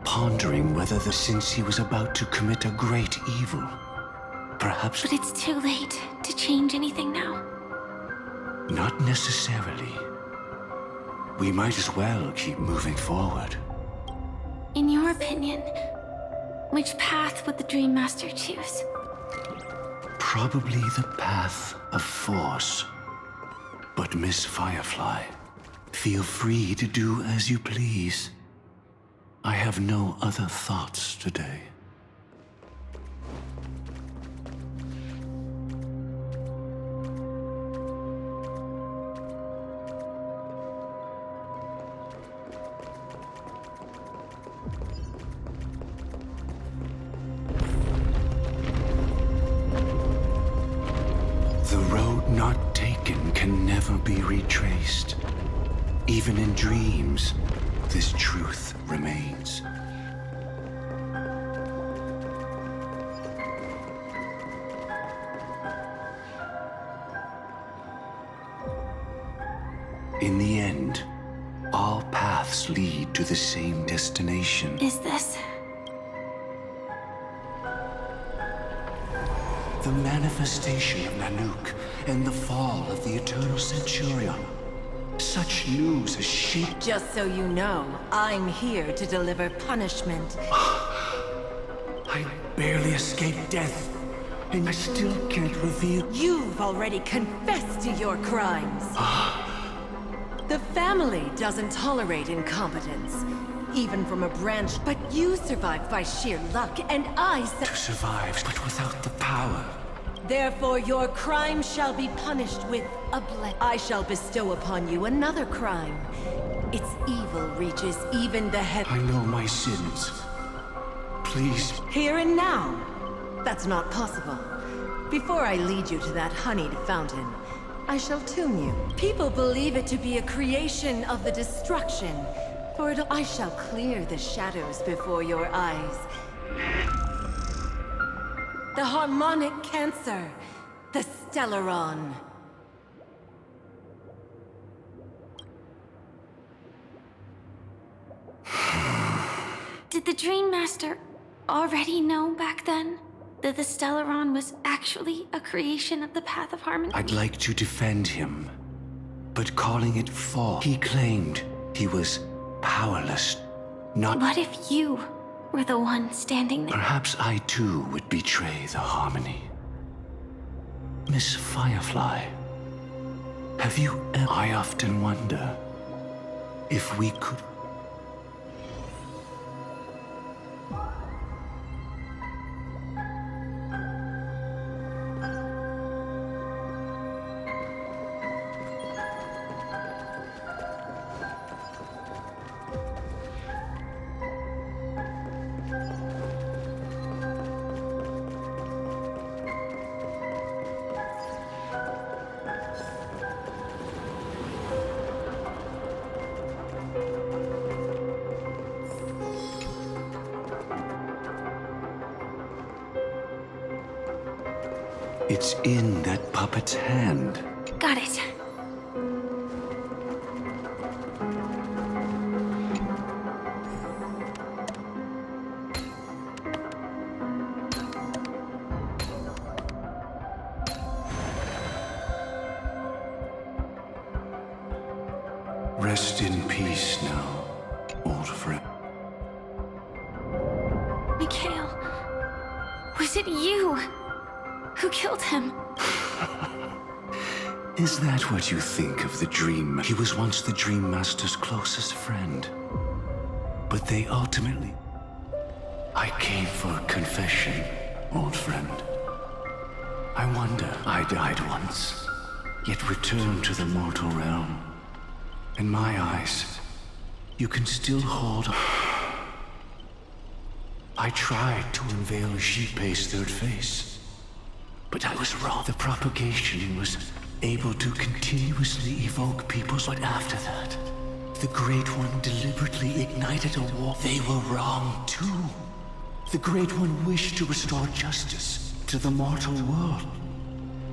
pondering whether since he was about to commit a great evil, perhaps... But it's too late to change anything now. Not necessarily. We might as well keep moving forward. In your opinion, which path would the Dream Master choose? Probably the path of force. But Miss Firefly, feel free to do as you please. I have no other thoughts today. The road not taken can never be retraced. Even in dreams, this truth remains. In the end, all paths lead to the same destination. Is this... The manifestation of Nanook and the fall of the Eternal Centurion. Such news has shaped... Just so you know, I'm here to deliver punishment. I barely escaped death, and I still can't reveal... You've already confessed to your crimes. The family doesn't tolerate incompetence, even from a branch. But you survived by sheer luck, and I... To survive, but without the power. Therefore, your crime shall be punished with a blessing. I shall bestow upon you another crime. Its evil reaches even the heaven. I know my sins. Please. Here and now. That's not possible. Before I lead you to that honeyed fountain, I shall tune you. People believe it to be a creation of the destruction. For it, I shall clear the shadows before your eyes. The harmonic cancer, the Stellaron. Did the Dream Master already know back then that the Stellaron was actually a creation of the Path of Harmony? I'd like to defend him, but calling it fall, he claimed he was powerless, not... What if you were the one standing there? Perhaps I too would betray the harmony. Miss Firefly, have you ever... I often wonder if we could... It's in that puppet's hand. Got it. Rest in peace now, old friend. Mikhail, was it you who killed him? Is that what you think of the Dream? He was once the Dream Master's closest friend. But they ultimately... I came for confession, old friend. I wonder, I died once, yet returned to the mortal realm. In my eyes, you can still hold... I tried to unveil Xipei's third face, but I was wrong. The propagation was able to continuously evoke peoples, but after that, the Great One deliberately ignited a war. They were wrong too. The Great One wished to restore justice to the mortal world.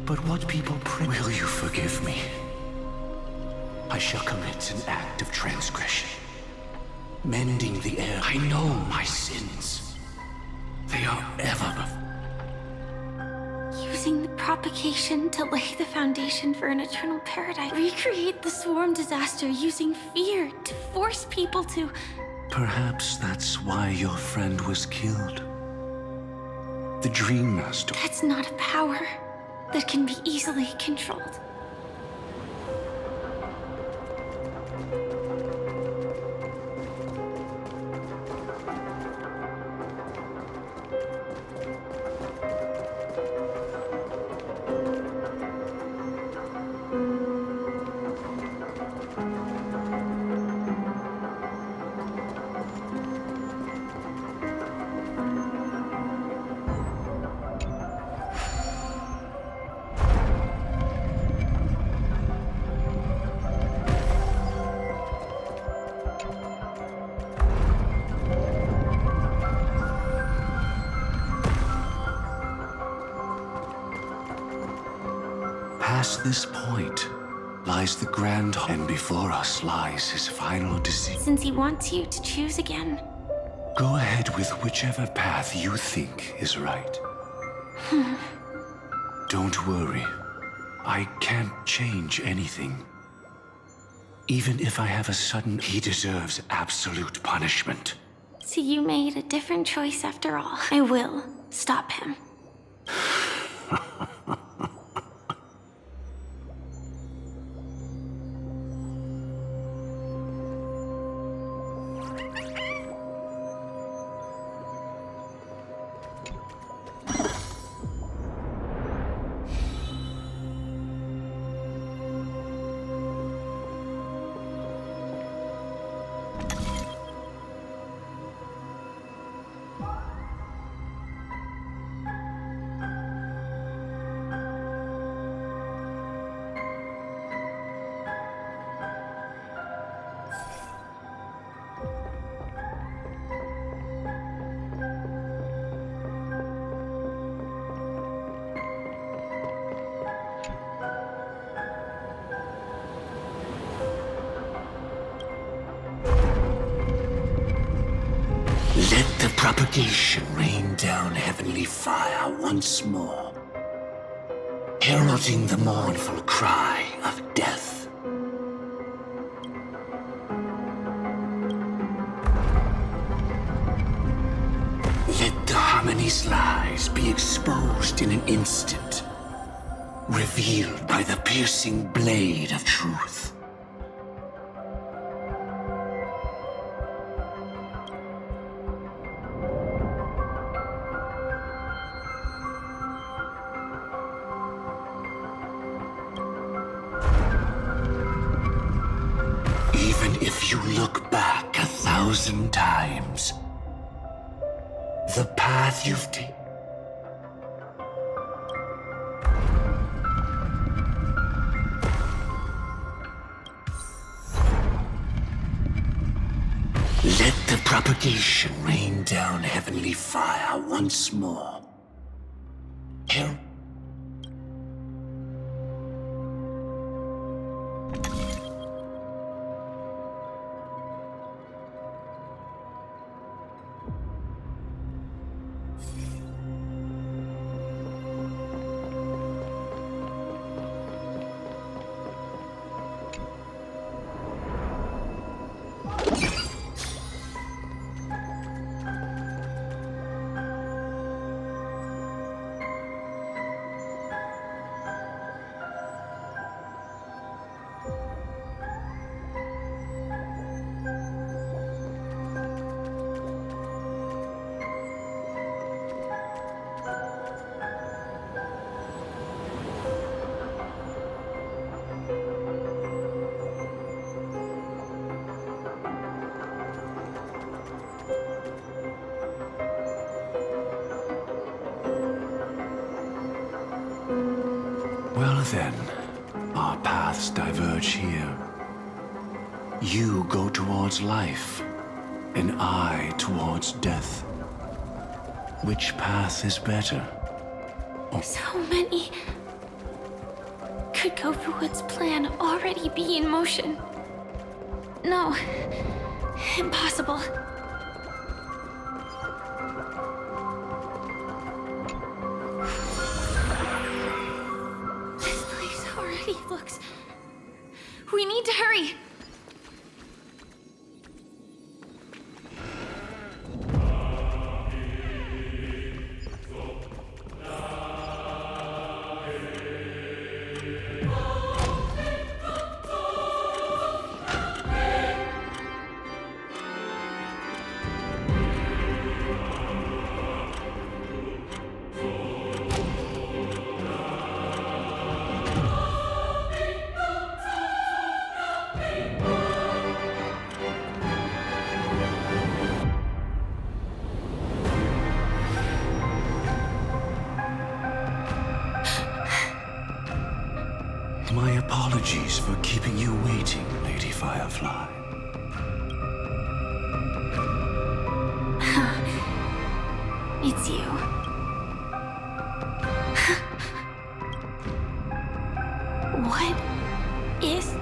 But what people pray... Will you forgive me? I shall commit an act of transgression, mending the error. I know my sins. They are ever... Using the propagation to lay the foundation for an eternal paradise. Recreate the swarm disaster using fear to force people to... Perhaps that's why your friend was killed. The Dream Master... That's not a power that can be easily controlled. Past this point lies the Grand Hall, and before us lies his final decision. Since he wants you to choose again. Go ahead with whichever path you think is right. Don't worry. I can't change anything. Even if I have a sudden... He deserves absolute punishment. So you made a different choice after all. I will stop him. Let the propagation rain down heavenly fire once more, heralding the mournful cry of death. Let the harmony's lies be exposed in an instant, revealed by the piercing blade of truth. Even if you look back 1,000 times, the path you've taken... Let the propagation rain down heavenly fire once more. then, our paths diverge here. You go towards life, and I towards death. Which path is better? So many. Could Gofuwood's plan already be in motion? No. Impossible. This place already looks... We need to hurry! My apologies for keeping you waiting, Lady Firefly. It's you. What is...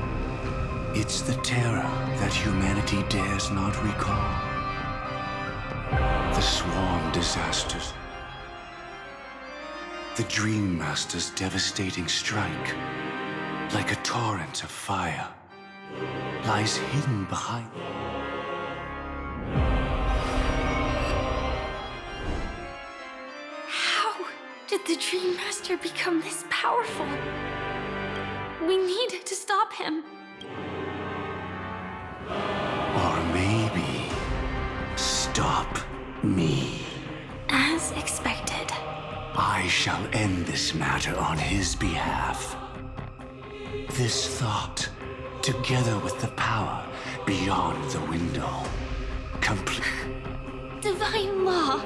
It's the terror that humanity dares not recall. The swarm disasters. The Dream Master's devastating strike. Like a torrent of fire, lies hidden behind. How did the Dream Master become this powerful? We need to stop him. Or maybe stop me. As expected. I shall end this matter on his behalf. This thought, together with the power beyond the window, complete Divine law.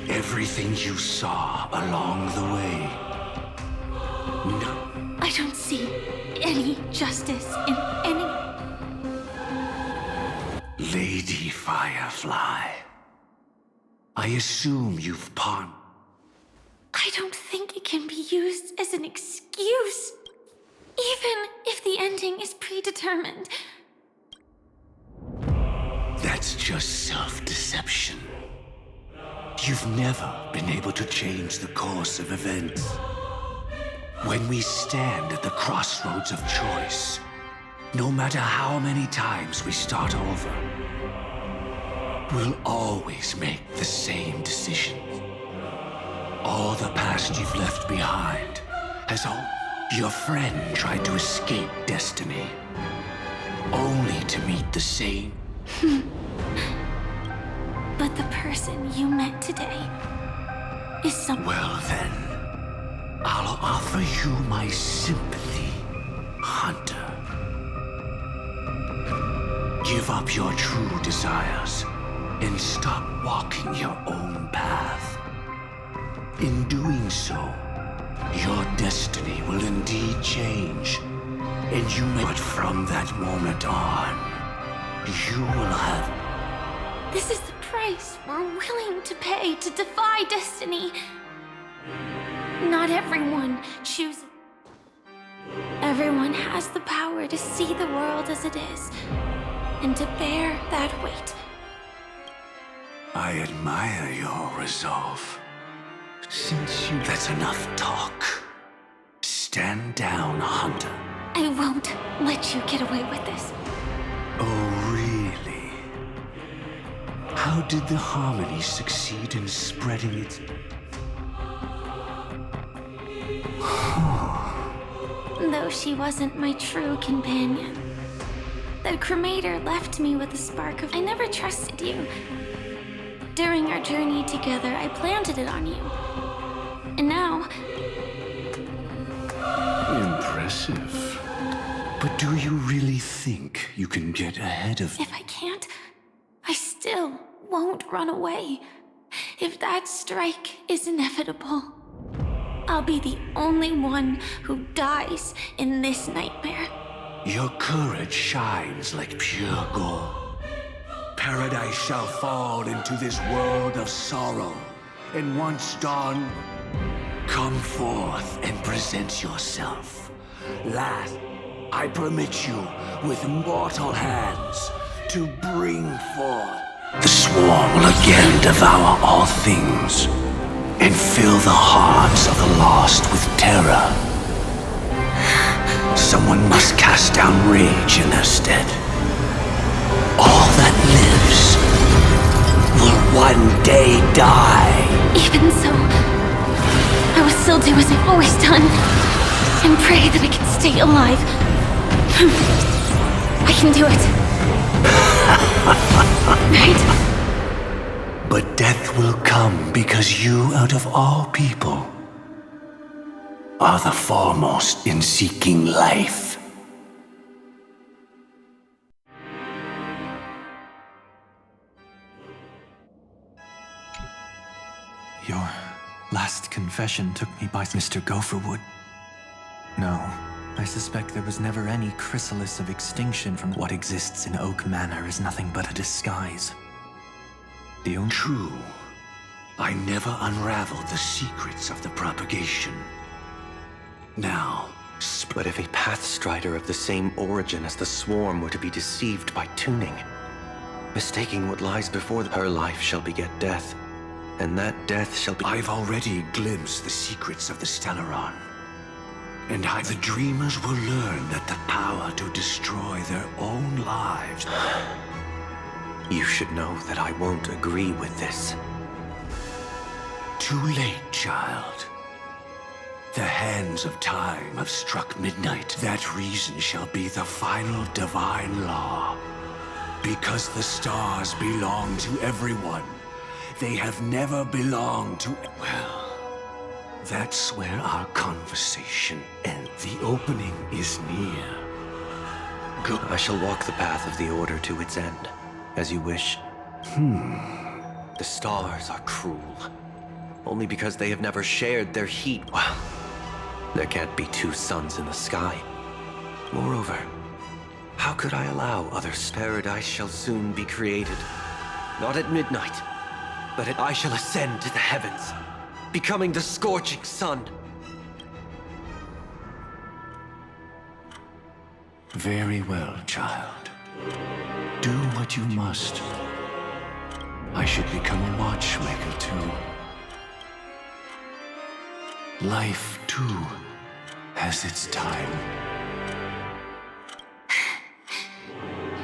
everything you saw along the way. No. I don't see any justice in any... Lady Firefly, I assume you've pawned. I don't think it can be used as an excuse. Even if the ending is predetermined. That's just self-deception. You've never been able to change the course of events. When we stand at the crossroads of choice, no matter how many times we start over, we'll always make the same decisions. All the past you've left behind has all... Your friend tried to escape destiny, only to meet the same. But the person you met today is some... Well then, I'll offer you my sympathy, Hunter. Give up your true desires and stop walking your own path. In doing so, your destiny will indeed change, and you may... But from that moment on, you will have... This is the price we're willing to pay to defy destiny. Not everyone chooses. Everyone has the power to see the world as it is, and to bear that weight. I admire your resolve. Since you... That's enough talk. Stand down, Hunter. I won't let you get away with this. Oh, really? How did the Harmony succeed in spreading its... Though she wasn't my true companion, the cremator left me with a spark of... I never trusted you. During our journey together, I planted it on you. And now... Impressive. But do you really think you can get ahead of... If I can't, I still won't run away. If that strike is inevitable, I'll be the only one who dies in this nightmare. Your courage shines like pure gold. Paradise shall fall into this world of sorrow, and once dawn, come forth and present yourself. Last, I permit you with mortal hands to bring forth. The swarm will again devour all things and fill the hearts of the lost with terror. Someone must cast down rage in their stead. All that lives will one day die. Even so, I will still do as I've always done and pray that I can stay alive. I can do it. Right? But death will come because you, out of all people, are the foremost in seeking life. Your last confession took me by Mr. Gopherwood. No, I suspect there was never any chrysalis of extinction from what exists in Oak Manor is nothing but a disguise. True. I never unraveled the secrets of the propagation. Now, but if a Pathstrider of the same origin as the Swarm were to be deceived by tuning, mistaking what lies before her life shall beget death, and that death shall be— I've already glimpsed the secrets of the Stellaron, and the dreamers will learn that the power to destroy their own lives— You should know that I won't agree with this. Too late, child. The hands of time have struck midnight. That reason shall be the final divine law. Because the stars belong to everyone, they have never belonged to— Well, that's where our conversation ends. The opening is near. Go. I shall walk the path of the Order to its end, as you wish. The stars are cruel. Only because they have never shared their heat. Well, there can't be two suns in the sky. Moreover, how could I allow others? Paradise shall soon be created. Not at midnight, but I shall ascend to the heavens, becoming the scorching sun. Very well, child. Do what you must. I should become a watchmaker, too. Life, too, has its time.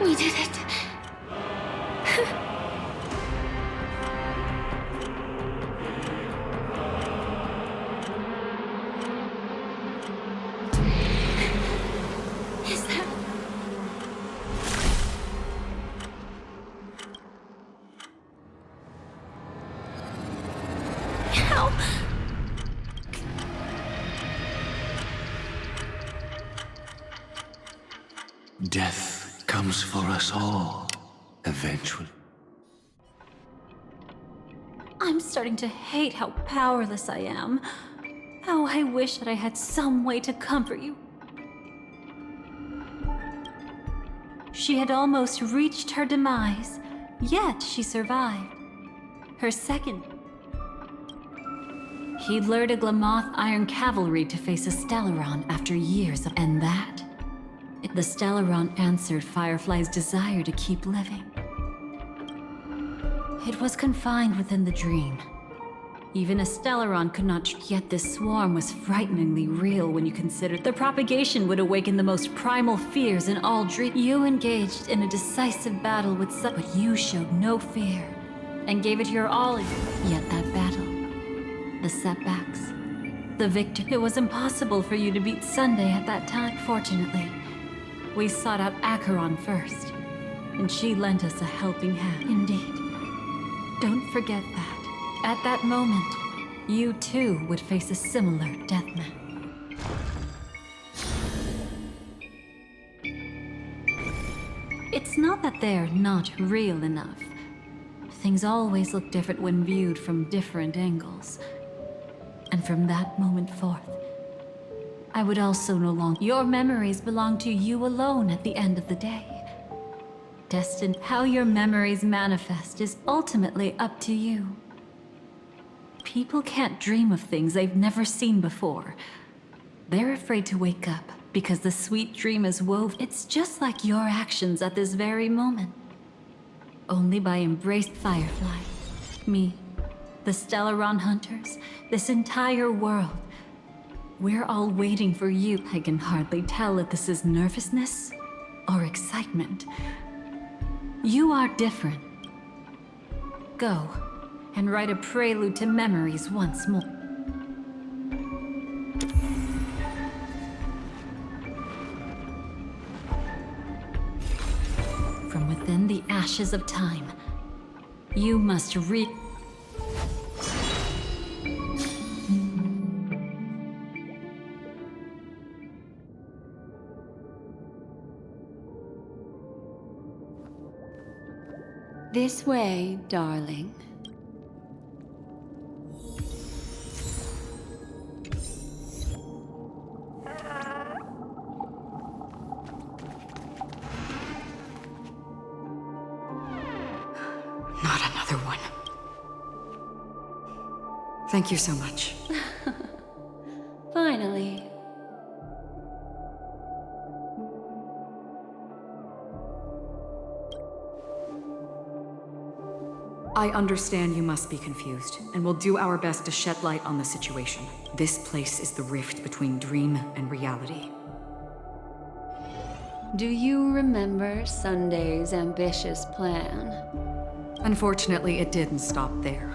We did it. Is that... How? Death comes for us all, eventually. I'm starting to hate how powerless I am. How I wish that I had some way to comfort you. She had almost reached her demise, yet she survived. Her second... He'd lured a Glamoth Iron Cavalry to face a Stellaron after years of... And that... The Stellaron answered Firefly's desire to keep living. It was confined within the dream. Even a Stellaron could not... Yet this swarm was frighteningly real when you considered the propagation would awaken the most primal fears in all dreams. You engaged in a decisive battle with some... But you showed no fear, and gave it your all. Yet that battle, the setbacks, the victory... It was impossible for you to beat Sunday at that time. Fortunately, we sought out Acheron first, and she lent us a helping hand. Indeed. Don't forget that. At that moment, you too would face a similar deathmatch. It's not that they're not real enough. Things always look different when viewed from different angles. And from that moment forth, I would also no longer. Your memories belong to you alone at the end of the day. Destined, how your memories manifest is ultimately up to you. People can't dream of things they've never seen before. They're afraid to wake up because the sweet dream is woven. It's just like your actions at this very moment. Only by embraced Firefly, me, the Stellaron Hunters, this entire world. We're all waiting for you. I can hardly tell if this is nervousness or excitement. You are different. Go and write a prelude to memories once more. From within the ashes of time, you must This way, darling. Not another one. Thank you so much. Finally. I understand you must be confused, and we'll do our best to shed light on the situation. This place is the rift between dream and reality. Do you remember Sunday's ambitious plan? Unfortunately, it didn't stop there.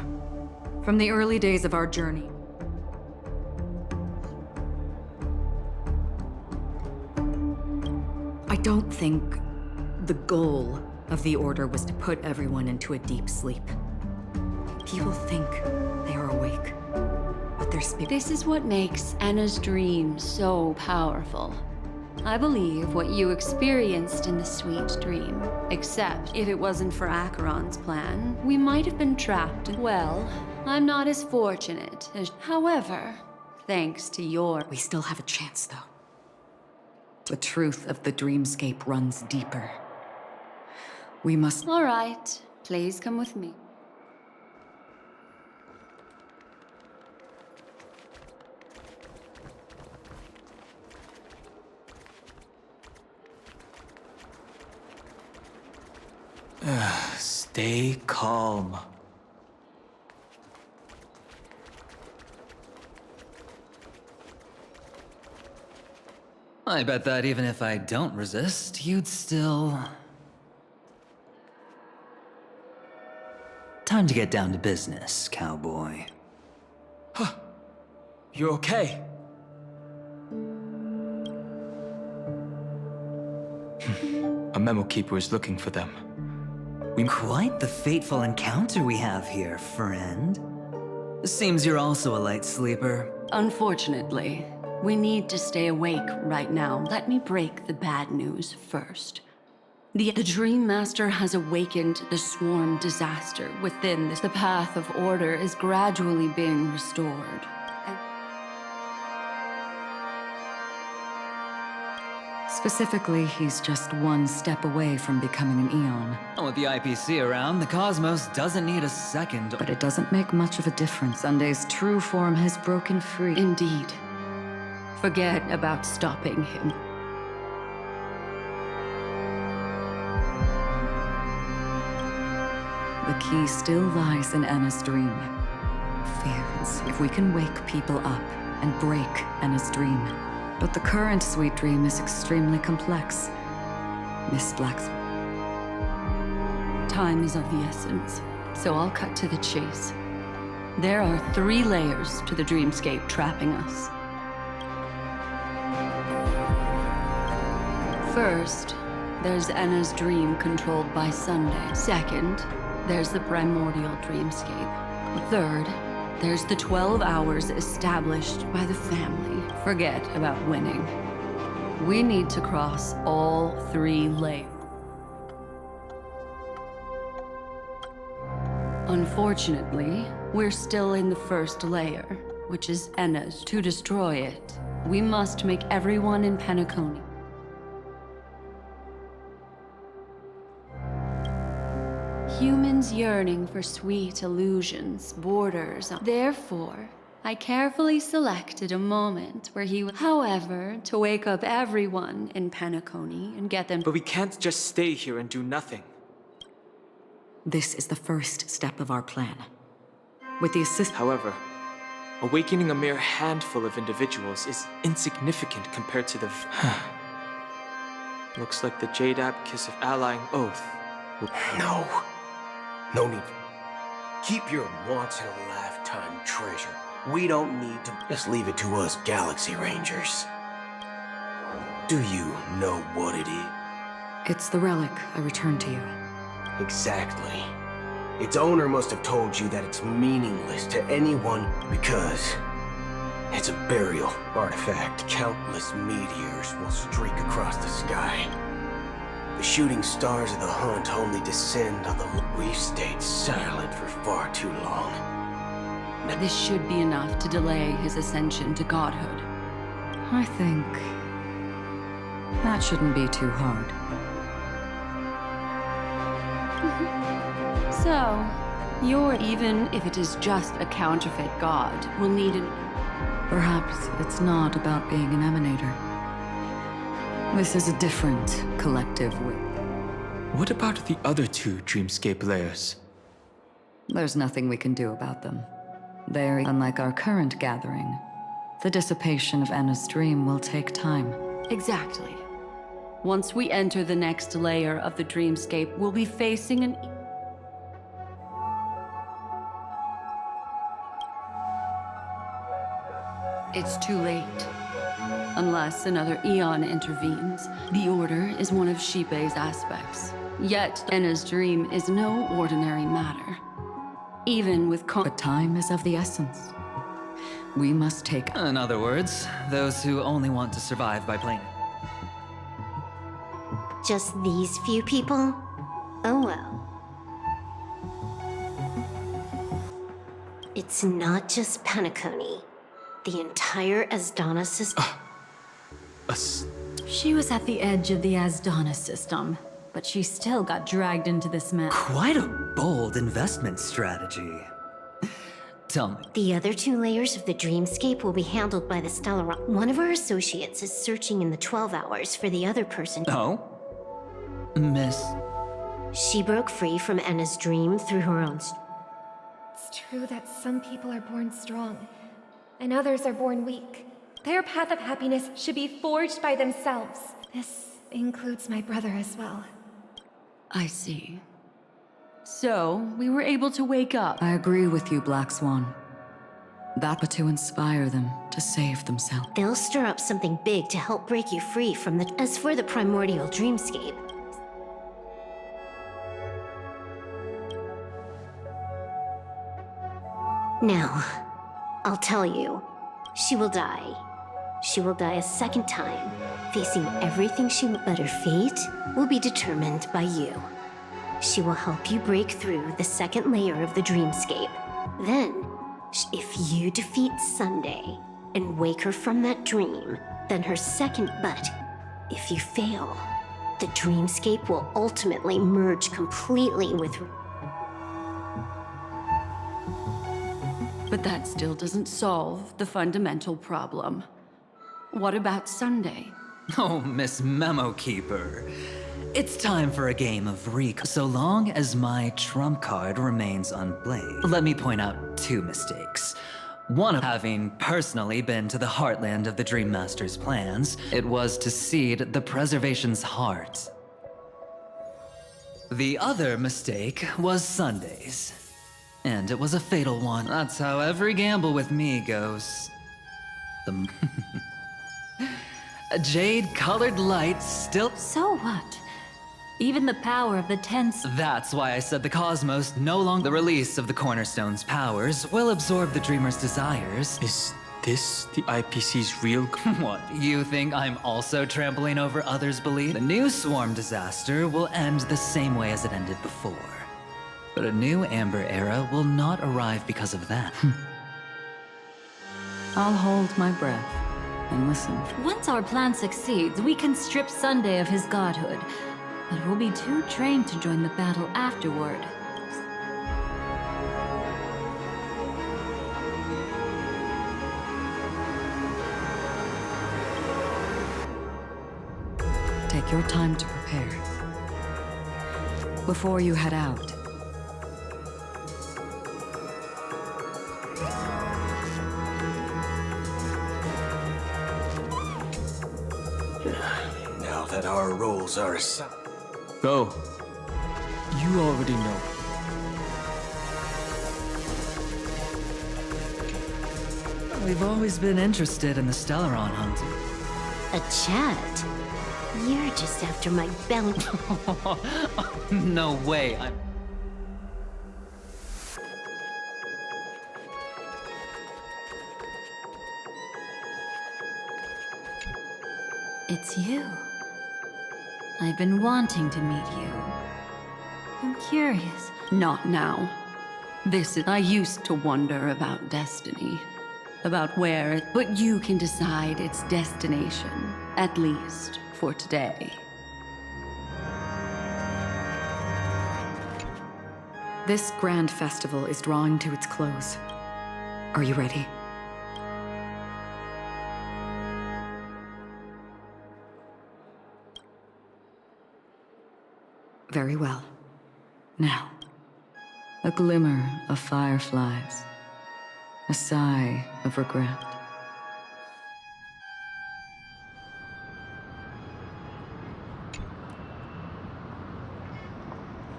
From the early days of our journey, I don't think the goal of the Order was to put everyone into a deep sleep. People think they are awake, but they're This is what makes Anna's dream so powerful. I believe what you experienced in the sweet dream. Except, if it wasn't for Acheron's plan, we might have been trapped. Well, I'm not as fortunate as... However, thanks to your... We still have a chance, though. The truth of the dreamscape runs deeper. We must... All right, please come with me. Stay calm. I bet that even if I don't resist, you'd still... Time to get down to business, cowboy. Huh. You okay? A memo keeper is looking for them. Quite the fateful encounter we have here, friend. Seems you're also a light sleeper. Unfortunately, we need to stay awake right now. Let me break the bad news first. The Dream Master has awakened the swarm disaster within this. The path of order is gradually being restored. Specifically, he's just one step away from becoming an Eon. With the IPC around, the cosmos doesn't need a second. But it doesn't make much of a difference. Sunday's true form has broken free. Indeed. Forget about stopping him. The key still lies in Anna's dream. Fear. If we can wake people up and break Anna's dream. But the current sweet dream is extremely complex. Miss Black's... Time is of the essence, so I'll cut to the chase. There are 3 layers to the dreamscape trapping us. First, there's Anna's dream controlled by Sunday. Second, there's the primordial dreamscape. Third, there's the 12 hours established by the family. Forget about winning. We need to cross all 3 layers. Unfortunately, we're still in the first layer. which is Enna's. To destroy it, we must make everyone in Penacony humans yearning for sweet illusions, borders. Therefore, I carefully selected a moment where he would, however, to wake up everyone in Penacony and get them. But we can't just stay here and do nothing. This is the first step of our plan. With the assist. However, awakening a mere handful of individuals is insignificant compared to the. Looks like the Jade Abacus of Allying Oath. No. No need. Keep your once-in-a-lifetime treasure. We don't need to. Just leave it to us Galaxy Rangers. Do you know what it is? It's the relic I returned to you. Exactly. Its owner must have told you that it's meaningless to anyone because it's a burial artifact. Countless meteors will streak across the sky. The shooting stars of the hunt only descend on the... We've stayed silent for far too long. This should be enough to delay his ascension to godhood. I think that shouldn't be too hard. So, even if it is just a counterfeit god, will need an... Perhaps it's not about being an emanator. This is a different collective will. What about the other two dreamscape layers? There's nothing we can do about them. They're unlike our current gathering. The dissipation of Enna's dream will take time. Exactly. Once we enter the next layer of the dreamscape, we'll be facing an... It's too late. Unless another eon intervenes, the Order is one of Shipei's aspects. Yet, Enna's dream is no ordinary matter. Even with But time is of the essence. We must take... In other words, those who only want to survive by playing. Just these few people? Oh well. It's not just Penacony. The entire Asdana system. She was at the edge of the Asdana system, but she still got dragged into this mess. Quite a bold investment strategy. Tell me. The other two layers of the dreamscape will be handled by the Stellar. One of our associates is searching in the 12 hours for the other person. Oh? Miss... She broke free from Enna's dream through her own... It's true that some people are born strong, and others are born weak. Their path of happiness should be forged by themselves. This includes my brother as well. I see. So, we were able to wake up. I agree with you, Black Swan. That but to inspire them to save themselves. They'll stir up something big to help break you free from the... As for the primordial dreamscape... Now, I'll tell you. She will die. She will die a second time, facing everything she... But her fate will be determined by you. She will help you break through the second layer of the dreamscape. Then, if you defeat Sunday and wake her from that dream, then her second... But if you fail, the dreamscape will ultimately merge completely with... But that still doesn't solve the fundamental problem. What about Sunday? Oh, Miss Memo Keeper. It's time for a game of recall. So long as my trump card remains unplayed. Let me point out two mistakes. One of having personally been to the heartland of the Dream Master's plans, it was to seed the Preservation's heart. The other mistake was Sundays. And it was a fatal one. That's how every gamble with me goes. A jade-colored light still... So what? Even the power of the tense... That's why I said the cosmos no longer... The release of the Cornerstone's powers will absorb the Dreamer's desires. Is this the IPC's real... What, you think I'm also trampling over others' belief? The new swarm disaster will end the same way as it ended before. But a new Amber Era will not arrive because of that. I'll hold my breath and listen. Once our plan succeeds, we can strip Sunday of his godhood, but we'll be too trained to join the battle afterward. Take your time to prepare. Before you head out, Now that our roles are assigned. Go. You already know. We've always been interested in the Stellaron hunt. A chat? You're just after my belly. No way, I'm... it's you. I've been wanting to meet you. I'm curious. Not now. I used to wonder about destiny. About where it... But you can decide its destination. At least for today. This grand festival is drawing to its close. Are you ready? Very well. Now, a glimmer of fireflies, a sigh of regret.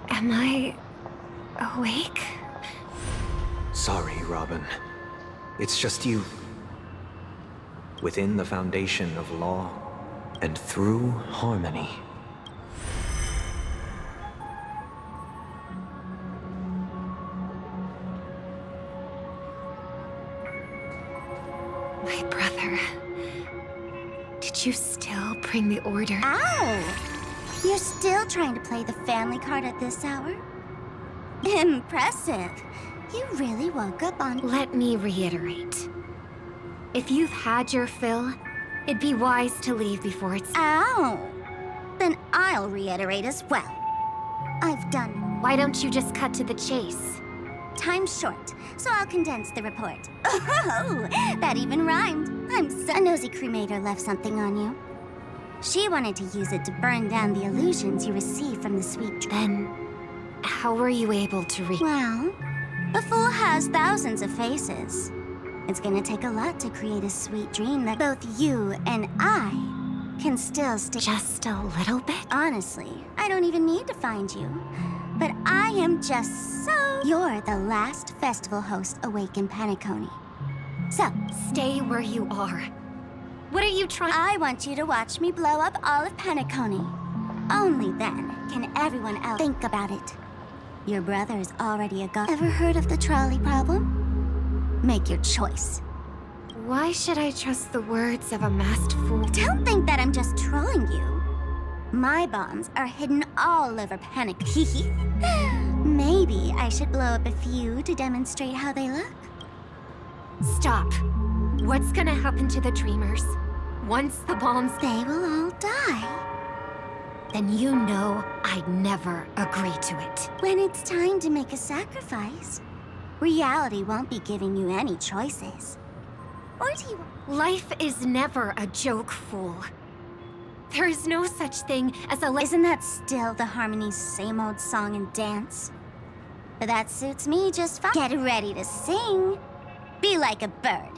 Am I awake? Sorry, Robin. It's just you. Within the foundation of law and through harmony. My brother. Did you still bring the order? Ow! You're still trying to play the family card at this hour? Impressive. You really woke up on... Let me reiterate. If you've had your fill, it'd be wise to leave before it's... Ow! Then I'll reiterate as well. I've done... Why don't you just cut to the chase? Time's short, so I'll condense the report. Oh, that even rhymed. A nosy cremator left something on you. She wanted to use it to burn down the illusions you received from the sweet... Then, how were you able to Well, a fool has thousands of faces. It's gonna take a lot to create a sweet dream that both you and I can still stick... Just a little bit? Honestly, I don't even need to find you. But I am just so... You're the last festival host awake in Penacony. So, stay where you are. What are you trying... I want you to watch me blow up all of Penacony. Only then can everyone else think about it. Your brother is already a god. Ever heard of the trolley problem? Make your choice. Why should I trust the words of a masked fool? Don't think that I'm just trolling you. My bombs are hidden all over Penacony. Maybe I should blow up a few to demonstrate how they look. Stop. What's gonna happen to the dreamers? Once the bombs... They will all die. Then you know I'd never agree to it. When it's time to make a sacrifice, reality won't be giving you any choices. Or do you... Life is never a joke, fool. There is no such thing as a... Isn't that still the Harmony's same old song and dance? That suits me just fine. Get ready to sing. Be like a bird.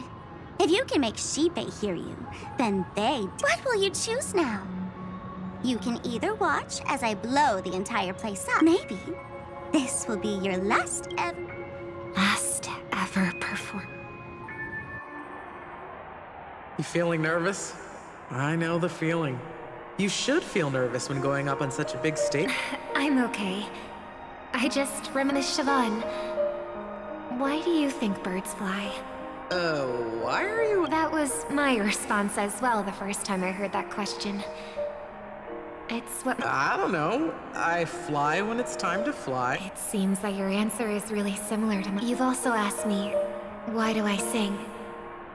If you can make Sheepei hear you, then they... What will you choose now? You can either watch as I blow the entire place up. Maybe this will be your last ever... Last ever perform... You feeling nervous? I know the feeling. You should feel nervous when going up on such a big stage. I'm okay. I just reminisced Siobhan. Why do you think birds fly? Why are you... That was my response as well the first time I heard that question. It's what... I don't know. I fly when it's time to fly. It seems that your answer is really similar to mine. You've also asked me, why do I sing?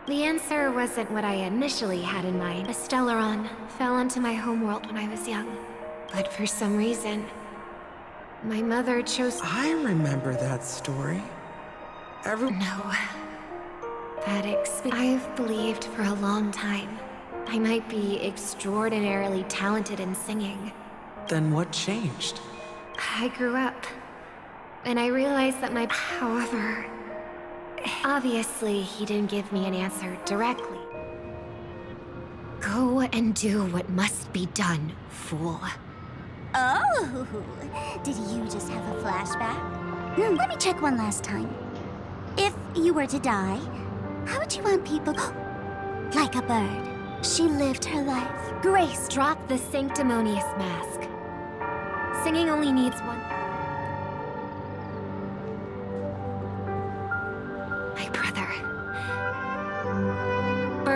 The answer wasn't what I initially had in mind. A Stellaron fell onto my homeworld when I was young. But for some reason, my mother chose— I remember that story. No. I've believed for a long time I might be extraordinarily talented in singing. Then what changed? I grew up, and I realized that However, obviously he didn't give me an answer directly. Go and do what must be done, fool. Oh, did you just have a flashback? Let me check one last time. If you were to die, how would you want people— like a bird? She lived her life. Grace, drop the sanctimonious mask. Singing only needs one. My brother.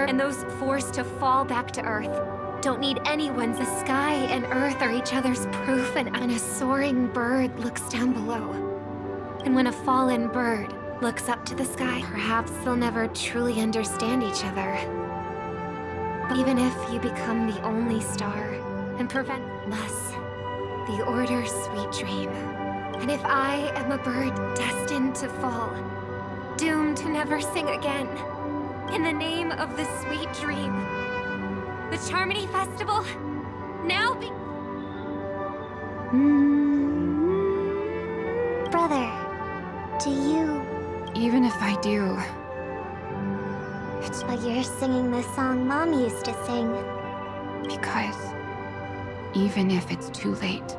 And those forced to fall back to Earth don't need anyone's. The sky and Earth are each other's proof, and a soaring bird looks down below. And when a fallen bird looks up to the sky, perhaps they'll never truly understand each other. But even if you become the only star and prevent thus, the Order's sweet dream. And if I am a bird destined to fall, doomed to never sing again, in the name of the sweet dream, the Charmony Festival now be— Brother, do you— Even if I do, But you're singing the song Mom used to sing. because even if it's too late.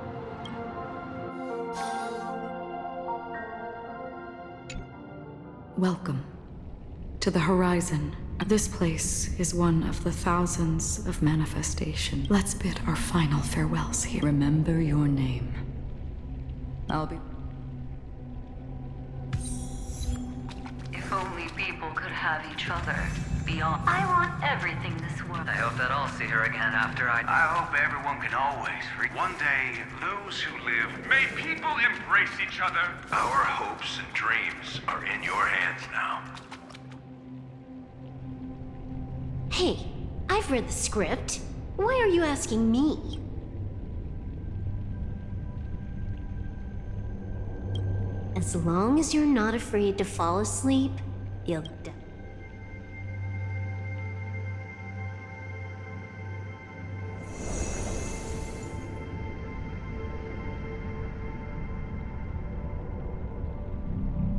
Welcome to the horizon. This place is one of the thousands of manifestations. Let's bid our final farewells here. Remember your name. I'll be... If only people could have each other beyond. I want everything this world. I hope that I'll see her again after I hope everyone can always one day, those who live. May people embrace each other. Our hopes and dreams are in your hands now. Hey, I've read the script. Why are you asking me? As long as you're not afraid to fall asleep, you'll die.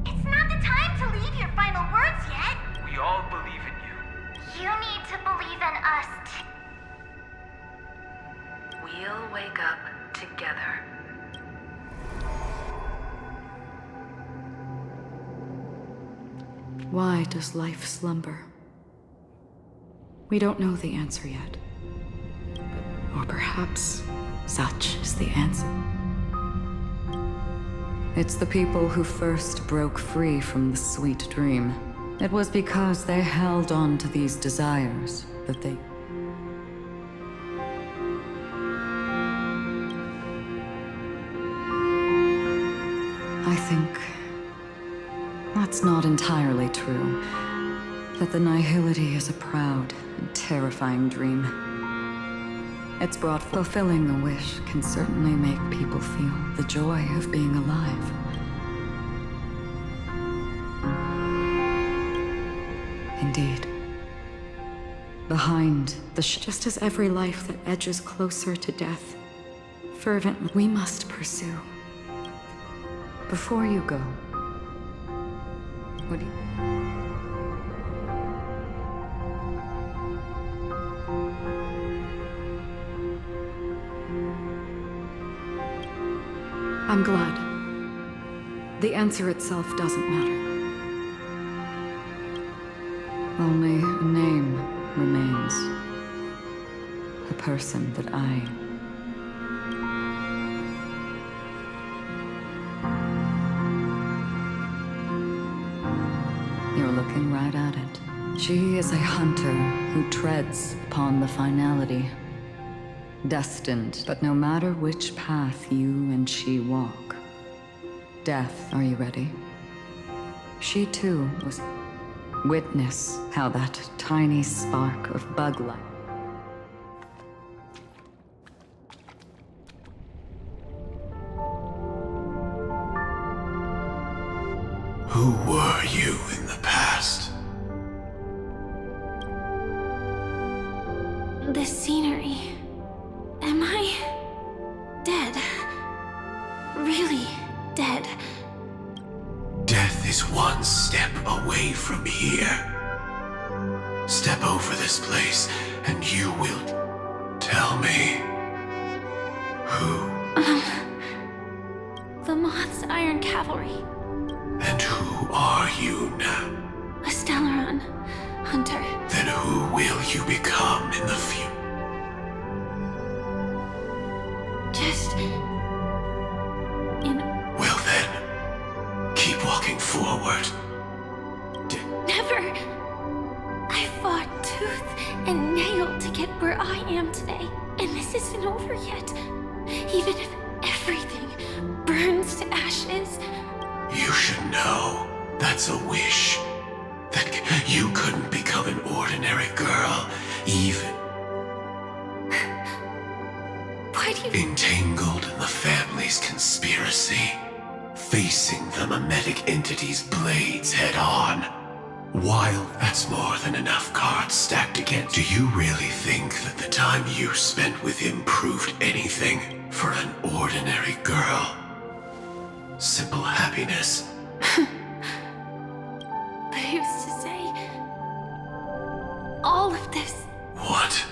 It's not the time to leave your final words yet. We all believe in you. You need to believe in us. We'll wake up together. Why does life slumber? We don't know the answer yet. Or perhaps such is the answer. It's the people who first broke free from the sweet dream. It was because they held on to these desires that they... I think that's not entirely true. That the nihility is a proud and terrifying dream. It's brought fulfilling the wish can certainly make people feel the joy of being alive. Indeed. Behind the just as every life that edges closer to death, fervently we must pursue. Before you go, what do you... I'm glad. The answer itself doesn't matter. Only a name remains. A person that I... You're looking right at it. She is a hunter who treads upon the finality. Destined, but no matter which path you and she walk. Death, are you ready? She too was... Witness how that tiny spark of bug life. Who were you in the past? The scenery. Am I dead? Really dead? Death is one step away from here. Step over this place, and you will tell me who. The Moth's Iron Cavalry. And who are you now? A Stellaron hunter. Then who will you become in the future? Just Well then, keep walking forward. never. I fought tooth and nail to get where I am today, and this isn't over yet. Even if everything burns to ashes. You should know that's a wish. That you couldn't become an ordinary girl, even. Why do you... Entangled in the family's conspiracy. Facing the mimetic entity's blades head on. While that's more than enough cards stacked against, do you really think that the time you spent with him proved anything for an ordinary girl? Simple happiness. But who's to say all of this? What?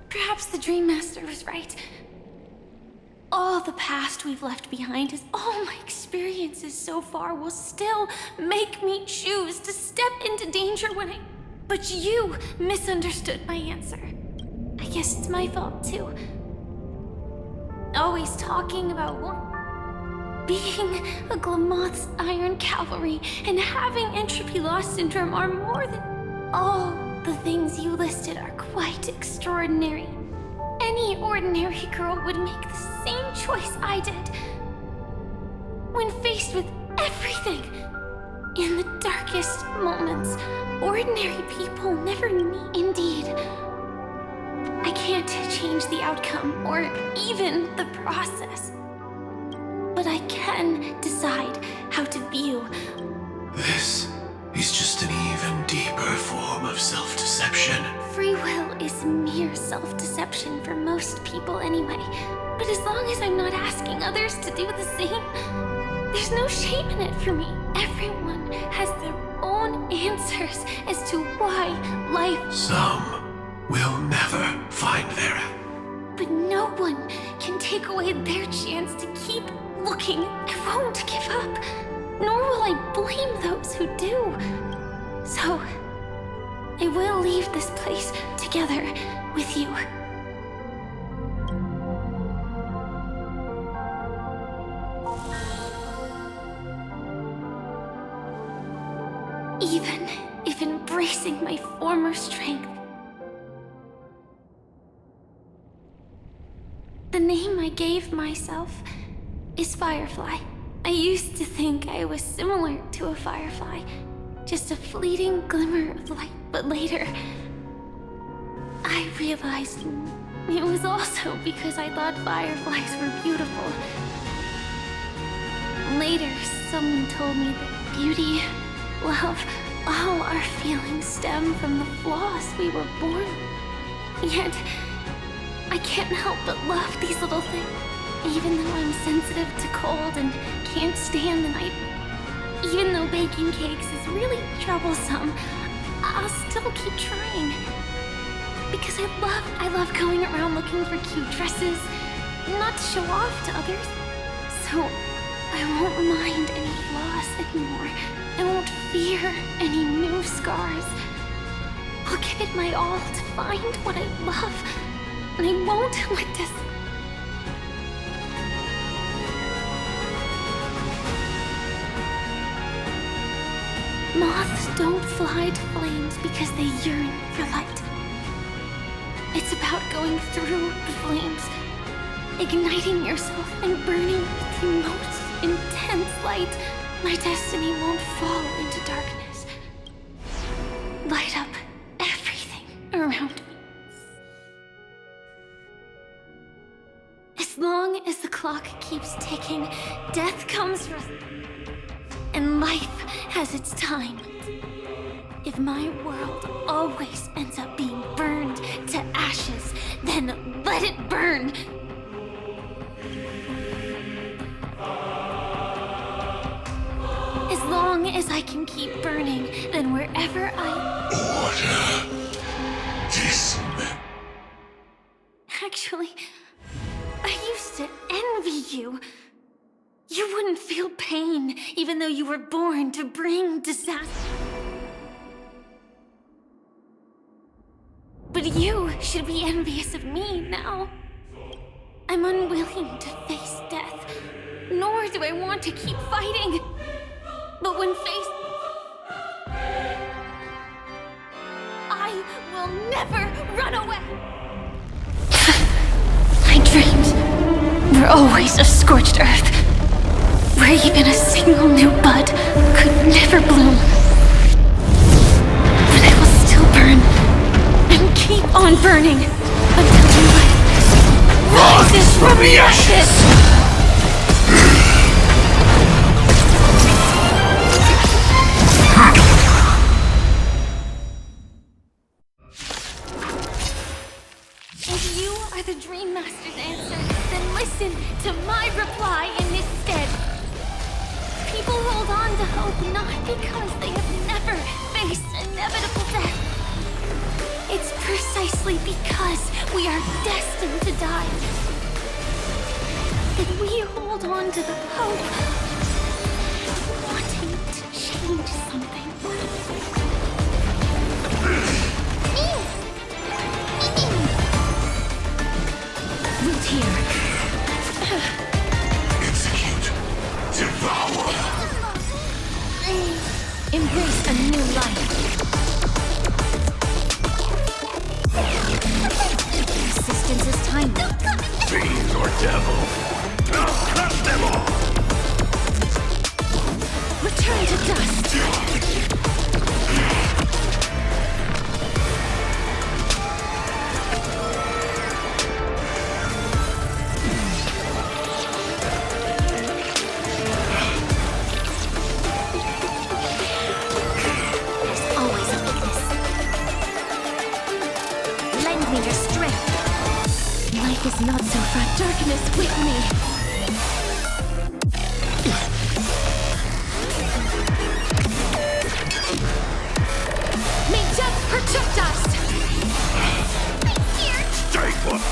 Perhaps the Dream Master was right. All the past we've left behind us, all my experiences so far will still make me choose to step into danger when I... But you misunderstood my answer. I guess it's my fault too. Always talking about being a Glamoth's Iron Cavalry and having entropy loss syndrome are more than... All the things you listed are quite extraordinary. Any ordinary girl would make the same choice I did. When faced with everything, in the darkest moments, ordinary people never need. Indeed, I can't change the outcome or even the process. But I can decide how to view. This is just an even deeper form of self-deception. Free will is mere self-deception for most people anyway. But as long as I'm not asking others to do the same, there's no shame in it for me. Everyone has their own answers as to why life... Some will never find their... But no one can take away their chance to keep looking. I won't give up, nor will I blame those who do. So, I will leave this place together with you. Even if embracing my former strength. The name I gave myself is Firefly. I used to think I was similar to a firefly, just a fleeting glimmer of light, but later, I realized it was also because I thought fireflies were beautiful. Later, someone told me that beauty, love, all our feelings stem from the flaws we were born with. Yet, I can't help but love these little things. Even though I'm sensitive to cold and can't stand the night. Even though baking cakes is really troublesome, I'll still keep trying. Because I love going around looking for cute dresses, not to show off to others. So I won't mind any flaws anymore. I won't fear any new scars. I'll give it my all to find what I love. And I won't let this... Moths don't fly to flames because they yearn for light. It's about going through the flames, igniting yourself and burning with the most intense light. My destiny won't fall into darkness. ticking. Death comes for... and life has its time. If my world always ends up being burned to ashes, then let it burn! As long as I can keep burning, then wherever I... Order. Dismissed. Actually, I used to envy you. You wouldn't feel pain, even though you were born to bring disaster. But you should be envious of me now. I'm unwilling to face death, nor do I want to keep fighting. But when faced, I will never run away. My dreams were always of scorched earth, where even a single new bud could never bloom. But I will still burn, and keep on burning, until new life rises from the ashes! If you are the Dream Master's answer, then listen to my reply in his stead. People hold on to hope not because they have never faced inevitable death. It's precisely because we are destined to die that we hold on to the hope of wanting to change something. Root here. Execute. Devour. Embrace a new life. Resistance is timely. Fiend or devil. I'll crush them all. Return to dust. There's always a weakness. Lend me your strength. Life is not so far. Darkness with me. May death protect us! Strike one.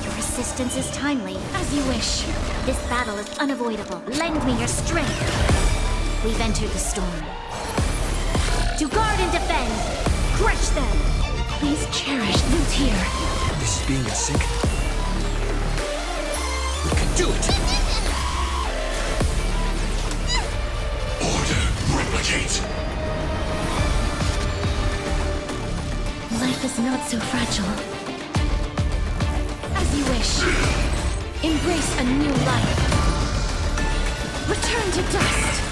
Your resistance is timely, as you wish. This battle is unavoidable. Lend me your strength. We've entered the storm. To guard and defend! Crush them! Please cherish Loot here. This is being a sick. We can do it! Order. Replicate. Life is not so fragile. As you wish. Embrace a new life. Return to dust.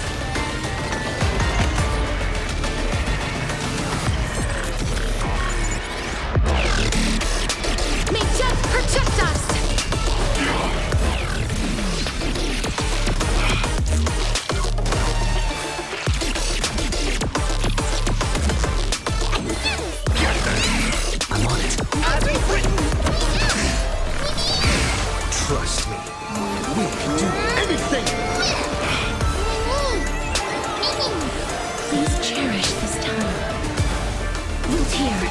May death protect us! I'm on it. Trust me. We can do anything! Please cherish this time. Root here.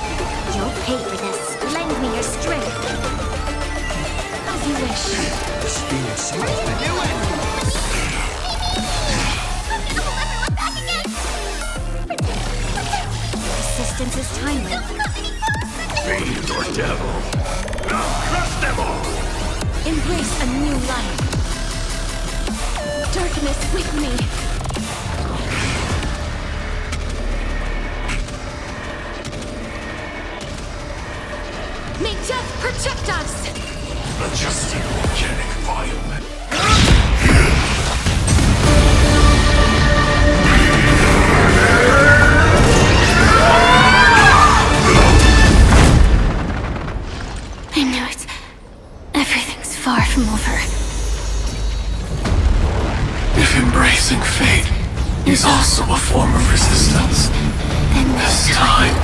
You'll pay for this. Lend me your strength. As you wish. This is being a sick. Resistance is timely. Fiend or devil. I'll crush them all. Embrace a new life. Darkness with me. May death protect us! Adjusting organic environment. from over. If embracing fate is also a form of resistance, Then this time...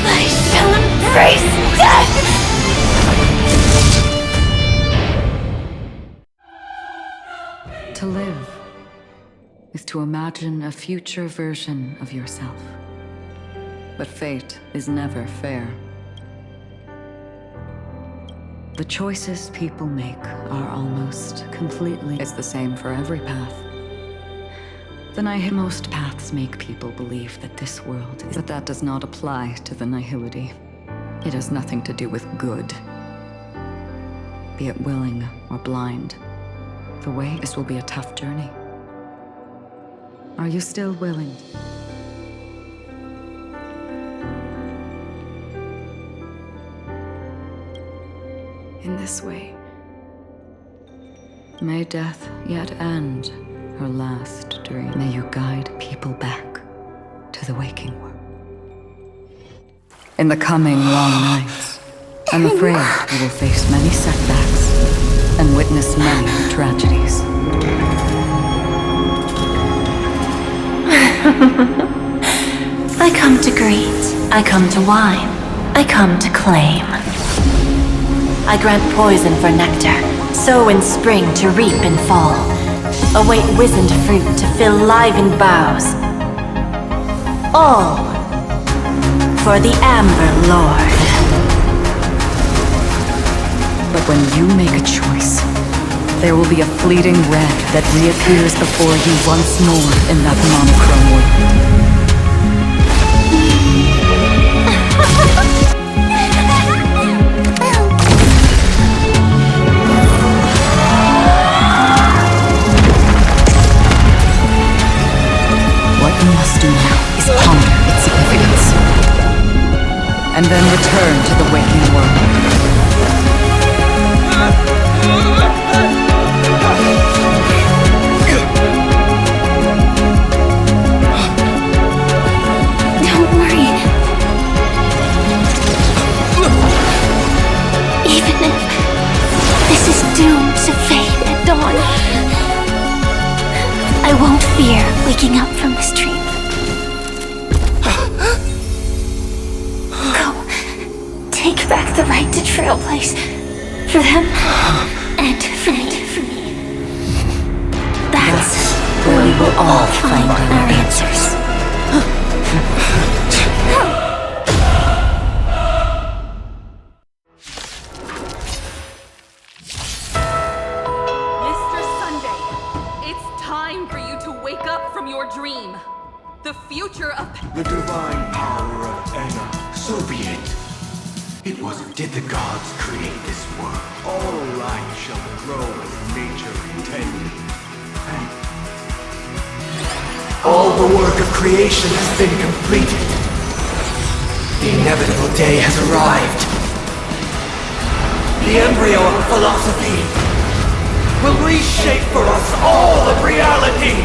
I shall embrace death! To live is to imagine a future version of yourself. But fate is never fair. The choices people make are almost completely... It's the same for every path. Most paths make people believe that this world is... But that does not apply to the nihility. It has nothing to do with good. Be it willing or blind. The way, this will be a tough journey. Are you still willing? In this way, may death yet end her last dream. May you guide people back to the waking world. In the coming long nights, I'm afraid you will face many setbacks and witness many tragedies. I come to greet, I come to whine, I come to claim. I grant poison for nectar, sow in spring to reap in fall. Await wizened fruit to fill livened boughs. All for the Amber Lord. But when you make a choice, there will be a fleeting red that reappears before you once more in that monochrome world. What you must do now is ponder its significance, and then return to the waking world. Don't worry. Even if this is doomed to fade at dawn, I won't fear waking up from this dream. Go. Take back the right to trailblaze. For them, and for me. That's where we will all find our answers. Mr. Sunday, it's time for you to wake up from your dream. The future of... The divine power of Iной. So be it. It wasn't. Did the gods create this world? All life shall grow as nature intended. And all the work of creation has been completed. The inevitable day has arrived. The embryo of philosophy will reshape for us all of reality.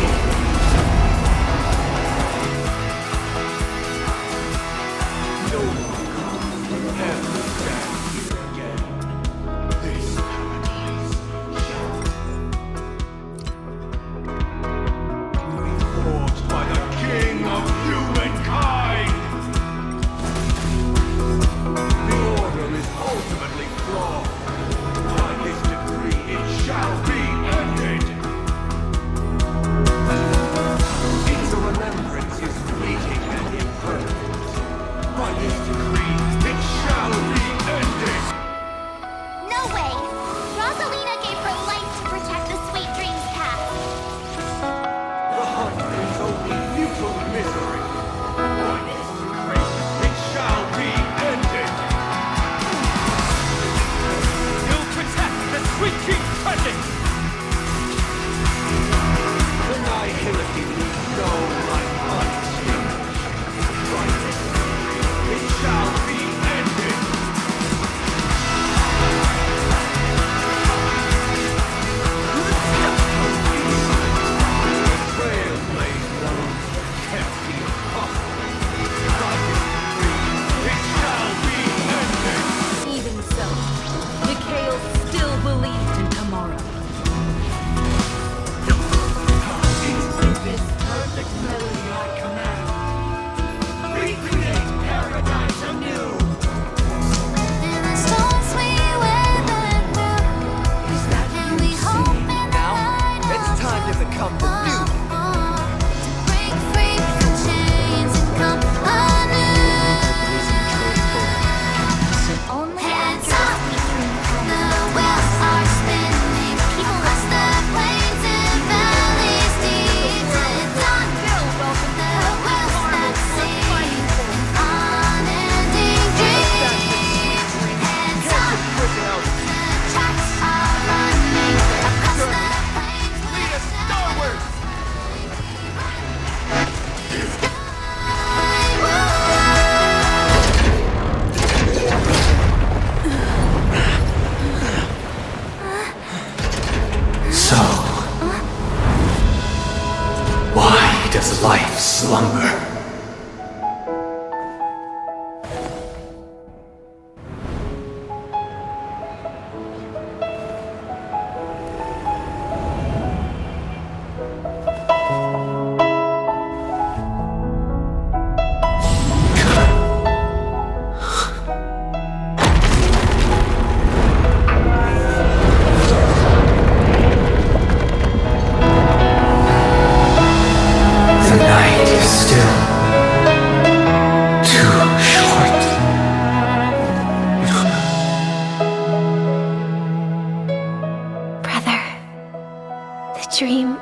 dream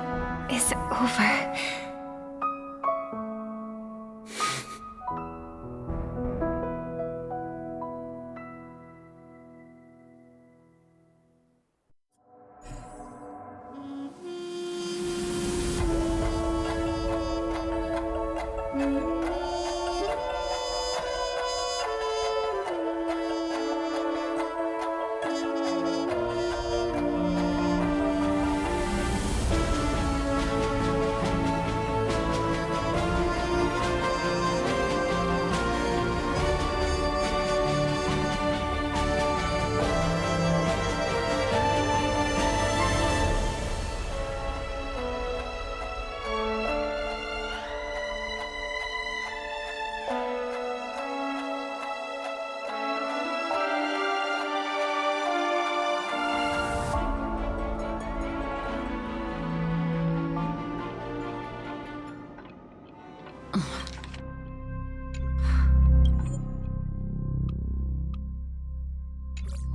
is over.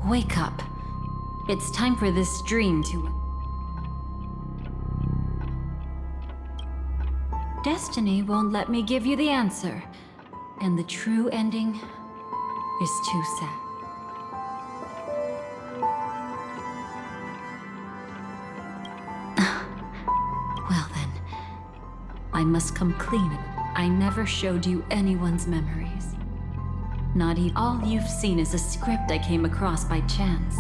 Wake up. It's time for this dream to... Destiny won't let me give you the answer. And the true ending is too sad. Well then, I must come clean. I never showed you anyone's memories. Not even. All you've seen is a script I came across by chance.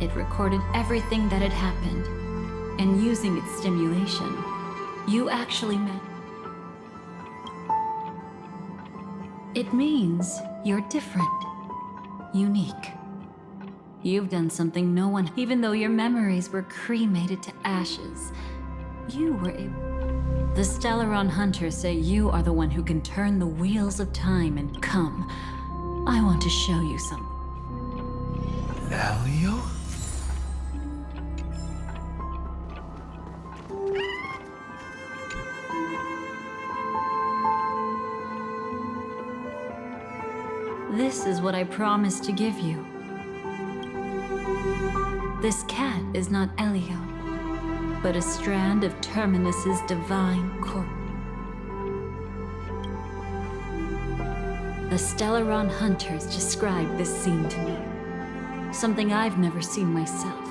It recorded everything that had happened, and using its stimulation, you actually met. It means you're different, unique. You've done something no one, even though your memories were cremated to ashes, you were able. The Stellaron Hunters say you are the one who can turn the wheels of time and come. I want to show you something. Elio? This is what I promised to give you. This cat is not Elio, but a strand of Terminus's divine corpse. The Stellaron Hunters described this scene to me. Something I've never seen myself.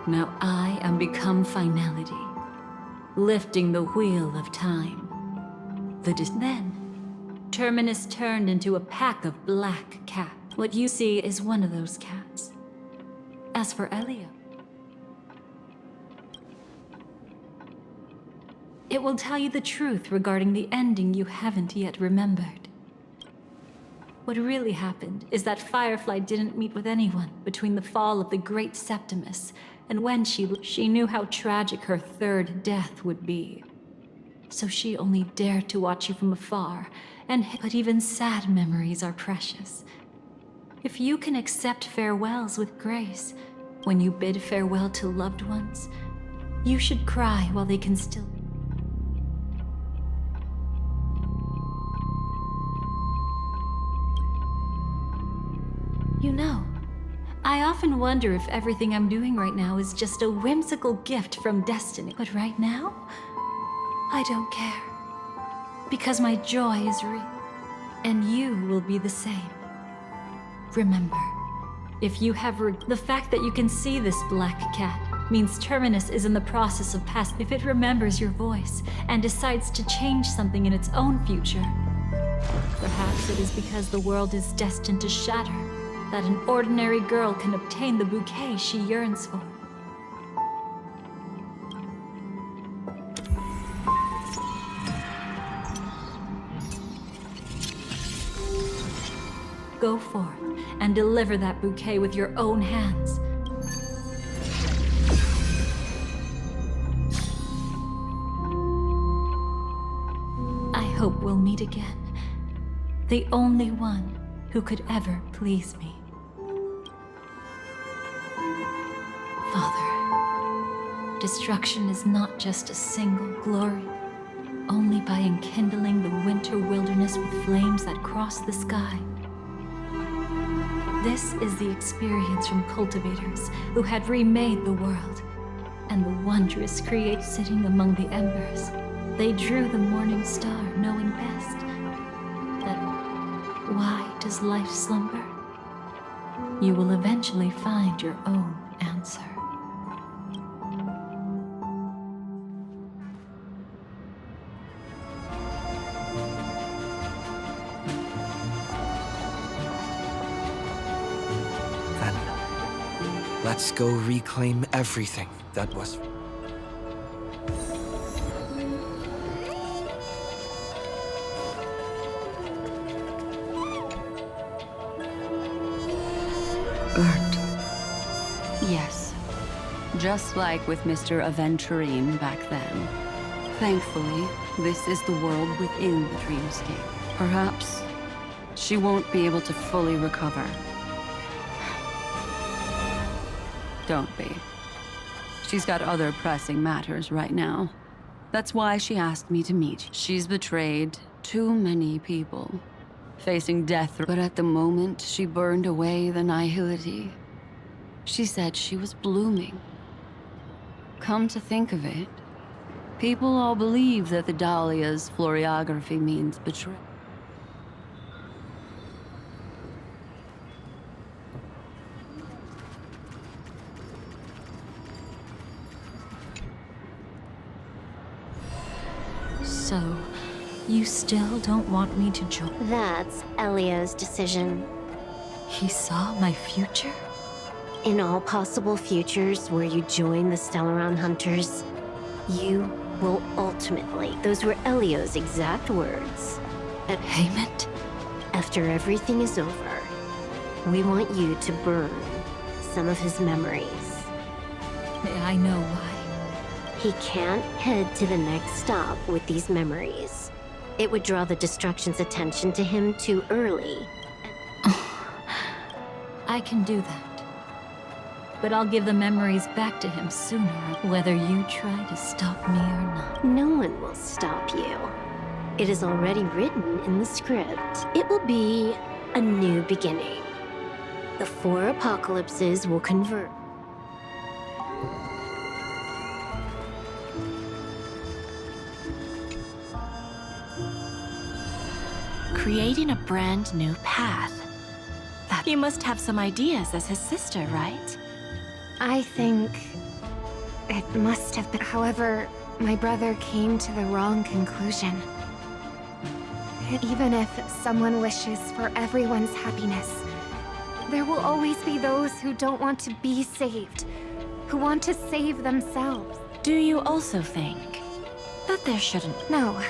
Now I am become finality, lifting the wheel of time. Then, Terminus turned into a pack of black cats. What you see is one of those cats. As for Elio, it will tell you the truth regarding the ending you haven't yet remembered. What really happened is that Firefly didn't meet with anyone between the fall of the Great Septimus and when she knew how tragic her third death would be. So she only dared to watch you from afar, but even sad memories are precious. If you can accept farewells with grace, when you bid farewell to loved ones, you should cry while they can still... You know, I often wonder if everything I'm doing right now is just a whimsical gift from destiny. But right now, I don't care. Because my joy is real, and you will be the same. Remember, if you have the fact that you can see this black cat means Terminus is in the process of passing. If it remembers your voice and decides to change something in its own future, perhaps it is because the world is destined to shatter, that an ordinary girl can obtain the bouquet she yearns for. Go forth and deliver that bouquet with your own hands. I hope we'll meet again. The only one who could ever please me. Father, destruction is not just a single glory. Only by enkindling the winter wilderness with flames that cross the sky. This is the experience from cultivators who had remade the world. and the wondrous create sitting among the embers. They drew the morning star, knowing best that why does life slumber? You will eventually find your own answer. Then, let's go reclaim everything that was. Yes. Just like with Mr. Aventurine back then. Thankfully, this is the world within the dreamscape. Perhaps she won't be able to fully recover. Don't be. She's got other pressing matters right now. That's why she asked me to meet. She's betrayed too many people, facing death. But at the moment she burned away the nihility, she said she was blooming. Come to think of it, people all believe that the Dahlia's floriography means betrayal. So, you still don't want me to join? That's Elio's decision. He saw my future? In all possible futures where you join the Stellaron Hunters, you will ultimately, those were Elio's exact words. Payment? After everything is over, we want you to burn some of his memories. May I know why? He can't head to the next stop with these memories. It would draw the Destruction's attention to him too early. I can do that. But I'll give the memories back to him sooner, whether you try to stop me or not. No one will stop you. It is already written in the script. It will be a new beginning. The 4 apocalypses will convert. Creating a brand new path. You must have some ideas as his sister, right? I think it must have been. However, my brother came to the wrong conclusion. Even if someone wishes for everyone's happiness, there will always be those who don't want to be saved, who want to save themselves. Do you also think that there shouldn't? No.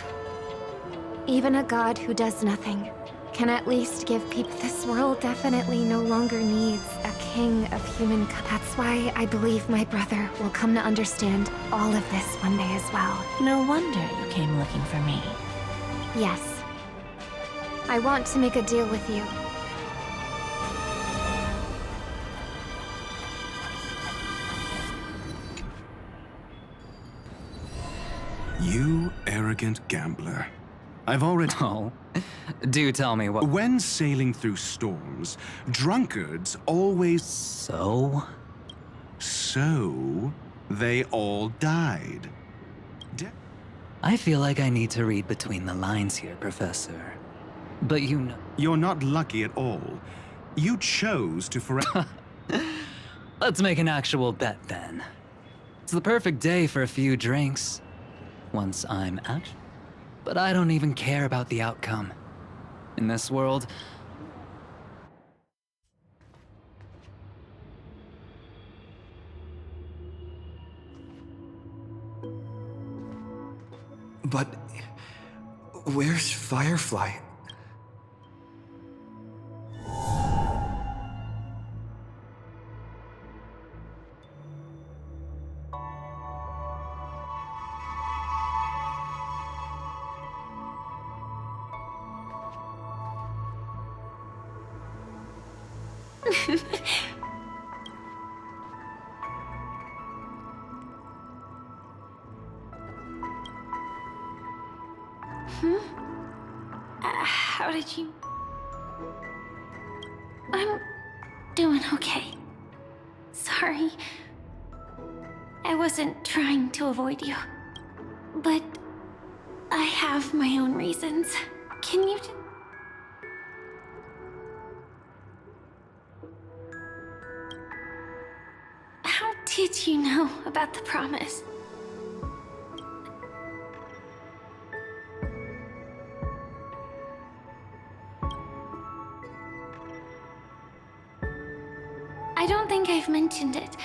Even a god who does nothing can at least give people. This world definitely no longer needs a king of human. That's why I believe my brother will come to understand all of this one day as well. No wonder you came looking for me. Yes. I want to make a deal with you. You arrogant gambler. I've already... Oh, do tell me what... When sailing through storms, drunkards always... So? So, they all died. I feel like I need to read between the lines here, Professor. But you know... You're not lucky at all. You chose to forever... Let's make an actual bet, then. It's the perfect day for a few drinks. Once I'm out. But I don't even care about the outcome. In this world... But... where's Firefly? How did you... I'm doing okay. Sorry. I wasn't trying to avoid you. But I have my own reasons. Can you... How did you know about the promise? I don't think I've mentioned it,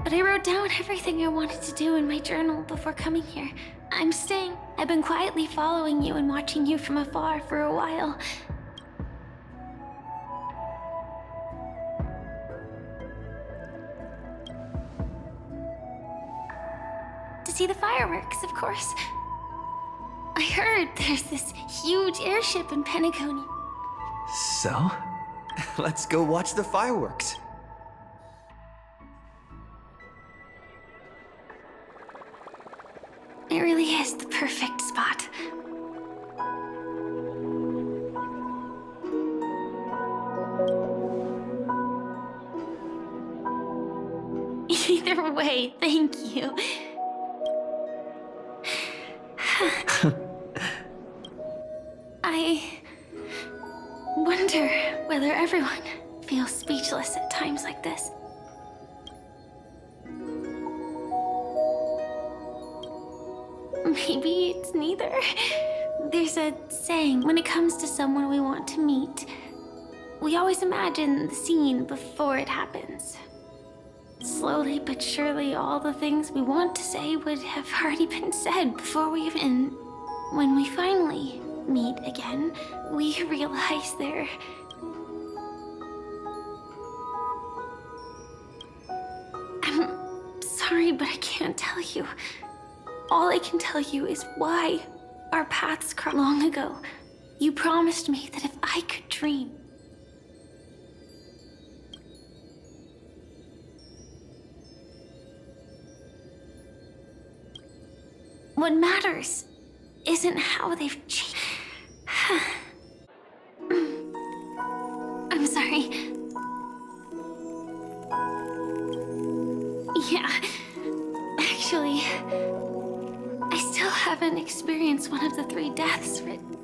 but I wrote down everything I wanted to do in my journal before coming here. I'm staying. I've been quietly following you and watching you from afar for a while. To see the fireworks, of course. I heard there's this huge airship in Penacony. So? Let's go watch the fireworks. It really is the perfect spot. Either way, thank you. I wonder whether everyone feels speechless at times like this. Maybe it's neither. There's a saying, when it comes to someone we want to meet, we always imagine the scene before it happens. Slowly but surely, all the things we want to say would have already been said before we even... When we finally meet again, we realize they're... I'm sorry, but I can't tell you. All I can tell you is why our paths crossed long ago. You promised me that if I could dream... What matters isn't how they've changed. I'm sorry. Yeah, actually, I still haven't experienced one of the 3 deaths written.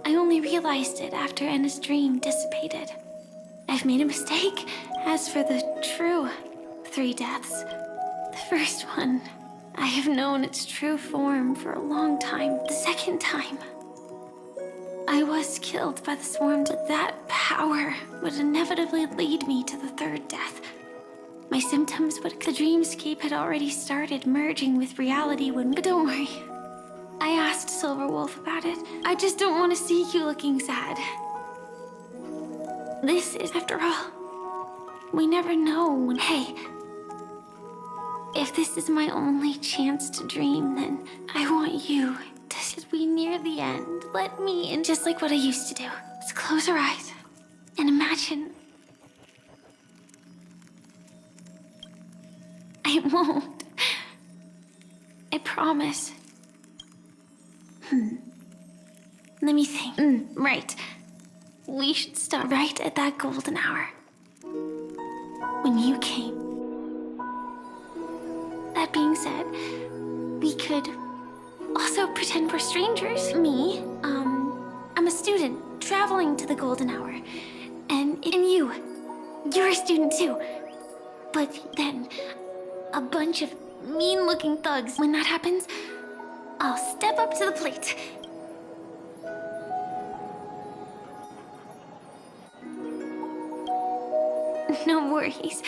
I only realized it after Anna's dream dissipated. I've made a mistake. As for the true 3 deaths, the first one, I have known its true form for a long time. The second time, I was killed by the swarm, but that power would inevitably lead me to the 3rd death. My symptoms would... The dreamscape had already started merging with reality when... But don't worry. I asked Silverwolf about it. I just don't want to see you looking sad. This is, after all, we never know when... Hey, if this is my only chance to dream, then I want you to... As we near the end, let me in, just like what I used to do. Let's close our eyes and imagine... I won't. I promise. Let me think. Right. We should start right at that golden hour. When you came. That being said, we could also pretend we're strangers. Me, I'm a student traveling to the golden hour. And you're a student too. But then, a bunch of mean-looking thugs. When that happens, I'll step up to the plate. No worries.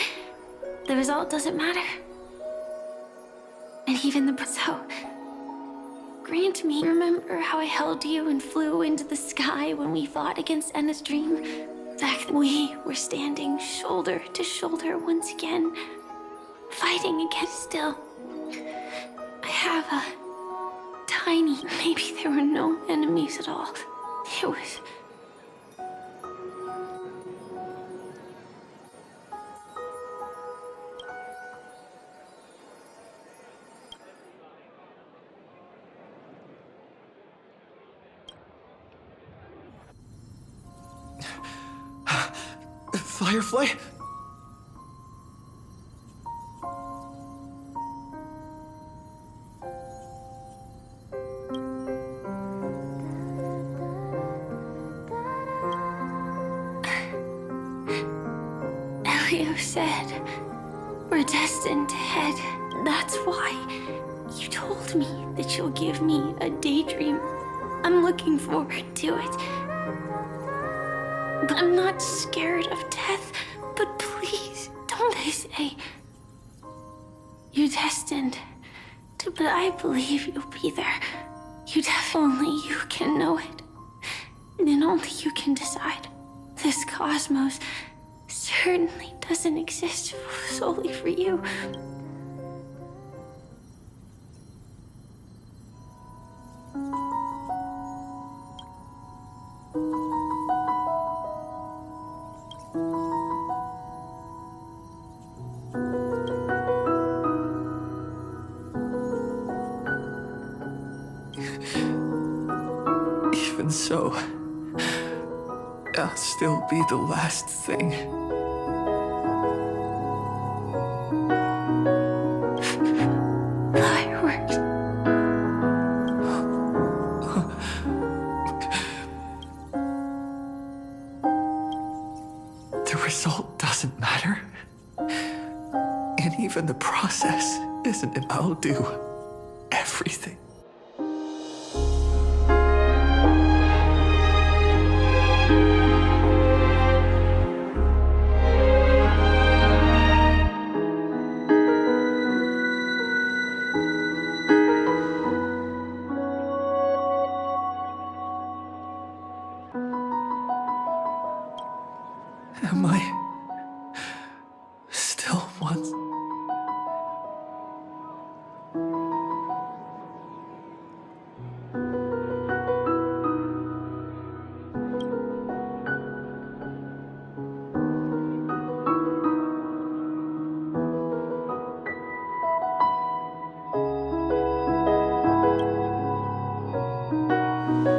The result doesn't matter. And even the... So, grant me, remember how I held you and flew into the sky when we fought against Enna's dream? That we were standing shoulder to shoulder once again, fighting against... Still, I have a tiny... Maybe there were no enemies at all. It was... Firefly? said we're destined to head. That's why you told me that you'll give me a daydream. I'm looking forward to it. But I'm not scared of death. But please, don't they say you're destined to, but I believe you'll be there. Only you can know it. And only you can decide. This cosmos certainly doesn't exist solely for you. Even so, I'll still be the last thing. Fireworks. The result doesn't matter. And even the process isn't, and I'll do everything. Am I still once?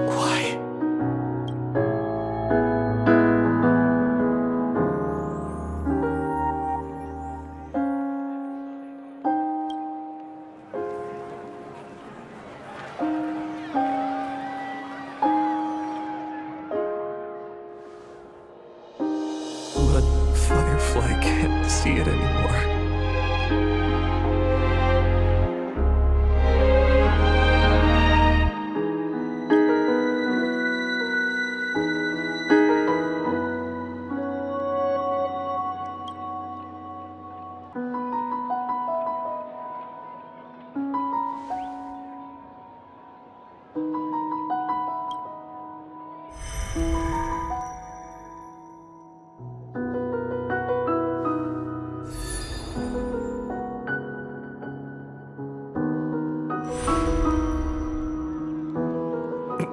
Why? But Firefly can't see it anymore.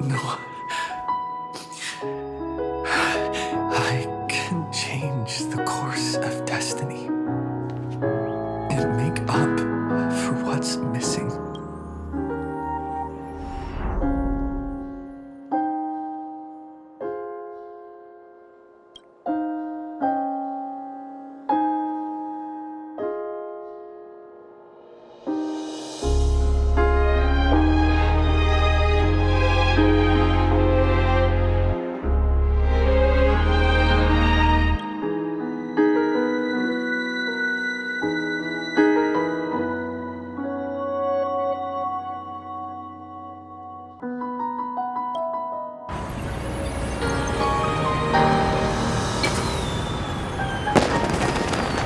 No. I can change the course of destiny and make up for what's missing.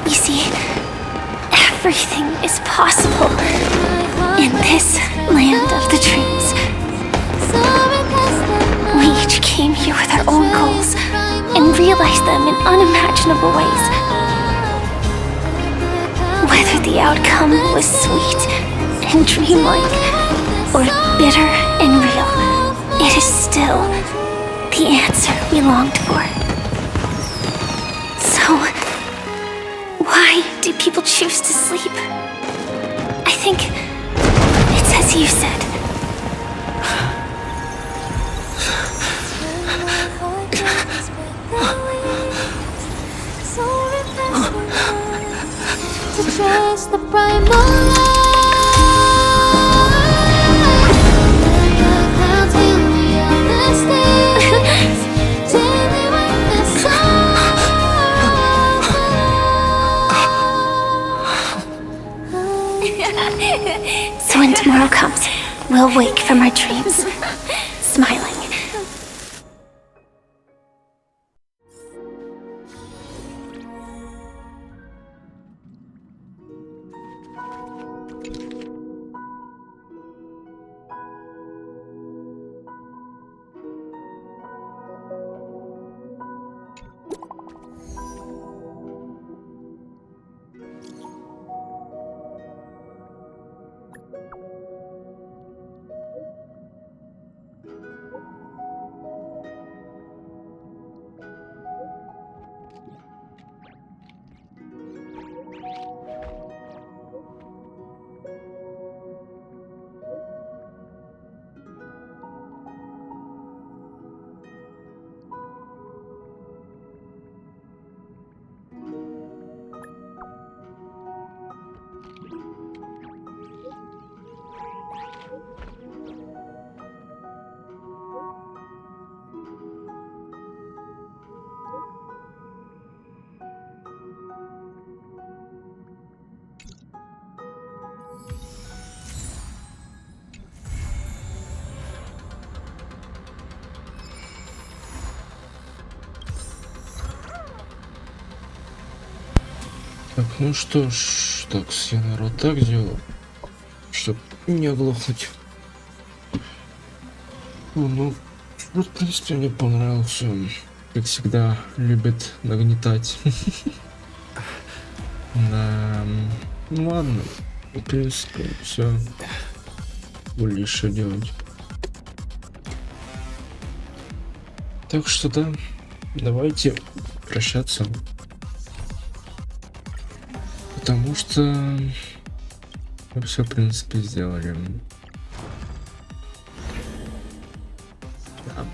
You see, everything is possible in this land of the dreams. We each came here with our own goals and realized them in unimaginable ways. Whether the outcome was sweet and dreamlike or bitter and real, it is still the answer we longed for. So, why do people choose to sleep? I think it's as you said. To trust the primal tomorrow comes, we'll wake from our dreams, smiling. Так, ну что ж, так, я, наверное, вот так сделал, чтобы не оглохнуть. Ну, в принципе, мне понравился. Как всегда, любит нагнетать. Да, ну ладно, в принципе, все. Более что делать. Так что да, давайте прощаться. Потому что мы все, в принципе, сделали. Да.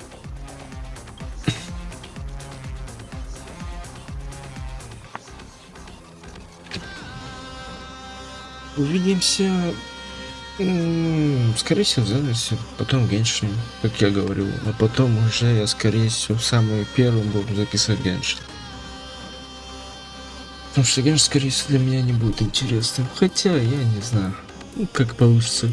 Увидимся, скорее всего, в записи, потом в Геншине, как я говорил. А потом уже я, скорее всего, самый первый буду записывать Геншин. Потому что Геншин, скорее всего, для меня не будет интересным. Хотя, я не знаю, как получится.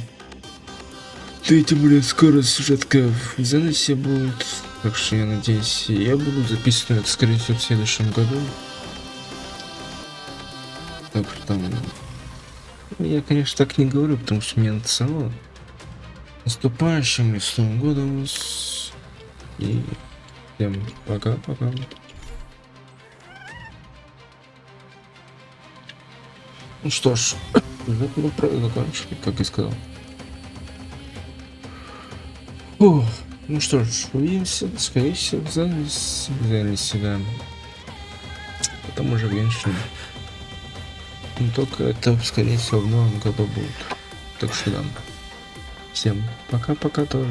Да и тем более скоро сюжетка в записи будет. Так что я надеюсь, я буду записывать это, скорее всего, в следующем году. Так что там... Я, конечно, так не говорю, потому что мне написало. Наступающим и с Новым годом вас. И всем пока-пока. Ну что ж, мы закончили, как и сказал. Фух, ну что ж, увидимся, скорее всего, в записи, да. Потом уже в Геншине. Но только это, скорее всего, в новом году будет. Так что да. Всем пока-пока тоже.